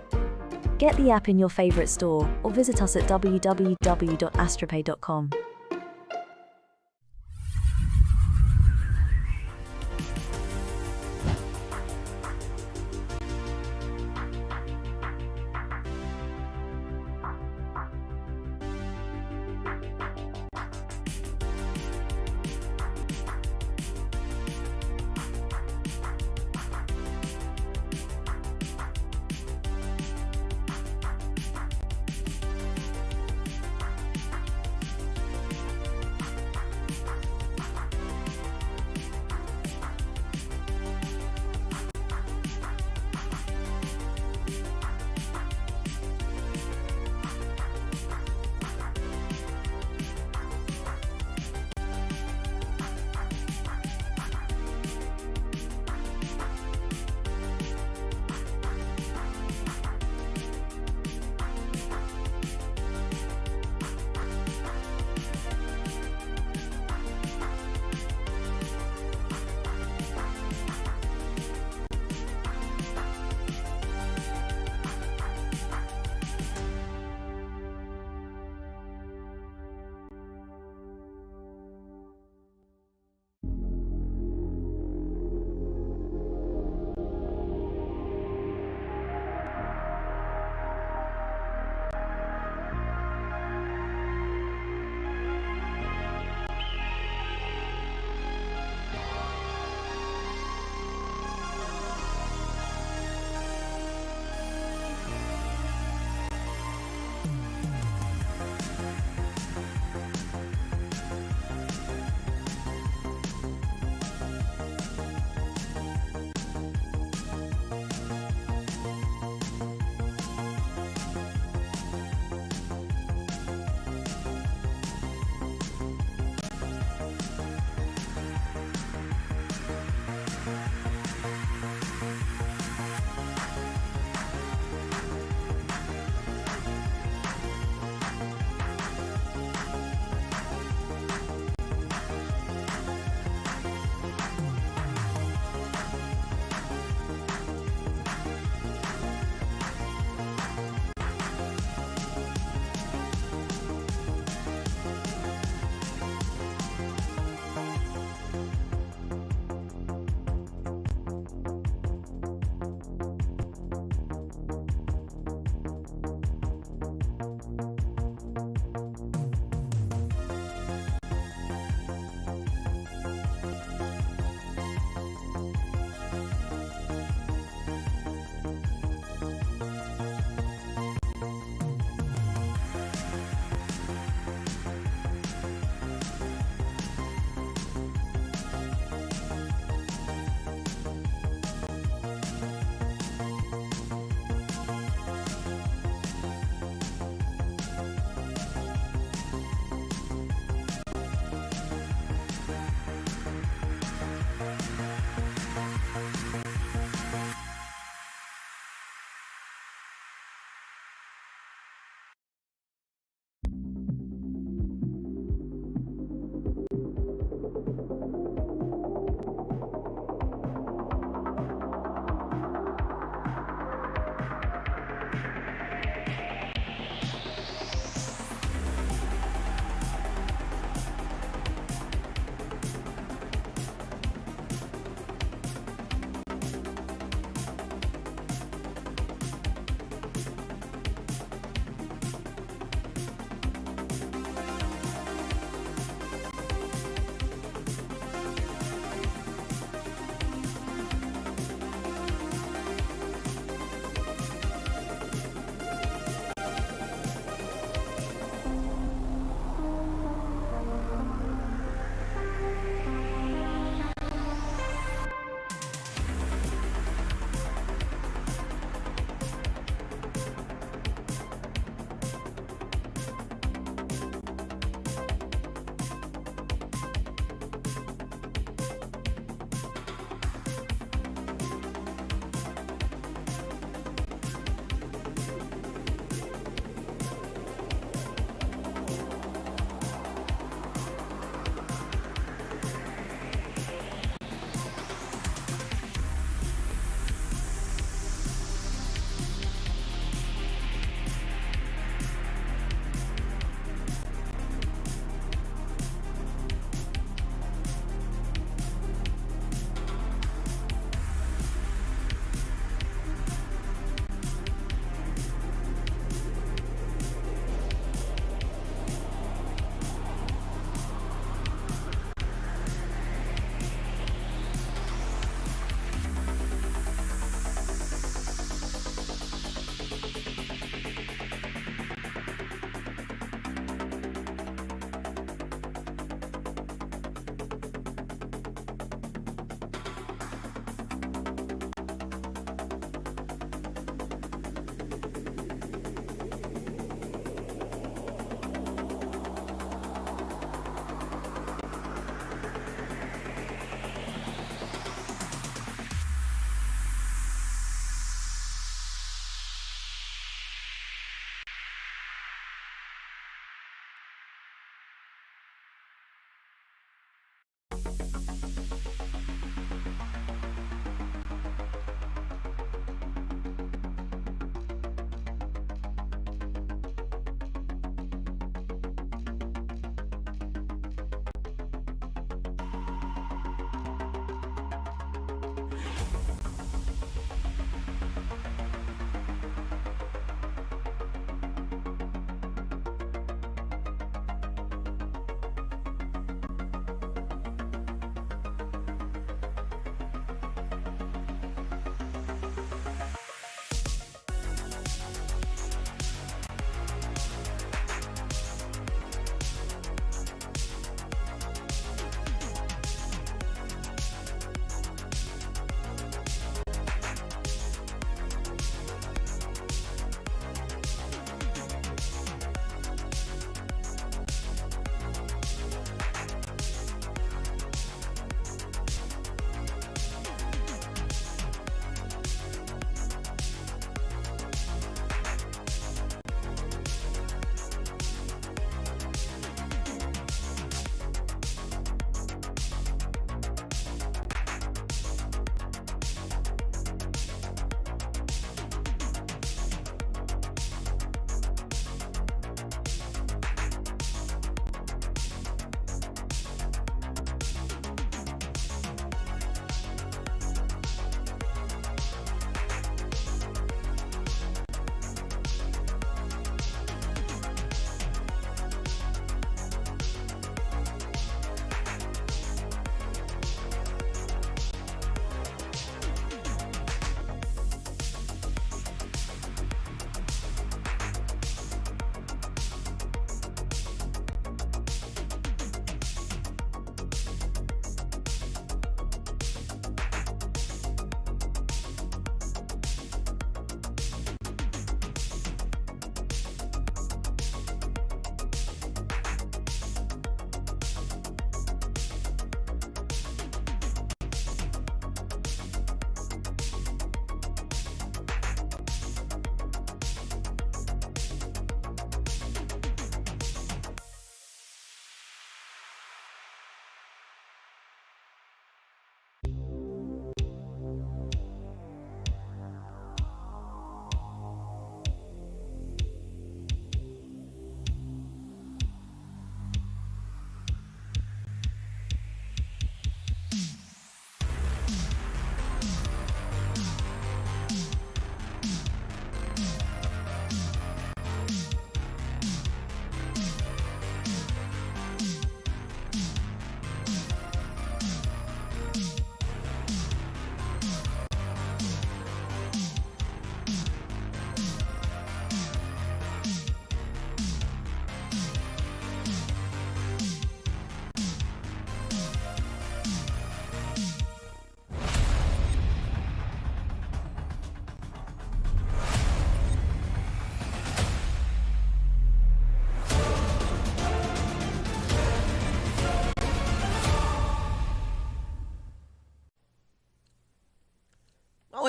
S3: Get the app in your favorite store or visit us at www.astropay.com.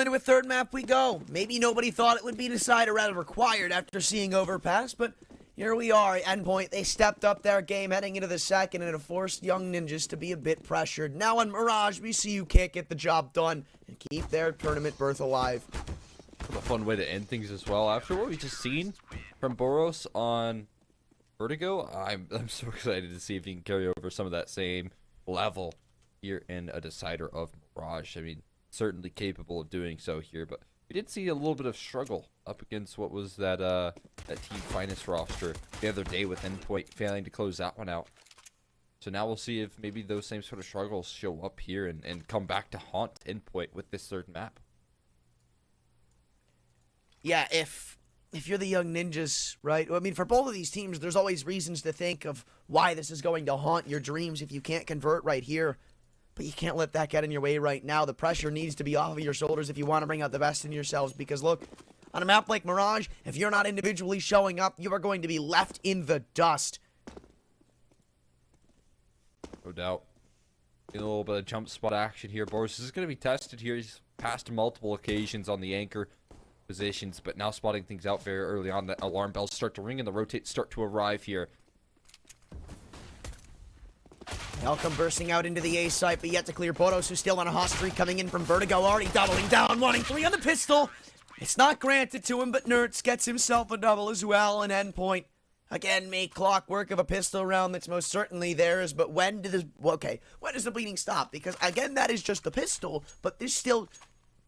S2: into a third map we go. Maybe nobody thought it would be decided, or rather required, after seeing Overpass, but here we are. Endpoint, they stepped up their game heading into the second, and it forced YoungNinjas to be a bit pressured. Now on Mirage, we see you can't get the job done and keep their tournament berth alive.
S1: A fun way to end things as well. After what we just seen from Boros on Vertigo, I'm so excited to see if he can carry over some of that same level here in a decider of Mirage. I mean, certainly capable of doing so here, but we did see a little bit of struggle up against what was that Team Finest roster the other day, with Endpoint failing to close that one out. So now we'll see if maybe those same sort of struggles show up here and come back to haunt Endpoint with this third map.
S2: Yeah, if you're the YoungNinjas, right? I mean, for both of these teams, there's always reasons to think of why this is going to haunt your dreams if you can't convert right here. But you can't let that get in your way right now. The pressure needs to be off of your shoulders if you want to bring out the best in yourselves. Because look, on a map like Mirage, if you're not individually showing up, you are going to be left in the dust.
S1: No doubt. A little bit of jump spot action here. Boris is going to be tested here. He's passed multiple occasions on the anchor positions, but now spotting things out very early on. The alarm bells start to ring and the rotates start to arrive here.
S2: Malcolm bursting out into the A site, but yet to clear. Boros, who's still on a hot streak, coming in from Vertigo, already doubling down, wanting 3 on the pistol. It's not granted to him, but Nerds gets himself a double as well, and Endpoint again make clockwork of a pistol round that's most certainly theirs. But when does the bleeding stop? Because again, that is just the pistol, but there's still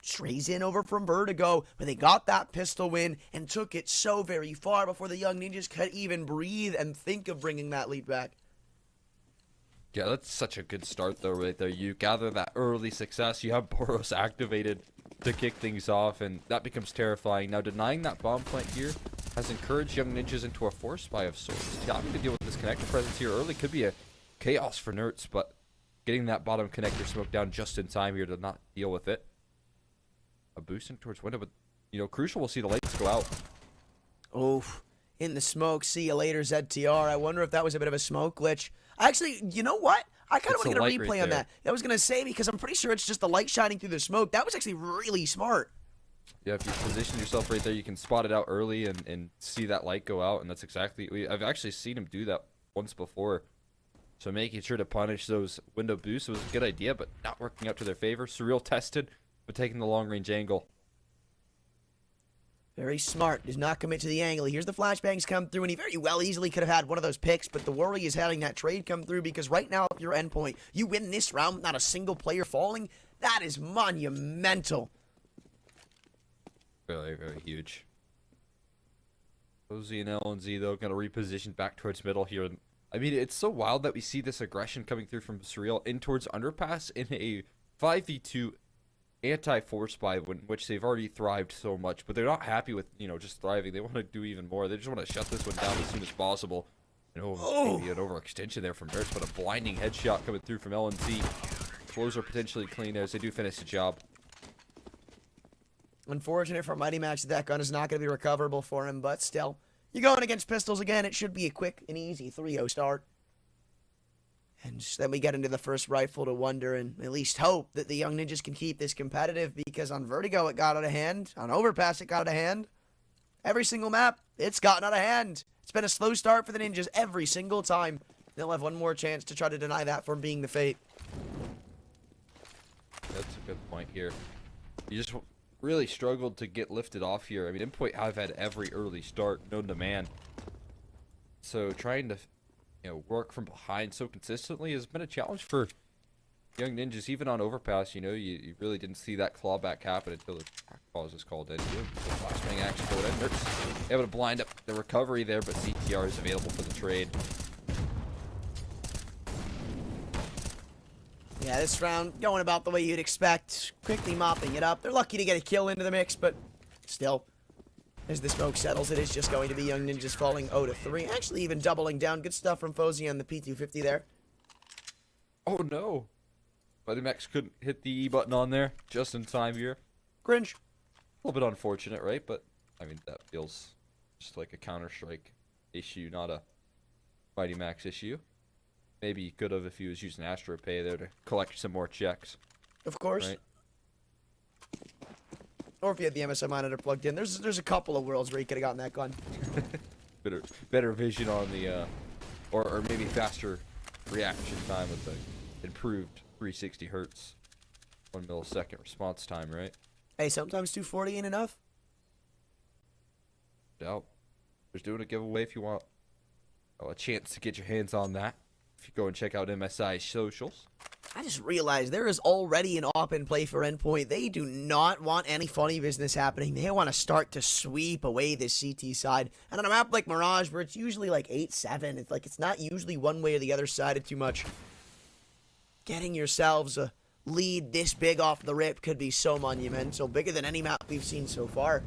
S2: strays in over from Vertigo, but they got that pistol win and took it so very far before the YoungNinjas could even breathe and think of bringing that lead back.
S1: Yeah, that's such a good start, though, right there. You gather that early success. You have Boros activated to kick things off, and that becomes terrifying. Now, denying that bomb plant here has encouraged YoungNinjas into a force buy of sorts. Having to deal with this connector presence here early could be a chaos for Nerds, but getting that bottom connector smoke down just in time here to not deal with it. A boosting towards window, but, you know, crucial, we'll see the lights go out.
S2: Oof. In the smoke. See you later, ZTR. I wonder if that was a bit of a smoke glitch. Actually, you know what? I kind of want to get a replay on that. I was going to say, because I'm pretty sure it's just the light shining through the smoke. That was actually really smart.
S1: Yeah, if you position yourself right there, you can spot it out early and see that light go out, and that's exactly... I've actually seen him do that once before. So making sure to punish those window boosts was a good idea, but not working out to their favor. Surreal tested, but taking the long-range angle.
S2: Very smart. Does not commit to the angle. Here's the flashbangs come through, and he very well easily could have had one of those picks, but the worry is having that trade come through, because right now, if you're Endpoint, you win this round with not a single player falling. That is monumental.
S1: Very, very huge. Cozy and LNZ, though, going to reposition back towards middle here. I mean, it's so wild that we see this aggression coming through from Surreal in towards Underpass in a 5v2 anti-force buy, which they've already thrived so much, but they're not happy with, you know, just thriving. They want to do even more. They just want to shut this one down as soon as possible. And maybe an overextension there from Nerds, but a blinding headshot coming through from LNZ. Flows are potentially clean as they do finish the job.
S2: Unfortunate for Mighty Max that gun is not going to be recoverable for him, but still. You're going against pistols again. It should be a quick and easy 3-0 start. And then we get into the first rifle to wonder and at least hope that the YoungNinjas can keep this competitive, because on Vertigo it got out of hand. On Overpass it got out of hand. Every single map, it's gotten out of hand. It's been a slow start for the Ninjas every single time. They'll have one more chance to try to deny that from being the fate.
S1: That's a good point here. You just really struggled to get lifted off here. I mean, Endpoint have had every early start known to man. So trying to, you know, work from behind so consistently has been a challenge for YoungNinjas. Even on Overpass, you know, you really didn't see that clawback happen until the pause is called in. Flashbang action going in. Nerds able to blind up the recovery there, but CTR is available for the trade.
S2: Yeah, this round going about the way you'd expect. Quickly mopping it up. They're lucky to get a kill into the mix, but still, as the smoke settles, it is just going to be YoungNinjas falling 0-3. Actually, even doubling down. Good stuff from Fozy on the P250 there.
S1: Oh no! Mighty Max couldn't hit the E button on there just in time here.
S2: Cringe.
S1: A little bit unfortunate, right? But I mean, that feels just like a Counter-Strike issue, not a Mighty Max issue. Maybe he could have if he was using Astro Pay there to collect some more checks.
S2: Of course.
S1: Right?
S2: Or if you had the MSI monitor plugged in. There's a couple of worlds where you could have gotten that gun.
S1: better vision on the, or maybe faster reaction time with the improved 360 hertz, 1 millisecond response time, right?
S2: Hey, sometimes 240 ain't enough.
S1: Doubt. There's doing a giveaway if you want a chance to get your hands on that. If you go and check out MSI socials.
S2: I just realized there is already an op in play for Endpoint. They do not want any funny business happening. They want to start to sweep away this CT side. And on a map like Mirage, where it's usually like 8-7, it's like it's not usually one way or the other side too much. Getting yourselves a lead this big off the rip could be so monumental. Bigger than any map we've seen so far.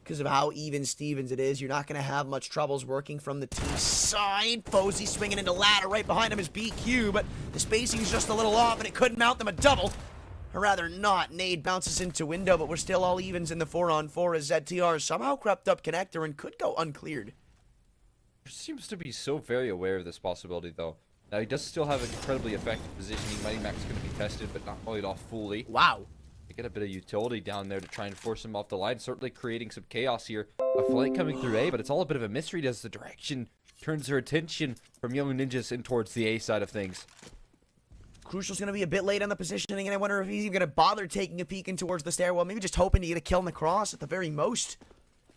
S2: Because of how even Stevens it is, you're not going to have much troubles working from the T side. Posey swinging into ladder. Right behind him is BQ, but the spacing's just a little off, and it could mount them a double. Or rather not. Nade bounces into window, but we're still all evens in the 4-on-4 as ZTR somehow crept up connector and could go uncleared.
S1: Seems to be so very aware of this possibility, though. Now, he does still have an incredibly effective positioning. Mighty Mac's going to be tested, but not played off fully.
S2: Wow.
S1: They get a bit of utility down there to try and force him off the line. Certainly creating some chaos here. A flank coming through A, but it's all a bit of a mystery as the direction turns their attention from YoungNinjas in towards the A side of things.
S2: Crucial's going to be a bit late on the positioning, and I wonder if he's even going to bother taking a peek in towards the stairwell. Maybe just hoping to get a kill in the cross at the very most.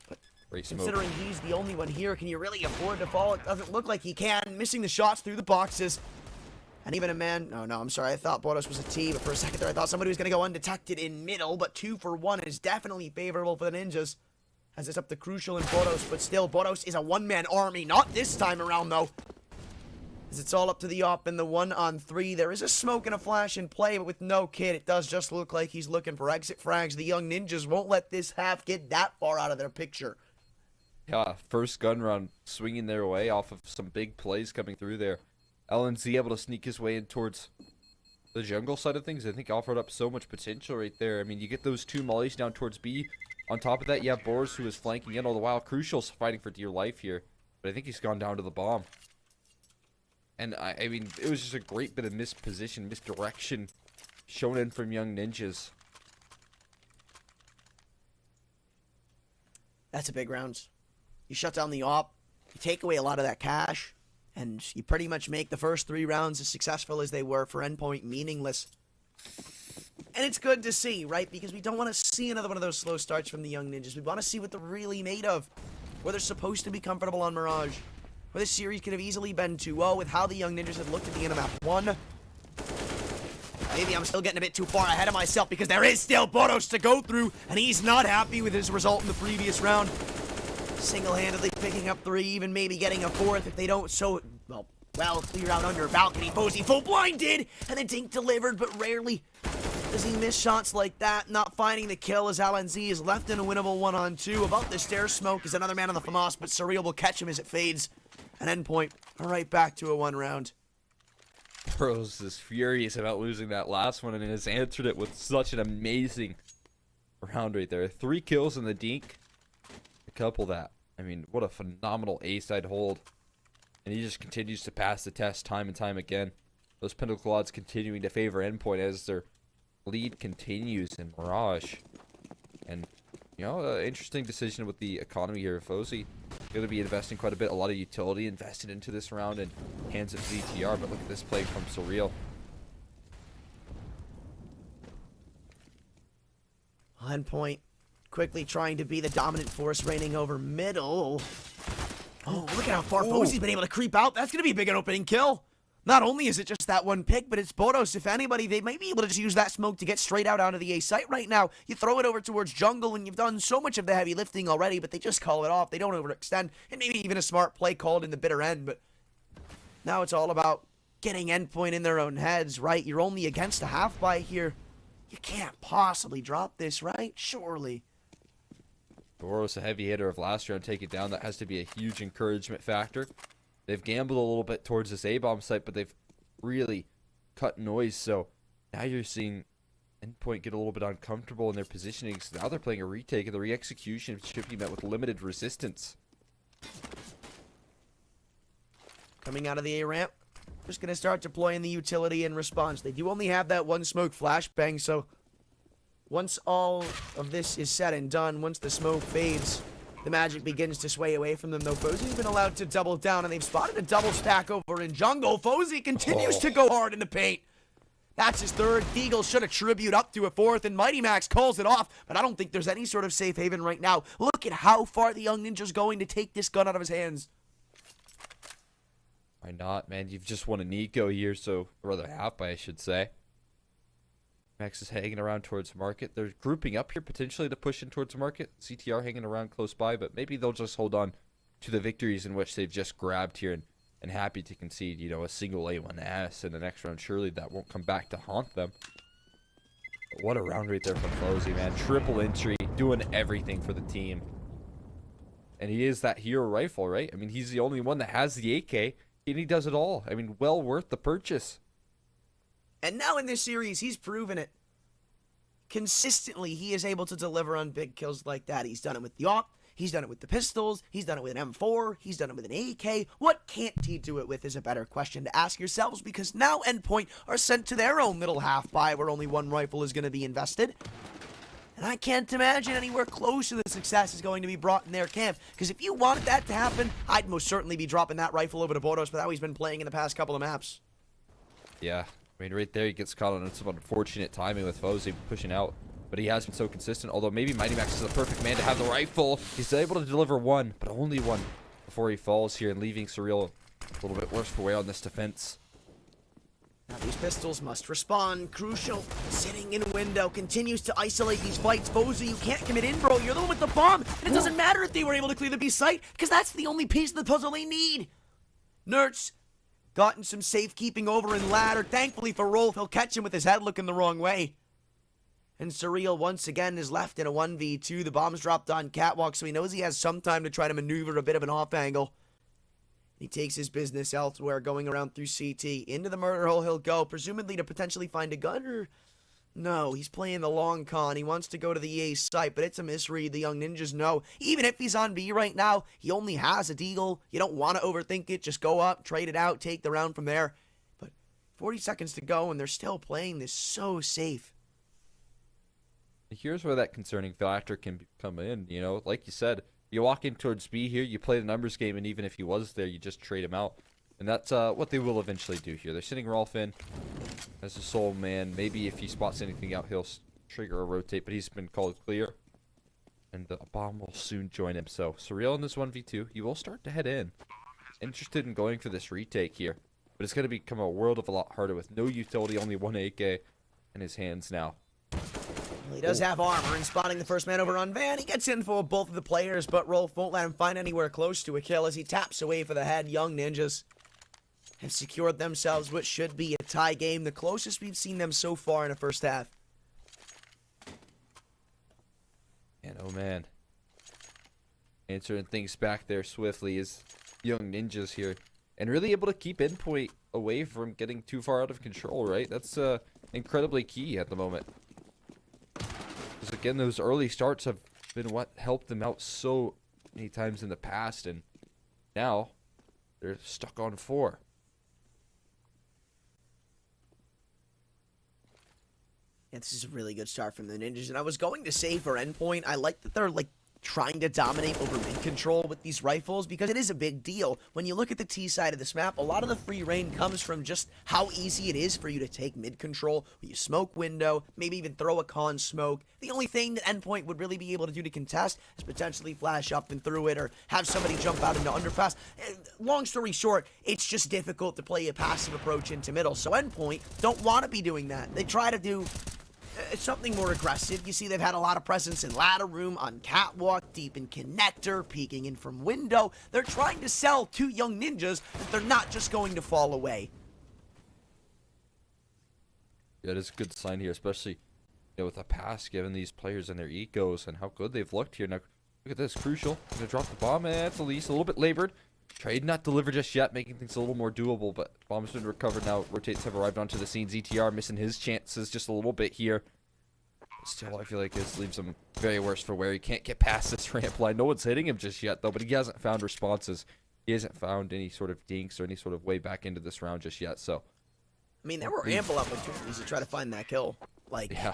S2: But considering he's the only one here, can you really afford to fall? It doesn't look like he can. Missing the shots through the boxes. And even a man... No, I'm sorry. I thought Boros was a T, but for a second there, I thought somebody was going to go undetected in middle. But 2 for 1 is definitely favorable for the Ninjas. As it's up to Crucial and Boros, but still, Boros is a one-man army. Not this time around, though. As it's all up to the op in the 1-on-3. There is a smoke and a flash in play, but with no kid, it does just look like he's looking for exit frags. The YoungNinjas won't let this half get that far out of their picture.
S1: Yeah, first gun round swinging their way off of some big plays coming through there. LNZ able to sneak his way in towards the jungle side of things. I think offered up so much potential right there. I mean, you get those 2 mollies down towards B. On top of that, you have Boros who is flanking in all the while. Crucial's fighting for dear life here. But I think he's gone down to the bomb. And I mean, it was just a great bit of misposition, misdirection shown in from YoungNinjas.
S2: That's a big round. You shut down the op, you take away a lot of that cash, and you pretty much make the first 3 rounds as successful as they were for Endpoint meaningless. And it's good to see, right? Because we don't want to see another one of those slow starts from the YoungNinjas. We want to see what they're really made of. Where they're supposed to be comfortable on Mirage. Where this series could have easily been 2-0 with how the YoungNinjas had looked at the end of map 1. Maybe I'm still getting a bit too far ahead of myself because there is still Boros to go through, and he's not happy with his result in the previous round. Single-handedly picking up 3, even maybe getting a 4th if they don't well clear out under balcony. Posey full blinded, and the dink delivered, but rarely does he miss shots like that. Not finding the kill as LNZ is left in a winnable 1-on-2. Above the stairs smoke is another man on the FAMAS, but Surreal will catch him as it fades. And Endpoint right back to a 1 round.
S1: Boros is furious about losing that last one and has answered it with such an amazing round right there. 3 kills in the dink. Couple that. I mean, what a phenomenal A-side hold. And he just continues to pass the test time and time again. Those Pinnacle odds continuing to favor Endpoint as their lead continues in Mirage. And, you know, interesting decision with the economy here. Fozy going to be investing quite a bit. A lot of utility invested into this round and hands of ZTR. But look at this play from Surreal.
S2: Endpoint quickly trying to be the dominant force reigning over middle. Oh, look at how far Fozy's been able to creep out. That's going to be a big opening kill. Not only is it just that one pick, but it's Boros. If anybody, they might be able to just use that smoke to get straight out onto the A site right now. You throw it over towards jungle, and you've done so much of the heavy lifting already, but they just call it off. They don't overextend. And maybe even a smart play called in the bitter end, but now it's all about getting Endpoint in their own heads, right? You're only against a half buy here. You can't possibly drop this, right? Surely.
S1: Boros, a heavy hitter of last round, take it down. That has to be a huge encouragement factor. They've gambled a little bit towards this A-bomb site, but they've really cut noise. So now you're seeing Endpoint get a little bit uncomfortable in their positioning. So now they're playing a retake, and the re-execution should be met with limited resistance.
S2: Coming out of the A ramp, just going to start deploying the utility in response. They do only have that 1 smoke flashbang, so once all of this is said and done, once the smoke fades, the magic begins to sway away from them, though. Fozy's been allowed to double down, and they've spotted a double stack over in jungle. Fozy continues to go hard in the paint. That's his third. Deagle should attribute up to a fourth, and Mighty Max calls it off, but I don't think there's any sort of safe haven right now. Look at how far the Young Ninja's going to take this gun out of his hands.
S1: Why not, man? You've just won an eco here, so, or rather half by, I should say. Max is hanging around towards market. They're grouping up here potentially to push in towards market. CTR hanging around close by, but maybe they'll just hold on to the victories in which they've just grabbed here and happy to concede, you know, a single A1S in the next round. Surely that won't come back to haunt them. But what a round right there from Fozy, man. Triple entry, doing everything for the team. And he is that hero rifle, right? I mean, he's the only one that has the AK, and he does it all. I mean, well worth the purchase.
S2: And now in this series, he's proven it. Consistently, he is able to deliver on big kills like that. He's done it with the AWP. He's done it with the pistols. He's done it with an M4. He's done it with an AK. What can't he do it with is a better question to ask yourselves, because now Endpoint are sent to their own middle half buy where only one rifle is going to be invested. And I can't imagine anywhere close to the success is going to be brought in their camp. Because if you wanted that to happen, I'd most certainly be dropping that rifle over to Bodos for how he's been playing in the past couple of maps.
S1: Yeah, I mean, right there he gets caught on some unfortunate timing with Fozy pushing out. But he has been so consistent, although maybe Mighty Max is the perfect man to have the rifle. He's able to deliver one, but only one before he falls here and leaving Surreal a little bit worse for wear on this defense.
S2: Now these pistols must respond. Crucial. Sitting in window. Continues to isolate these fights. Fozy, you can't commit in, bro. You're the one with the bomb. And it doesn't matter if they were able to clear the B site, because that's the only piece of the puzzle they need. Nerds gotten some safekeeping over in ladder. Thankfully for Rolf, he'll catch him with his head looking the wrong way. And Surreal once again is left in a 1v2. The bomb's dropped on Catwalk, so he knows he has some time to try to maneuver a bit of an off angle. He takes his business elsewhere, going around through CT. Into the murder hole he'll go, presumably to potentially find a gun, or... No, he's playing the long con. He wants to go to the A site, but it's a misread. The Young Ninjas know. Even if he's on B right now, he only has a deagle. You don't want to overthink it. Just go up, trade it out, take the round from there. But 40 seconds to go, and they're still playing this so safe.
S1: Here's where that concerning factor can come in, you know, like you said, you walk in towards B here, you play the numbers game, and even if he was there, you just trade him out. And that's what they will eventually do here. They're sitting Rolf in as a sole man. Maybe if he spots anything out, he'll trigger a rotate, but he's been called clear. And the bomb will soon join him. So, Surreal in this 1v2, he will start to head in. Interested in going for this retake here. But it's going to become a world of a lot harder with no utility, only one AK in his hands now.
S2: Well, he does have armor, and spotting the first man over on Van, he gets info of both of the players, but Rolf won't let him find anywhere close to a kill as he taps away for the head. Young Ninjas have secured themselves what should be a tie game, the closest we've seen them so far in the first half.
S1: And oh man, answering things back there swiftly is Young Ninjas here, and really able to keep Endpoint away from getting too far out of control, right? That's incredibly key at the moment. Because again, those early starts have been what helped them out so many times in the past, and now they're stuck on 4.
S2: Yeah, this is a really good start from the Ninjas, and I was going to say for Endpoint, I like that they're trying to dominate over mid control with these rifles, because it is a big deal. When you look at the T side of this map, a lot of the free reign comes from just how easy it is for you to take mid control, where you smoke window, maybe even throw a con smoke. The only thing that Endpoint would really be able to do to contest is potentially flash up and through it, or have somebody jump out into underpass. Long story short, it's just difficult to play a passive approach into middle, so Endpoint don't want to be doing that. They try to do something more aggressive. You see they've had a lot of presence in ladder room, on catwalk, deep in connector, peeking in from window. They're trying to sell to Young Ninjas that they're not just going to fall away.
S1: Yeah, it is a good sign here, especially with a pass given these players and their ecos and how good they've looked here. Now, look at this. Crucial. Gonna drop the bomb, and it's at least a little bit labored. Trade not delivered just yet, making things a little more doable, but bomb's been recovered now. Rotates have arrived onto the scene. ZTR missing his chances just a little bit here. Still, I feel like this leaves him very worse for wear. He can't get past this ramp line. No one's hitting him just yet, though, but he hasn't found responses. He hasn't found any sort of dinks or any sort of way back into this round just yet, so.
S2: I mean, there were ample opportunities to try to find that kill.
S1: Yeah.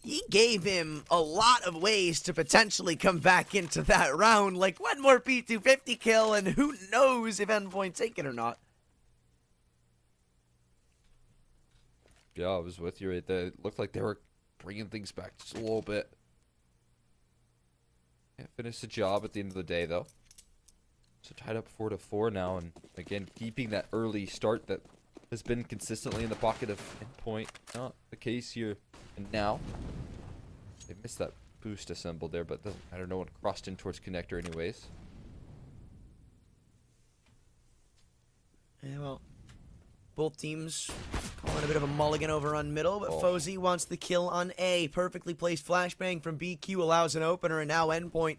S2: he gave him a lot of ways to potentially come back into that round. Like, one more P250 kill, and who knows if Endpoint take it or not.
S1: Yeah, I was with you right there. It looked like they were bringing things back just a little bit. Yeah, finished the job at the end of the day, though. So tied up 4-4 now, and again, keeping that early start that has been consistently in the pocket of Endpoint. Not the case here and now. They missed that boost assembled there, but doesn't matter. No one crossed in towards connector anyways.
S2: Yeah, well, both teams calling a bit of a mulligan over on middle, but Fozy wants the kill on A. Perfectly placed flashbang from BQ allows an opener, and now Endpoint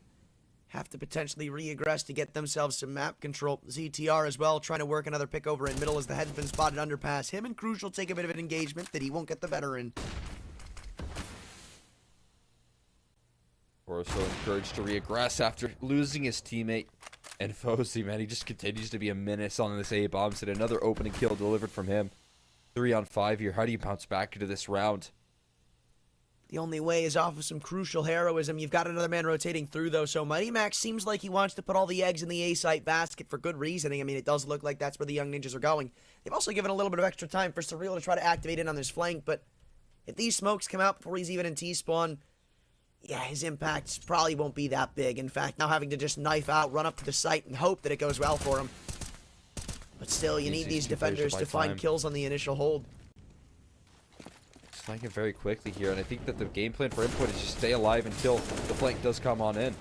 S2: have to potentially re-aggress to get themselves some map control. ZTR as well, trying to work another pick over in middle as the head's been spotted underpass. Him and Crucial take a bit of an engagement that he won't get the better in.
S1: Oroso encouraged to re-aggress after losing his teammate. And Fozy, man, he just continues to be a menace on this A-bomb. Said another opening kill delivered from him. 3 on 5 here. How do you bounce back into this round?
S2: The only way is off of some Crucial heroism. You've got another man rotating through, though, so Mighty Max seems like he wants to put all the eggs in the A-site basket for good reasoning. I mean, it does look like that's where the YoungNinjas are going. They've also given a little bit of extra time for Surreal to try to activate in on this flank, but if these smokes come out before he's even in T-spawn, yeah, his impact probably won't be that big. In fact, now having to just knife out, run up to the site, and hope that it goes well for him. But still, you need these defenders to find kills on the initial hold.
S1: Flanking very quickly here, and I think that the game plan for Endpoint is just stay alive until the flank does come on in.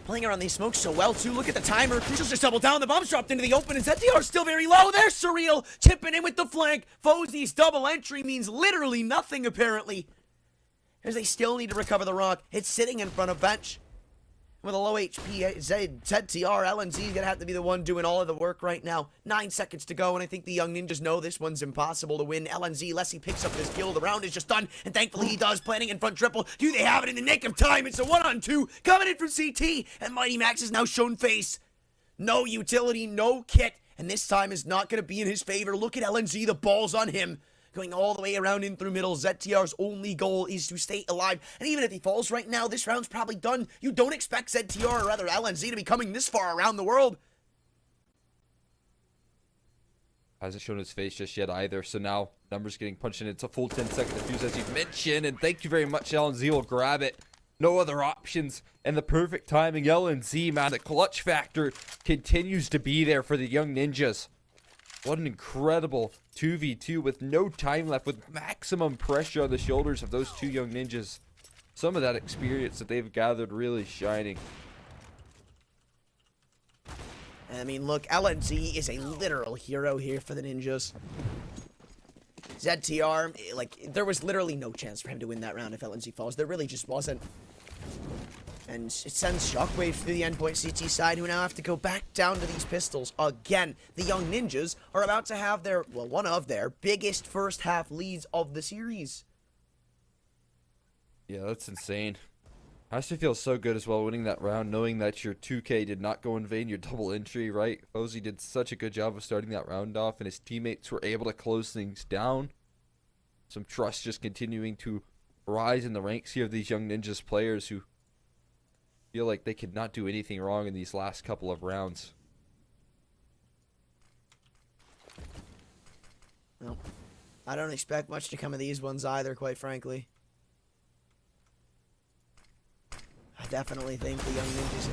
S2: Playing around these smokes so well, too. Look at the timer. Crucial's just double down. The bomb's dropped into the open, and ZTR's still very low. There's Surreal chipping in with the flank. Fozy's double entry means literally nothing, apparently, as they still need to recover the rock. It's sitting in front of bench. With a low HP, ZTR, LNZ is going to have to be the one doing all of the work right now. 9 seconds to go, and I think the YoungNinjas know this one's impossible to win. LNZ, unless he picks up this kill, the round is just done, and thankfully he does, planning in front triple. Do they have it in the nick of time? It's a 1-on-2 coming in from CT, and Mighty Max has now shown face. No utility, no kit, and this time is not going to be in his favor. Look at LNZ, the ball's on him. Going all the way around in through middle. ZTR's only goal is to stay alive. And even if he falls right now, this round's probably done. You don't expect ZTR, or rather LNZ, to be coming this far around the world.
S1: Hasn't shown his face just yet either. So now, numbers getting punched in. It's a full 10-second defuse, as you've mentioned. And thank you very much, LNZ will grab it. No other options. And the perfect timing. LNZ, man, the clutch factor continues to be there for the YoungNinjas. What an incredible 2v2 with no time left, with maximum pressure on the shoulders of those two YoungNinjas. Some of that experience that they've gathered really shining.
S2: I mean, look, LNZ is a literal hero here for the Ninjas. ZTR, like, there was literally no chance for him to win that round if LNZ falls. There really just wasn't. And it sends shockwaves through the Endpoint CT side, who now have to go back down to these pistols again. The YoungNinjas are about to have their, well, one of their biggest first half leads of the series.
S1: Yeah, that's insane. Has to feel so good as well, winning that round, knowing that your 2K did not go in vain, your double entry, right? Fozy did such a good job of starting that round off, and his teammates were able to close things down. Some trust just continuing to rise in the ranks here of these YoungNinjas players who feel like they could not do anything wrong in these last couple of rounds.
S2: Well, I don't expect much to come of these ones either, quite frankly. I definitely think the YoungNinjas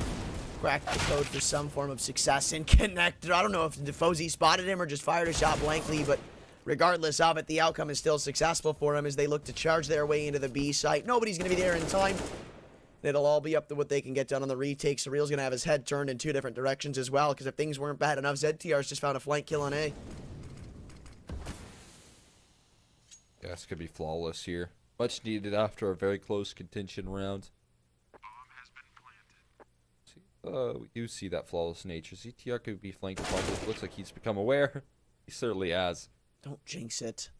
S2: cracked the code for some form of success in connector. I don't know if Fozy spotted him or just fired a shot blankly, but regardless of it, the outcome is still successful for him as they look to charge their way into the B site. Nobody's going to be there in time. It'll all be up to what they can get done on the retake. Surreal's going to have his head turned in 2 different directions as well, because if things weren't bad enough, ZTR's just found a flank kill on A.
S1: Yeah, this could be flawless here. Much needed after a very close contention round. We do see that flawless nature. ZTR could be flanked upon. It looks like he's become aware. He certainly has.
S2: Don't jinx it.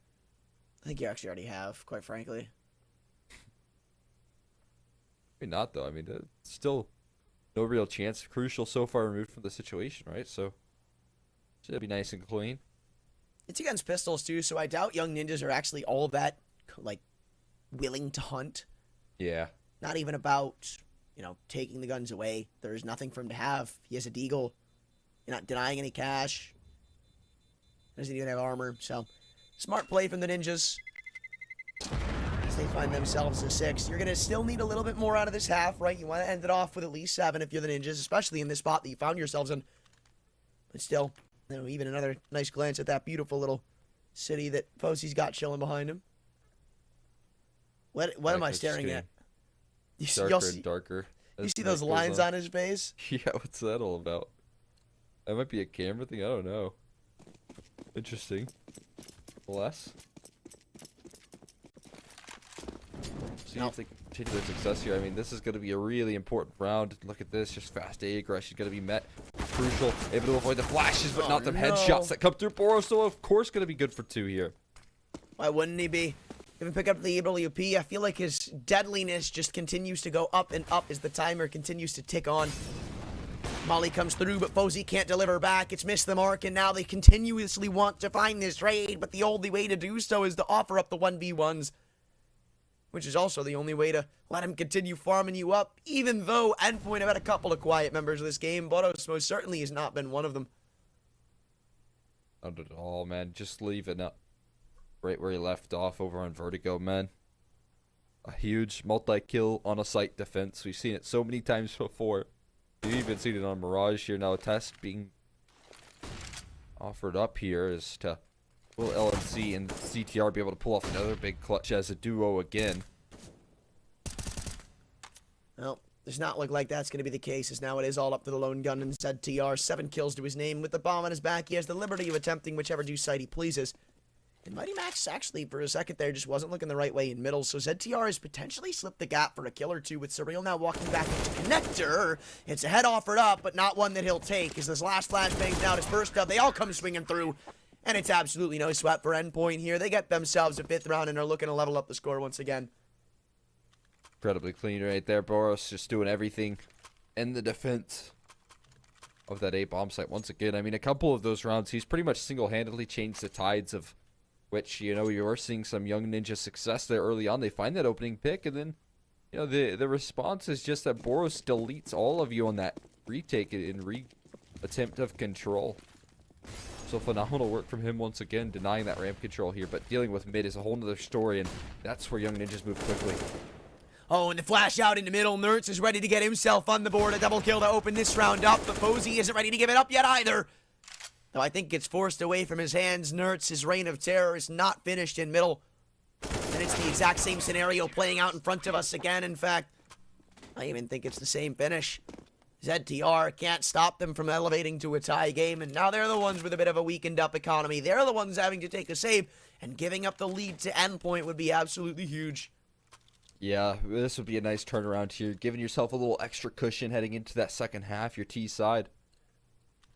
S2: I think you actually already have, quite frankly.
S1: Maybe not, though. I mean, still no real chance. Crucial so far removed from the situation, right? So, should be nice and clean.
S2: It's against pistols, too, so I doubt YoungNinjas are actually all that, like, willing to hunt.
S1: Yeah.
S2: Not even about, you know, taking the guns away. There's nothing for him to have. He has a deagle. You're not denying any cash. Doesn't even have armor. So, smart play from the Ninjas. As they find themselves a 6. You're going to still need a little bit more out of this half, right? You want to end it off with at least 7 if you're the Ninjas, especially in this spot that you found yourselves in. But still, you know, even another nice glance at that beautiful little city that Posey's got chilling behind him. What am I staring at?
S1: Darker and darker.
S2: You see those lines on his face?
S1: Yeah, what's that all about? That might be a camera thing. I don't know. Interesting. Less. See if they continue their success here. I mean, this is going to be a really important round. Look at this. Just fast A aggression going to be met. Crucial. Able to avoid the flashes, but not the headshots that come through. Boros, so of course, going to be good for 2 here.
S2: Why wouldn't he be? If he pick up the AWP, I feel like his deadliness just continues to go up and up as the timer continues to tick on. Molly comes through, but Posey can't deliver back. It's missed the mark, and now they continuously want to find this raid, but the only way to do so is to offer up the 1v1s, which is also the only way to let him continue farming you up, even though Endpoint have had a couple of quiet members of this game. Boros most certainly has not been one of them.
S1: Not at all, man. Just leaving up right where he left off over on Vertigo, man. A huge multi-kill on a site defense. We've seen it so many times before. We've even seen it on Mirage here. Now a test being offered up here is to will LNC and CTR be able to pull off another big clutch as a duo again.
S2: Well, does not look like that's going to be the case, as now it is all up to the lone gun and ZTR. 7 kills to his name. With the bomb on his back, he has the liberty of attempting whichever do site he pleases. And Mighty Max actually, for a second there, just wasn't looking the right way in middle, so ZTR has potentially slipped the gap for a kill or 2, with Surreal now walking back into Connector. It's a head offered up, but not one that he'll take, as this last flashbang's down his first up. They all come swinging through, and it's absolutely no sweat for Endpoint here. They get themselves a 5th round and are looking to level up the score once again.
S1: Incredibly clean right there. Boros just doing everything in the defense of that A bomb site once again. I mean, a couple of those rounds, he's pretty much single-handedly changed the tides of which, you know, you are seeing some Young Ninja success there early on. They find that opening pick, and then, you know, the response is just that Boros deletes all of you on that retake and attempt of control. So phenomenal work from him once again, denying that ramp control here, but dealing with mid is a whole nother story, and that's where Young Ninjas move quickly.
S2: Oh, and the flash out in the middle. Nertz is ready to get himself on the board. A double kill to open this round up, but Posey isn't ready to give it up yet either. Though I think it's forced away from his hands. Nertz, his reign of terror is not finished in middle. And it's the exact same scenario playing out in front of us again. In fact, I even think it's the same finish. ZTR can't stop them from elevating to a tie game, and now they're the ones with a bit of a weakened up economy. They're the ones having to take a save, and giving up the lead to Endpoint would be absolutely huge.
S1: Yeah, this would be a nice turnaround here, giving yourself a little extra cushion heading into that second half, your T side.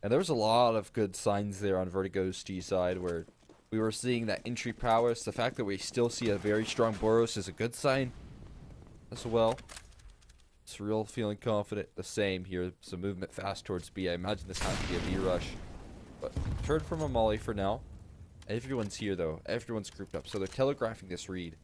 S1: And there was a lot of good signs there on Vertigo's T side, where we were seeing that entry prowess. The fact that we still see a very strong Boros is a good sign as well. Surreal feeling confident. The same here. Some movement fast towards B. I imagine this has to be a B rush. But turn from a molly for now. Everyone's here, though. Everyone's grouped up. So they're telegraphing this read.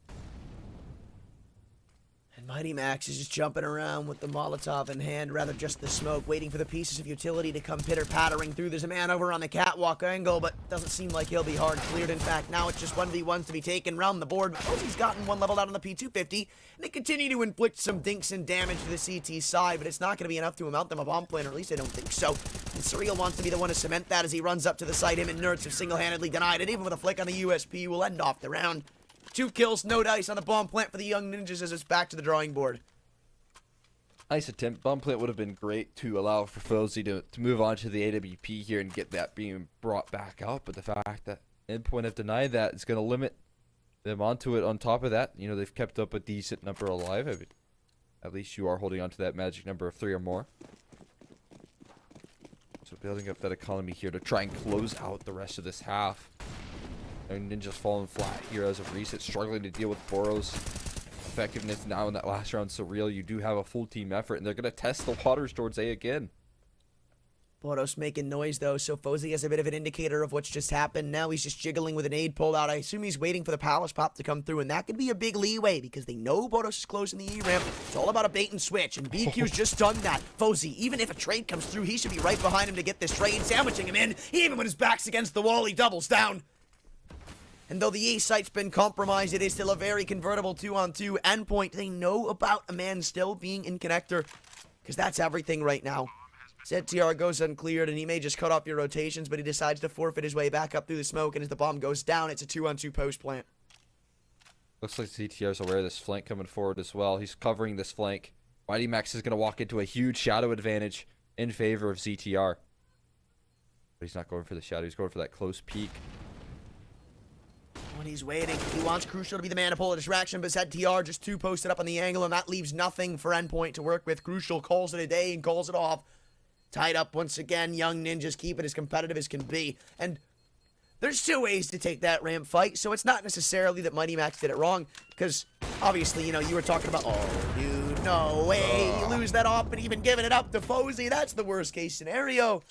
S2: And Mighty Max is just jumping around with the Molotov in hand, rather just the smoke, waiting for the pieces of utility to come pitter-pattering through. There's a man over on the catwalk angle, but doesn't seem like he'll be hard cleared. In fact, now it's just 1v1s to be taken round the board. Posey's gotten one leveled out on the P250, and they continue to inflict some dinks and damage to the CT side, but it's not going to be enough to amount them a bomb plan, or at least I don't think so. And Surreal wants to be the one to cement that as he runs up to the site. Him and Nertz have single-handedly denied it. Even with a flick on the USP, will end off the round. 2 kills, no dice on the bomb plant for the Young Ninjas as it's back to the drawing board.
S1: Nice attempt. Bomb plant would have been great to allow for Posey to move on to the AWP here and get that being brought back up. But the fact that Endpoint have denied that is going to limit them onto it. On top of that, you know, they've kept up a decent number alive. I mean, at least you are holding on to that magic number of 3 or more. So building up that economy here to try and close out the rest of this half. And Ninja's falling flat here as of reset, struggling to deal with Boros' effectiveness now in that last round. Surreal, you do have a full team effort, and they're going to test the waters towards A again.
S2: Boros making noise, though, so Fozy has a bit of an indicator of what's just happened. Now he's just jiggling with an aid pulled out. I assume he's waiting for the palace pop to come through, and that could be a big leeway because they know Boros is closing the E-ramp. It's all about a bait and switch, and BQ's just done that. Fozy, even if a trade comes through, he should be right behind him to get this trade, sandwiching him in. Even when his back's against the wall, he doubles down. And though the A site's been compromised, it is still a very convertible 2-on-2 endpoint. They know about a man still being in connector, because that's everything right now. ZTR goes uncleared, and he may just cut off your rotations, but he decides to forfeit his way back up through the smoke, and as the bomb goes down, it's a 2-on-2 post plant.
S1: Looks like ZTR's aware of this flank coming forward as well. He's covering this flank. Mighty Max is going to walk into a huge shadow advantage in favor of ZTR. But he's not going for the shadow. He's going for that close peek.
S2: When he's waiting, he wants Crucial to be the man to pull a distraction, but ZTR just 2 posted up on the angle, and that leaves nothing for Endpoint to work with. Crucial calls it a day and calls it off. Tied up once again, YoungNinjas keep it as competitive as can be. And there's 2 ways to take that ramp fight, so it's not necessarily that Mighty Max did it wrong, because obviously, you know, you were talking about, oh, dude, no way, you lose that off and even giving it up to Fozy. That's the worst case scenario.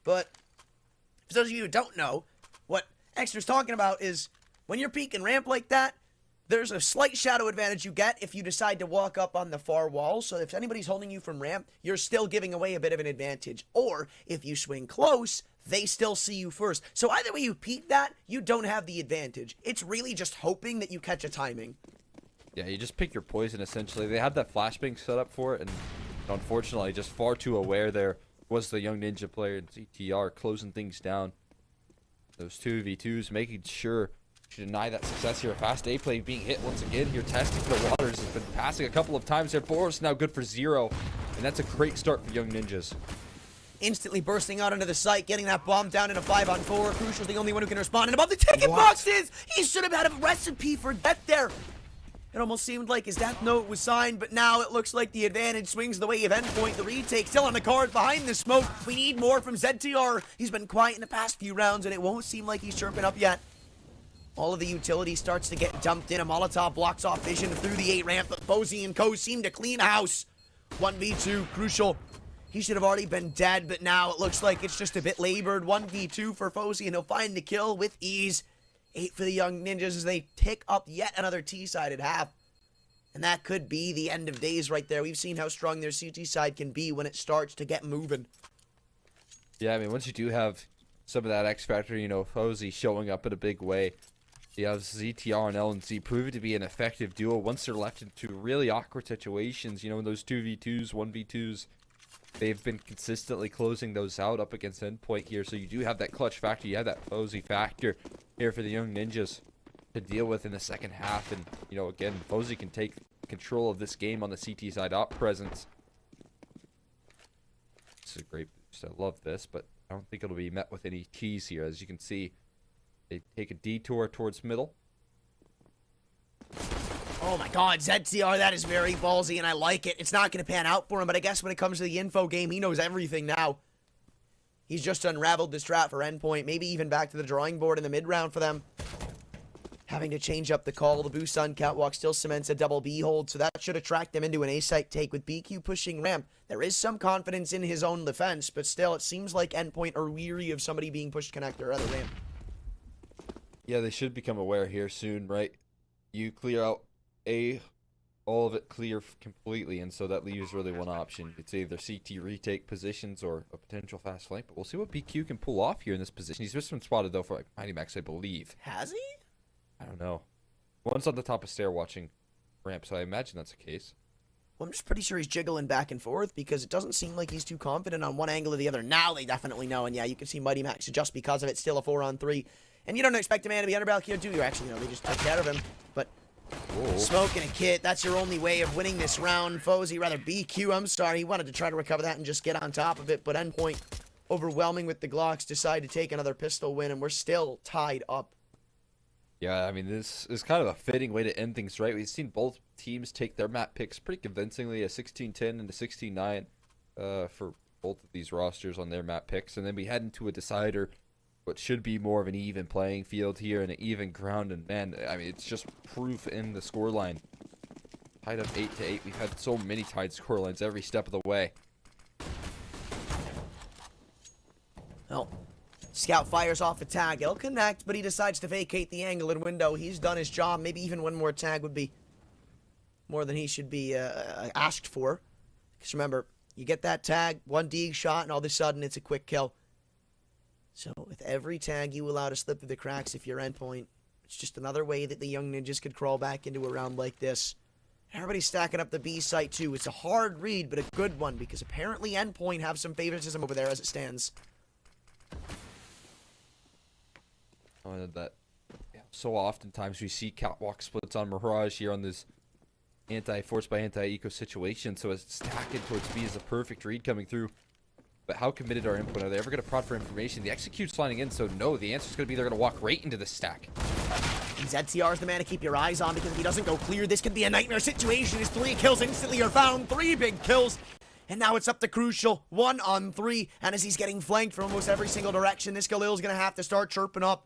S2: But for those of you who don't know, what Extra's talking about is when you're peeking ramp like that, there's a slight shadow advantage you get if you decide to walk up on the far wall. So if anybody's holding you from ramp, you're still giving away a bit of an advantage. Or if you swing close, they still see you first. So either way you peek that, you don't have the advantage. It's really just hoping that you catch a timing.
S1: Yeah, you just pick your poison, essentially. They had that flashbang set up for it, and unfortunately, just far too aware there was the Young Ninja player in ZTR closing things down. Those 2v2s, making sure to deny that success here. A fast A play being hit once again here, testing the waters. Has been passing a couple of times there. Boros now good for 0, and that's a great start for Young Ninjas.
S2: Instantly bursting out into the site, getting that bomb down in a 5-on-4. Crucial's the only one who can respond. And above the ticket boxes, he should have had a recipe for death there. It almost seemed like his death note was signed, but now it looks like the advantage swings the way of Endpoint. The retake still on the card behind the smoke. We need more from ZTR. He's been quiet in the past few rounds, and it won't seem like he's chirping up yet. All of the utility starts to get dumped in. A Molotov blocks off vision through the 8 ramp, but Fozy and Co seem to clean house. 1v2, Crucial. He should have already been dead, but now it looks like it's just a bit labored. 1v2 for Fozy, and he'll find the kill with ease. 8 for the Young Ninjas as they pick up yet another T-sided half. And that could be the end of days right there. We've seen how strong their CT side can be when it starts to get moving.
S1: Yeah, I mean, once you do have some of that X factor, you know, Fozy showing up in a big way. You have ZTR and LNC proving to be an effective duo once they're left into really awkward situations. You know, in those 2v2s, 1v2s, they've been consistently closing those out up against Endpoint here. So you do have that clutch factor. You have that Fozy factor here for the Young Ninjas to deal with in the second half. And, you know, again, Fozy can take control of this game on the CT side op presence. This is a great boost. I love this, but I don't think it'll be met with any keys here. As you can see, they take a detour towards middle.
S2: Oh my god, ZTR, that is very ballsy, and I like it. It's not going to pan out for him, but I guess when it comes to the info game, he knows everything now. He's just unraveled the strat for Endpoint, maybe even back to the drawing board in the mid-round for them. Having to change up the call. The boost on Catwalk still cements a double B hold, so that should attract them into an A-site take with BQ pushing ramp. There is some confidence in his own defense, but still, it seems like Endpoint are weary of somebody being pushed connector or other ramp.
S1: Yeah, they should become aware here soon, right? You clear out A, all of it clear completely, and so that leaves really one option. It's either CT retake positions or a potential fast flank, but we'll see what BQ can pull off here in this position. He's just been spotted, though, for like Mighty Max, I believe.
S2: Has he?
S1: I don't know. One's on the top of stair watching ramp, so I imagine that's the case.
S2: Well, I'm just pretty sure he's jiggling back and forth because it doesn't seem like he's too confident on one angle or the other. Now they definitely know, and yeah, you can see Mighty Max just because of it, still a 4-on-3. And you don't expect a man to be underbarrel here, do you? Actually, no, they just took care of him. But smoke and a kit, that's your only way of winning this round. Fozy, rather BQ, I'm sorry. He wanted to try to recover that and just get on top of it. But Endpoint, overwhelming with the Glocks, decide to take another pistol win, and we're still tied up.
S1: Yeah, I mean, this is kind of a fitting way to end things, right? We've seen both teams take their map picks pretty convincingly, a 16-10 and a 16-9 for both of these rosters on their map picks. And then we head into a decider, what should be more of an even playing field here and an even ground. And man, I mean, it's just proof in the scoreline. Tied up 8-8. We've had so many tied scorelines every step of the way.
S2: Well, Scout fires off a tag. It'll connect, but he decides to vacate the angle and window. He's done his job. Maybe even one more tag would be more than he should be asked for. Because remember, you get that tag, one dig shot, and all of a sudden it's a quick kill. So with every tag you allow to slip through the cracks if you're Endpoint, it's just another way that the Young Ninjas could crawl back into a round like this. Everybody's stacking up the B site too. It's a hard read, but a good one, because apparently Endpoint have some favoritism over there as it stands.
S1: Oh, that so oftentimes we see catwalk splits on Mirage here on this anti-force by anti-eco situation, so it's stacking towards B is a perfect read coming through. But how committed are Endpoint? Are they ever going to prod for information? The execute's lining in, so no, the answer's going to be they're going to walk right into the stack.
S2: ZTR is the man to keep your eyes on, because if he doesn't go clear, this could be a nightmare situation. His 3 kills instantly are found, 3 big kills. And now it's up to Crucial, 1 on 3. And as he's getting flanked from almost every single direction, this Galil's going to have to start chirping up.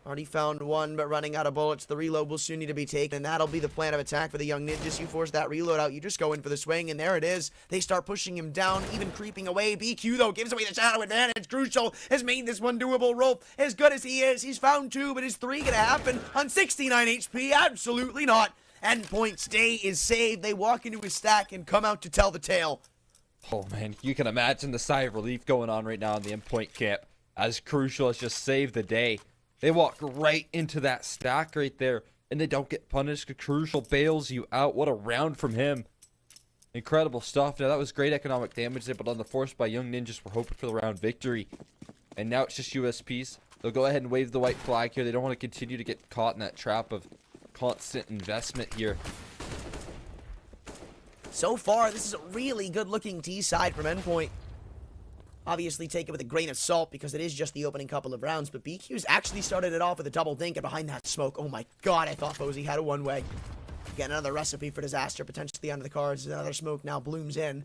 S2: Already found 1, but running out of bullets. The reload will soon need to be taken, and that'll be the plan of attack for the Young Ninjas. You force that reload out, you just go in for the swing, and there it is. They start pushing him down, even creeping away. BQ, though, gives away the shadow advantage. Crucial has made this one doable. Rolf, as good as he is, he's found 2, but is 3 gonna happen on 69 HP? Absolutely not. Endpoint's day is saved. They walk into his stack and come out to tell the tale.
S1: Oh man, you can imagine the sigh of relief going on right now in the Endpoint camp, as Crucial has just saved the day. They walk right into that stack right there, and they don't get punished. Crucial bails you out. What a round from him. Incredible stuff. Now, that was great economic damage there, but on the force by Young Ninjas, we're hoping for the round victory. And now it's just USPs. They'll go ahead and wave the white flag here. They don't want to continue to get caught in that trap of constant investment here.
S2: So far, this is a really good-looking T-side from Endpoint. Obviously, take it with a grain of salt because it is just the opening couple of rounds. But BQ's actually started it off with a double dink, and behind that smoke, oh my god, I thought Fozy had a one-way. Again, another recipe for disaster, potentially under the cards. Another smoke now blooms in.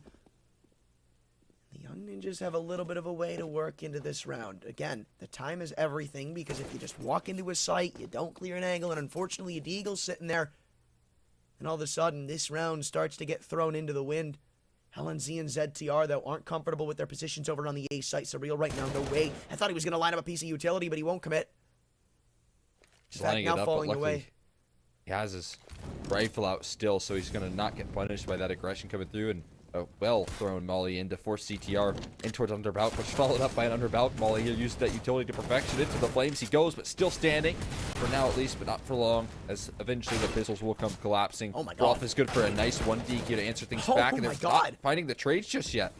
S2: The Young Ninjas have a little bit of a way to work into this round. Again, the time is everything, because if you just walk into a site, you don't clear an angle, and unfortunately a Deagle's sitting there, and all of a sudden, this round starts to get thrown into the wind. LNZ and ZTR, though, aren't comfortable with their positions over on the A site. Surreal right now, no way. I thought he was going to line up a piece of utility, but he won't commit.
S1: He's lining
S2: now
S1: it up,
S2: falling
S1: but luckily
S2: away.
S1: he has his rifle out still, so he's going to not get punished by that aggression coming through. And a well-thrown molly in to force CTR in towards underbout, which followed up by an underbout molly here, using that utility to perfection. Into the flames he goes, but still standing for now at least, but not for long, as eventually the pistols will come collapsing.
S2: Oh my god.
S1: Rolf is good for a nice 1D here to answer things back, and they're not finding the trades just yet.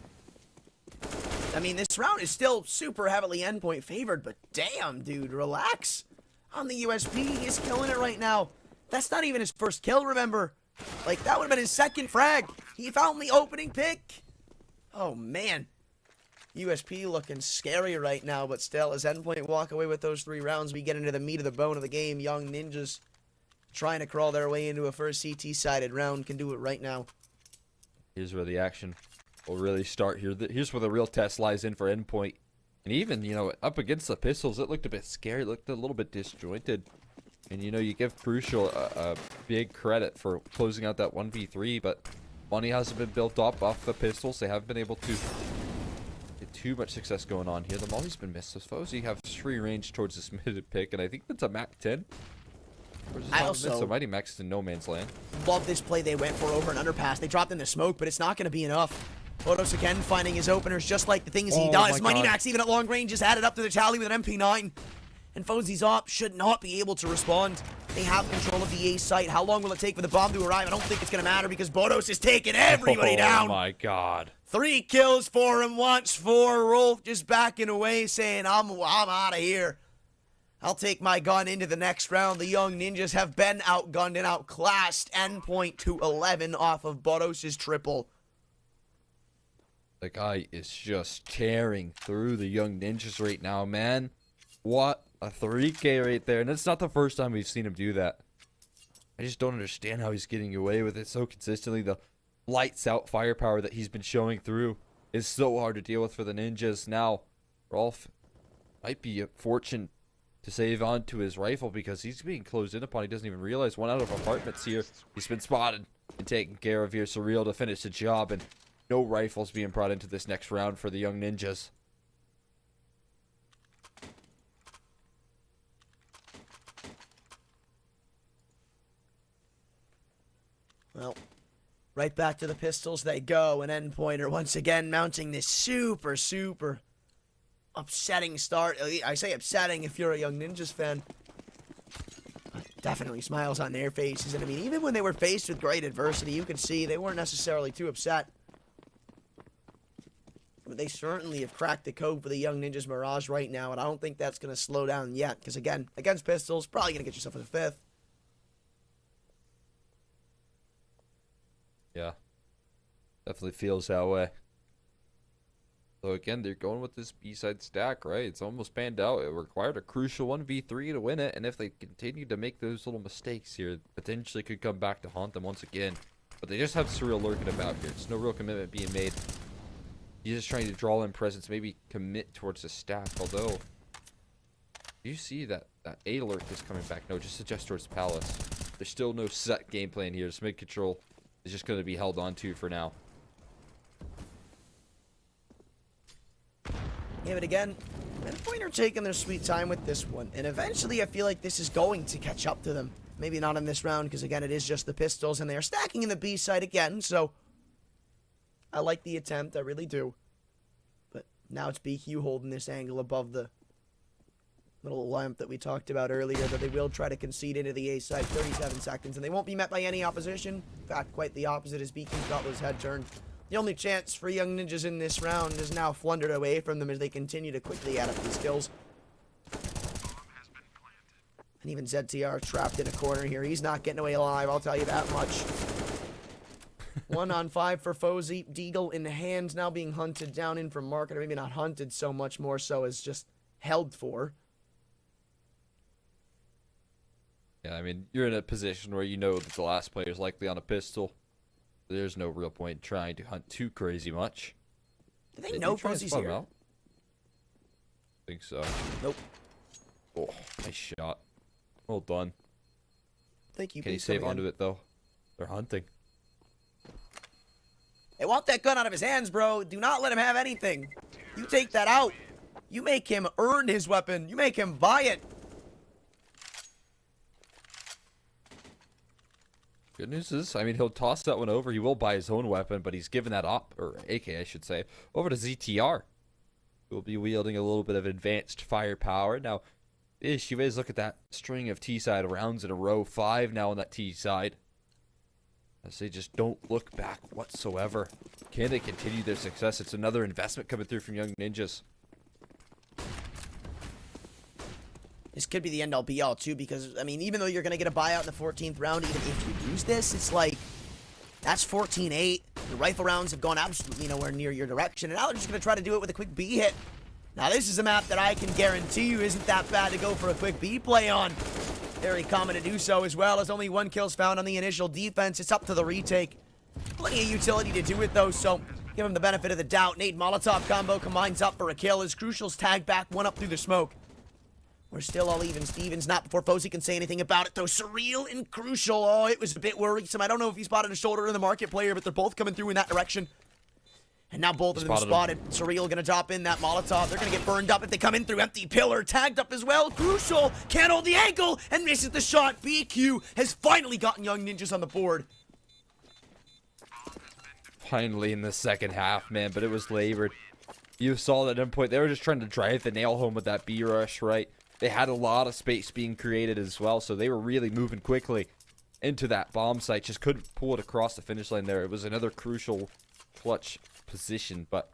S2: I mean, this round is still super heavily Endpoint favored, but damn, dude, relax. On the USP, he's killing it right now. That's not even his first kill, remember? Like, that would have been his second frag. He found the opening pick. Oh, man. USP looking scary right now, but still, as Endpoint walk away with those 3 rounds, we get into the meat of the bone of the game. Young Ninjas trying to crawl their way into a first CT-sided round can do it right now.
S1: Here's where the action will really start here. Here's where the real test lies in for Endpoint. And even, you know, up against the pistols, it looked a bit scary. It looked a little bit disjointed. And, you know, you give Crucial a big credit for closing out that 1v3, but money hasn't been built up off the pistols. They haven't been able to get too much success going on here. The molly's been missed. Those foes, you have free range towards this mid pick, and I think that's a Mac 10.
S2: I also
S1: so Mighty Max is in no man's land.
S2: love this play they went for over an underpass. They dropped in the smoke, but it's not going to be enough. Bodos again finding his openers just like the things he does. Mighty Max even at long range just added up to the tally with an MP9. And Fozy's op should not be able to respond. They have control of the A site. How long will it take for the bomb to arrive? I don't think it's going to matter because Bodos is taking everybody down.
S1: Oh my god.
S2: 3 kills for him, once 4. Rolf just backing away saying, I'm out of here. I'll take my gun into the next round. The Young Ninjas have been outgunned and outclassed. Endpoint to 11 off of Bodos' triple.
S1: The guy is just tearing through the Young Ninjas right now, man. What a 3K right there. And it's not the first time we've seen him do that. I just don't understand how he's getting away with it so consistently. The lights out firepower that he's been showing through is so hard to deal with for the Ninjas. Now, Rolf might be fortunate to save on to his rifle because he's being closed in upon. He doesn't even realize 1 out of apartments here. He's been spotted and taken care of here. Surreal to finish the job, and no rifles being brought into this next round for the Young Ninjas.
S2: Well, right back to the pistols they go, and Endpoint are once again mounting this super, super upsetting start. I say upsetting if you're a YoungNinjas fan. Definitely smiles on their faces, and I mean, even when they were faced with great adversity, you could see they weren't necessarily too upset. But they certainly have cracked the code for the YoungNinjas Mirage right now, and I don't think that's going to slow down yet, because again, against pistols, probably going to get yourself a 5th.
S1: Yeah, definitely feels that way. So again, they're going with this B-side stack, right? It's almost panned out. It required a crucial 1v3 to win it, and if they continue to make those little mistakes here, potentially could come back to haunt them once again. But they just have Surreal lurking about here. There's no real commitment being made. He's just trying to draw in presence, maybe commit towards the stack, although... Do you see that A lurk is coming back? No, just suggest towards Palace. There's still no set game plan here. This mid control is just going to be held on to for now.
S2: Yeah, but again, Endpoint are taking their sweet time with this one, and eventually I feel like this is going to catch up to them. Maybe not in this round, because again, it is just the pistols, and they are stacking in the B side again, so I like the attempt, I really do. But now it's BQ holding this angle above the little lamp that we talked about earlier, that they will try to concede into the A side, 37 seconds, and they won't be met by any opposition. In fact, quite the opposite, as BQ's got his head turned. The only chance for YoungNinjas in this round is now flundered away from them as they continue to quickly add up these kills. And even ZTR trapped in a corner here. He's not getting away alive, I'll tell you that much. 1 on 5 for Fozy. Deagle in hand, now being hunted down in from market, or maybe not hunted so much, more so as just held for.
S1: Yeah, I mean, you're in a position where you know that the last player is likely on a pistol. There's no real point in trying to hunt too crazy much.
S2: Do they know Fozy's here?
S1: I think so.
S2: Nope.
S1: Oh, nice shot. Well done.
S2: Thank you.
S1: Can he save onto it, though? They're hunting.
S2: They want that gun out of his hands, bro. Do not let him have anything. You take that out. You make him earn his weapon. You make him buy it.
S1: Good news is, I mean, he'll toss that one over. He will buy his own weapon, but he's given that op, or AK, I should say, over to ZTR. Who'll be wielding a little bit of advanced firepower. Now, the issue is, look at that string of T-side rounds in a row. 5 now on that T-side. As they just don't look back whatsoever. Can they continue their success? It's another investment coming through from YoungNinjas.
S2: This could be the end all be all, too, because, I mean, even though you're going to get a buyout in the 14th round, even if you lose this, it's like, that's 14-8. The rifle rounds have gone absolutely nowhere near your direction, and now they're just going to try to do it with a quick B hit. Now, this is a map that I can guarantee you isn't that bad to go for a quick B play on. Very common to do so as well, as only 1 kill's found on the initial defense. It's up to the retake. Plenty of utility to do it, though, so give him the benefit of the doubt. Nade Molotov combo combines up for a kill as Crucial's tagged back 1 up through the smoke. We're still all even Stevens, not before Fozy can say anything about it, though. Surreal and Crucial. Oh, it was a bit worrisome. I don't know if he spotted a shoulder in the market player, but they're both coming through in that direction. And now both of them spotted. Surreal gonna drop in that Molotov. They're gonna get burned up if they come in through empty pillar. Tagged up as well. Crucial can't hold the angle and misses the shot. BQ has finally gotten YoungNinjas on the board.
S1: Finally in the second half, man, but it was labored. You saw that Endpoint. They were just trying to drive the nail home with that B rush, right? They had a lot of space being created as well, so they were really moving quickly into that bomb site. Just couldn't pull it across the finish line there. It was another crucial clutch position, but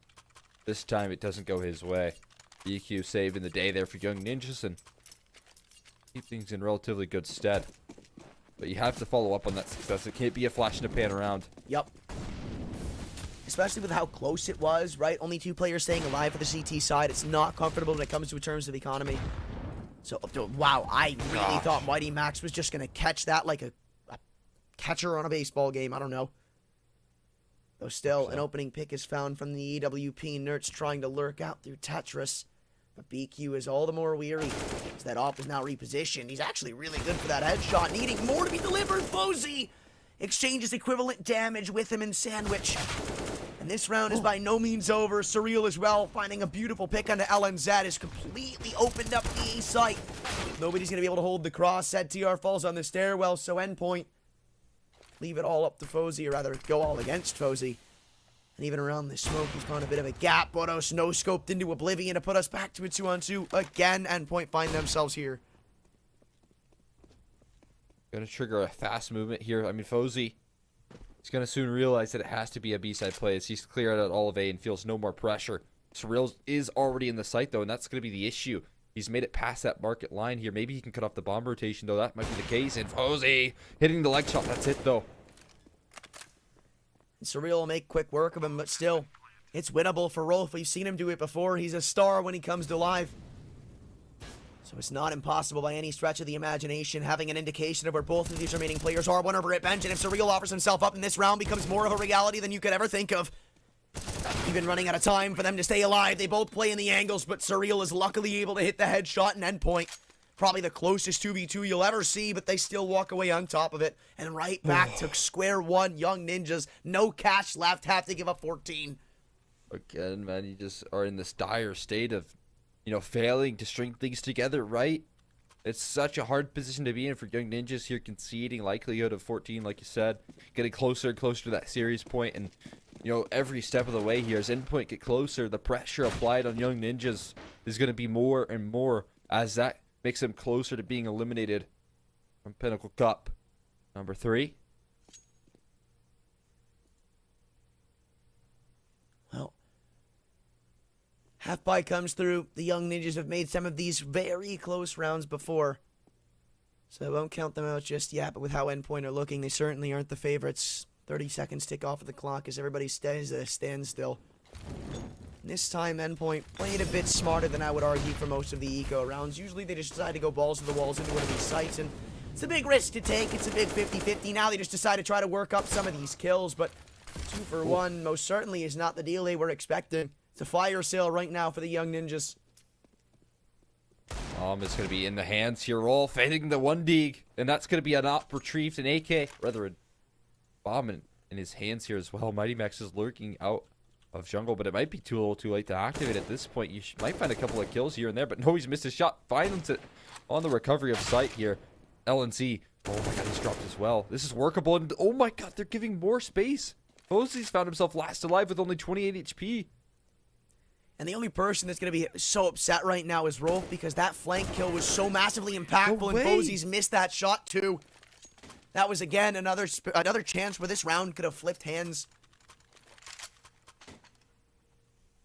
S1: this time it doesn't go his way. BQ saving the day there for YoungNinjas and keep things in relatively good stead. But you have to follow up on that success. It can't be a flash in the pan round.
S2: Yep. Especially with how close it was, right? Only 2 players staying alive for the CT side. It's not comfortable when it comes to terms of economy. So, wow, I really thought Mighty Max was just going to catch that like a catcher on a baseball game. I don't know. Though still, an opening pick is found from the EWP. Nert's trying to lurk out through Tetris. But BQ is all the more weary as that op is now repositioned. He's actually really good for that headshot, needing more to be delivered. Fozy exchanges equivalent damage with him in Sandwich. And this round is by no means over. Surreal as well, finding a beautiful pick onto LNZ, has completely opened up the A site. Nobody's going to be able to hold the cross. ZTR falls on the stairwell, so Endpoint leave it all up to Fozy, or rather go all against Fozy. And even around the smoke, he's found a bit of a gap. Bodos no-scoped into oblivion to put us back to a 2-on-2. Again, Endpoint find themselves here.
S1: Gonna trigger a fast movement here. I mean, Fozy, he's gonna soon realize that it has to be a B-side play as he's cleared out all of A and feels no more pressure. Surreal is already in the site, though, and that's gonna be the issue. He's made it past that market line here. Maybe he can cut off the bomb rotation, though. That might be the case. And Fozy hitting the leg shot. That's it, though.
S2: Surreal will make quick work of him, but still, it's winnable for Rolf. We've seen him do it before. He's a star when he comes to live. So it's not impossible by any stretch of the imagination, having an indication of where both of these remaining players are. One over at bench, and if Surreal offers himself up in this round, becomes more of a reality than you could ever think of. Even running out of time for them to stay alive. They both play in the angles, but Surreal is luckily able to hit the headshot and Endpoint. Probably the closest 2v2 you'll ever see, but they still walk away on top of it. And right back to square one, YoungNinjas. No cash left, have to give up 14.
S1: Again, man, you just are in this dire state of, you know, failing to string things together, right? It's such a hard position to be in for YoungNinjas here, conceding likelihood of 14, like you said. Getting closer and closer to that series point, and, you know, every step of the way here, as Endpoint get closer, the pressure applied on YoungNinjas is going to be more and more as that makes them closer to being eliminated from Pinnacle Cup. Number 3.
S2: Well, half-by comes through. The YoungNinjas have made some of these very close rounds before, so I won't count them out just yet, but with how Endpoint are looking, they certainly aren't the favorites. 30 seconds tick off of the clock as everybody stays at a standstill. This time, Endpoint played a bit smarter than I would argue for most of the eco rounds. Usually they just decide to go balls to the walls into one of these sites, and it's a big risk to take. It's a big 50-50. Now they just decide to try to work up some of these kills, but 2 for 1 most certainly is not the deal they were expecting. It's a fire sale right now for the YoungNinjas.
S1: It's going to be in the hands here. Rolf hitting the 1 dig, and that's going to be an op retrieved, an AK, rather a bomb in his hands here as well. Mighty Max is lurking out of jungle, but it might be a little too late to activate at this point. You might find a couple of kills here and there, but no, he's missed his shot. Finds it on the recovery of sight here. LNC, oh my god, he's dropped as well. This is workable, and oh my god, they're giving more space. Fozy's found himself last alive with only 28 HP.
S2: And the only person that's going to be so upset right now is Rolf, because that flank kill was so massively impactful, and Fozy's missed that shot too. That was, again, another chance where this round could have flipped hands.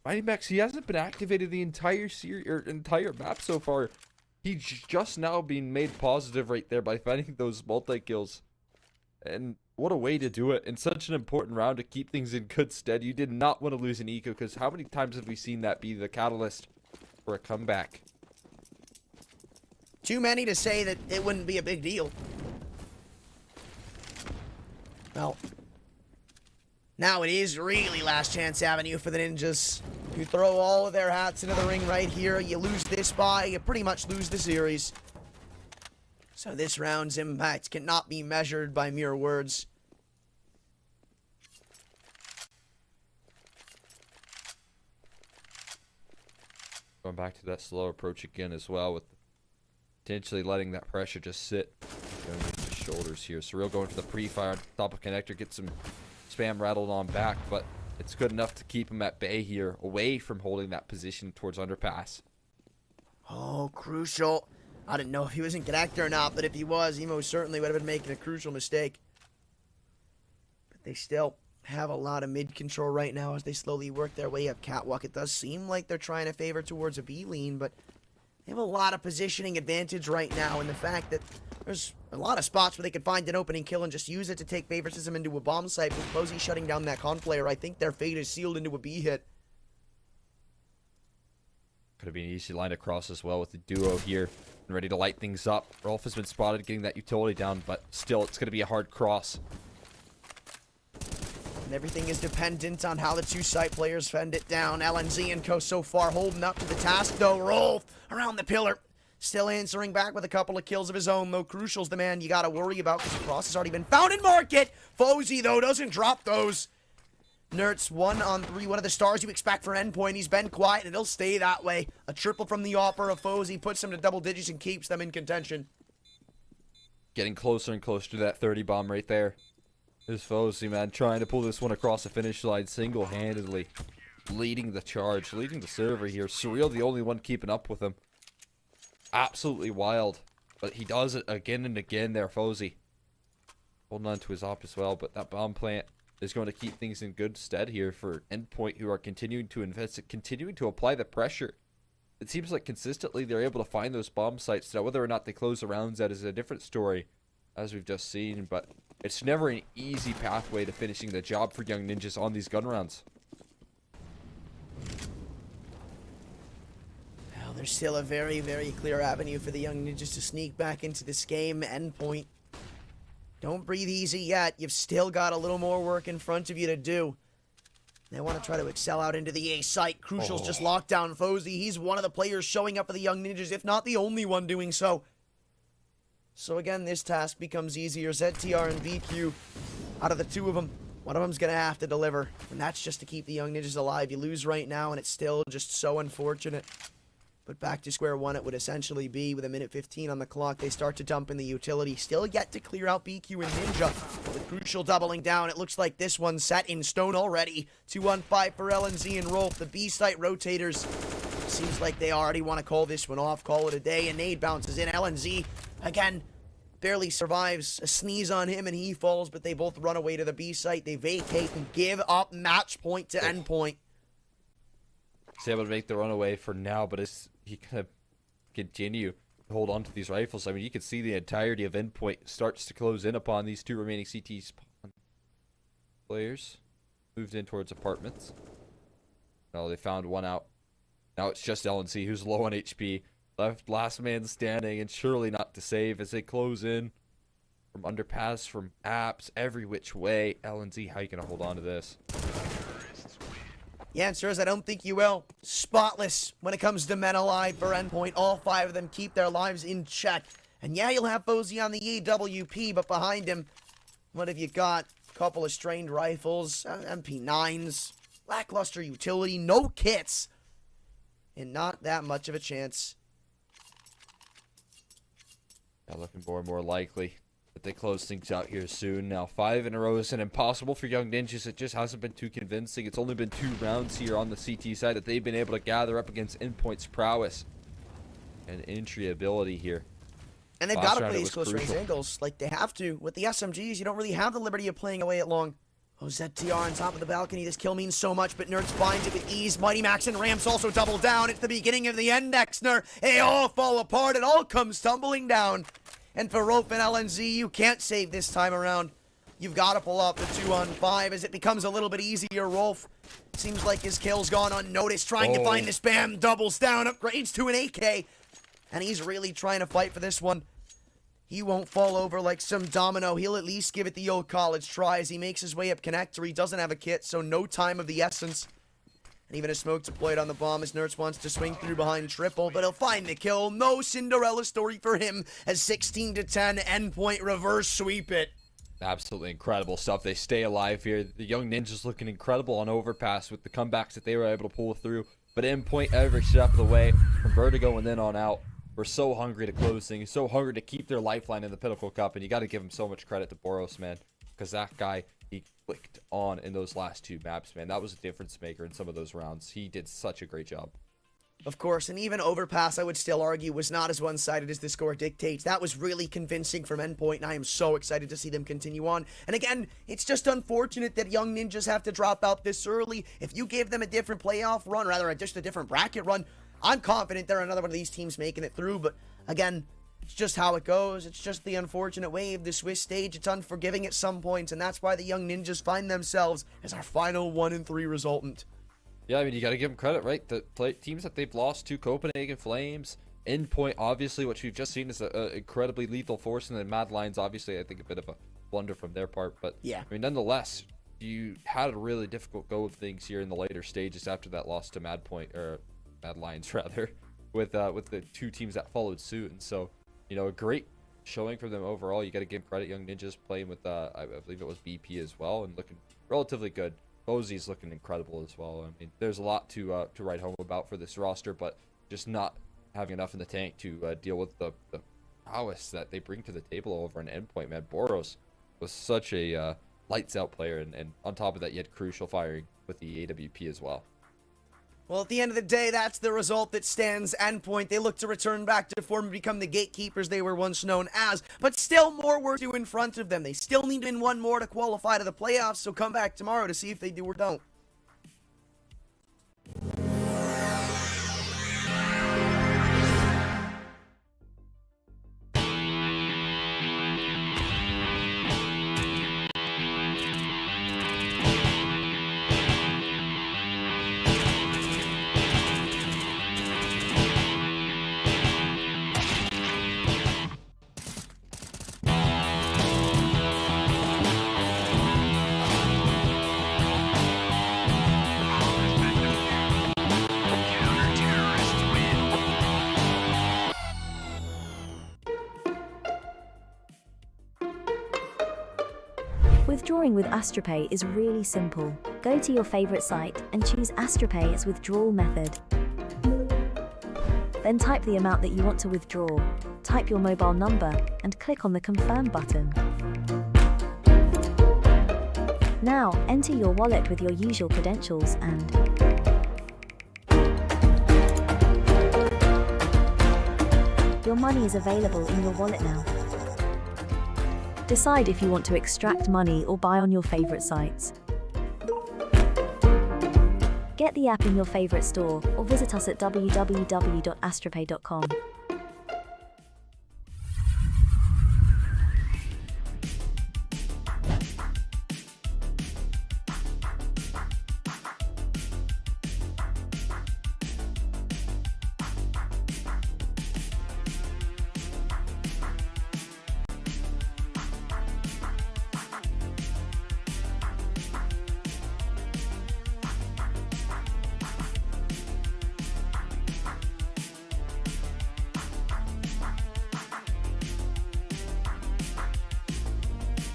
S1: Mighty Max, he hasn't been activated the entire series or entire map so far. He's just now being made positive right there by finding those multi-kills. And what a way to do it in such an important round to keep things in good stead. You did not want to lose an eco, because how many times have we seen that be the catalyst for a comeback?
S2: Too many to say that it wouldn't be a big deal. Well, now it is really last chance avenue for the Ninjas. You throw all of their hats into the ring right here. You lose this bye, you pretty much lose the series. So this round's impact cannot be measured by mere words.
S1: Going back to that slow approach again as well, with potentially letting that pressure just sit on his shoulders here. Surreal going for the pre-fire, top of connector, get some spam rattled on back, but it's good enough to keep him at bay here, away from holding that position towards underpass.
S2: Oh, crucial. I didn't know if he was in connector or not, but if he was, he most certainly would have been making a crucial mistake. But they still have a lot of mid-control right now as they slowly work their way up catwalk. It does seem like they're trying to favor towards a B lean, but they have a lot of positioning advantage right now, and the fact that there's a lot of spots where they could find an opening kill and just use it to take favoritism into a bomb site. With Fozy shutting down that con player, I think their fate is sealed into a B hit.
S1: Could have been an easy line across as well with the duo here and ready to light things up. Rolf has been spotted getting that utility down, but still it's going to be a hard cross.
S2: And everything is dependent on how the two site players fend it down. LNZ and Co so far holding up to the task, though. Rolf around the pillar, still answering back with a couple of kills of his own, though. Crucial's the man you got to worry about because the cross has already been found in market. Fozy, though, doesn't drop those. Nerds 1 on 3, one of the stars you expect for Endpoint. He's been quiet, and he'll stay that way. A triple from the offer of Fozy puts them to double digits and keeps them in contention.
S1: Getting closer and closer to that 30 bomb right there. His Fozy, man, trying to pull this one across the finish line single-handedly. Leading the charge, leading the server here. Surreal, the only one keeping up with him. Absolutely wild. But he does it again and again there, Fozy. Holding on to his op as well, but that bomb plant is going to keep things in good stead here for Endpoint, who are continuing to invest, continuing to apply the pressure. It seems like consistently they're able to find those bomb sites. Now, whether or not they close the rounds out is a different story, as we've just seen, but it's never an easy pathway to finishing the job for YoungNinjas on these gun rounds.
S2: Well, there's still a very, very clear avenue for the YoungNinjas to sneak back into this game. Endpoint, don't breathe easy yet. You've still got a little more work in front of you to do. They want to try to excel out into the A site. Crucial's just locked down Fozy. He's one of the players showing up for the YoungNinjas, if not the only one doing so. So again, this task becomes easier. ZTR and BQ, out of the two of them, one of them's going to have to deliver. And that's just to keep the YoungNinjas alive. You lose right now, and it's still just so unfortunate. But back to square one it would essentially be with a minute 15 on the clock. They start to dump in the utility. Still yet to clear out BQ and Ninja. With Crucial doubling down, it looks like this one's set in stone already. 2-on-5 for LNZ and Rolf. The B-site rotators, seems like they already want to call this one off, call it a day. And nade bounces in. LNZ, again, barely survives. A sneeze on him and he falls, but they both run away to the B-site. They vacate and give up match point to Endpoint.
S1: He's able to make the runaway for now, but he can continue to hold on to these rifles. I mean, you can see the entirety of Endpoint starts to close in upon these two remaining CT spawn players. Moved in towards apartments. No, they found one out. Now it's just LNC who's low on HP. Left last man standing and surely not to save as they close in. From underpass, from apps, every which way. LNZ, how you going to hold on to this?
S2: The answer is I don't think you will. Spotless when it comes to men alive for Endpoint. All five of them keep their lives in check. And yeah, you'll have Fozy on the AWP, but behind him, what have you got? A couple of strained rifles, MP9s, lackluster utility, no kits, and not that much of a chance.
S1: Yeah, looking more and more likely that they close things out here soon. Now, 5 in a row isn't impossible for YoungNinjas. It just hasn't been too convincing. It's only been 2 rounds here on the CT side that they've been able to gather up against Endpoint's prowess and entry ability here.
S2: And they've got to play these close range angles like they have to. With the SMGs, you don't really have the liberty of playing away at long. Oh, ZTR on top of the balcony. This kill means so much, but Nerds finds it with ease. Mighty Max and Ramps also double down. It's the beginning of the end, Exner. They all fall apart. It all comes tumbling down. And for Rolf and LNZ, you can't save this time around. You've got to pull off the 2-on-5 as it becomes a little bit easier. Rolf seems like his kill's gone unnoticed, trying to find the spam. Doubles down, upgrades to an AK. And he's really trying to fight for this one. He won't fall over like some domino. He'll at least give it the old college try as he makes his way up connector. He doesn't have a kit, so no time of the essence. And even a smoke deployed on the bomb as Nerds wants to swing through behind triple, but he'll find the kill. No Cinderella story for him as 16-10 Endpoint reverse sweep it.
S1: Absolutely incredible stuff. They stay alive here. The YoungNinjas looking incredible on overpass with the comebacks that they were able to pull through. But Endpoint every step of the way from Vertigo and then on out. We're so hungry to close things, so hungry to keep their lifeline in the Pinnacle Cup, and you got to give him so much credit to Boros, man, because that guy, he clicked on in those last 2 maps, man. That was a difference maker in some of those rounds. He did such a great job.
S2: Of course, and even Overpass, I would still argue, was not as one-sided as the score dictates. That was really convincing from Endpoint, and I am so excited to see them continue on. And again, it's just unfortunate that YoungNinjas have to drop out this early. If you gave them a different playoff run, or rather just a different bracket run, I'm confident they're another one of these teams making it through, but again, it's just how it goes. It's just the unfortunate way of the Swiss stage. It's unforgiving at some points, and that's why the YoungNinjas find themselves as our final 1-3 resultant.
S1: Yeah, I mean, you got to give them credit, right? The teams that they've lost to, Copenhagen Flames, Endpoint, obviously, what we've just seen is an incredibly lethal force, and then Mad Lions, obviously, I think a bit of a blunder from their part, but yeah, I mean, nonetheless, you had a really difficult go of things here in the later stages after that loss to Mad Lions rather, with the 2 teams that followed suit. And so, you know, a great showing from them overall. You got to give credit. YoungNinjas playing with I believe it was BP as well, and looking relatively good. Fozy's looking incredible as well. I mean, there's a lot to write home about for this roster, but just not having enough in the tank to deal with the prowess that they bring to the table over an Endpoint, man. Boros was such a lights out player, and on top of that, you had crucial firing with the AWP as well.
S2: Well, at the end of the day, that's the result that stands. Endpoint, they look to return back to form and become the gatekeepers they were once known as, but still more work to do in front of them. They still need to win one more to qualify to the playoffs, so come back tomorrow to see if they do or don't.
S3: Withdrawing with AstroPay is really simple. Go to your favorite site and choose AstroPay as withdrawal method. Then type the amount that you want to withdraw, type your mobile number, and click on the Confirm button. Now, enter your wallet with your usual credentials and your money is available in your wallet now. Decide if you want to extract money or buy on your favorite sites. Get the app in your favorite store or visit us at www.astropay.com.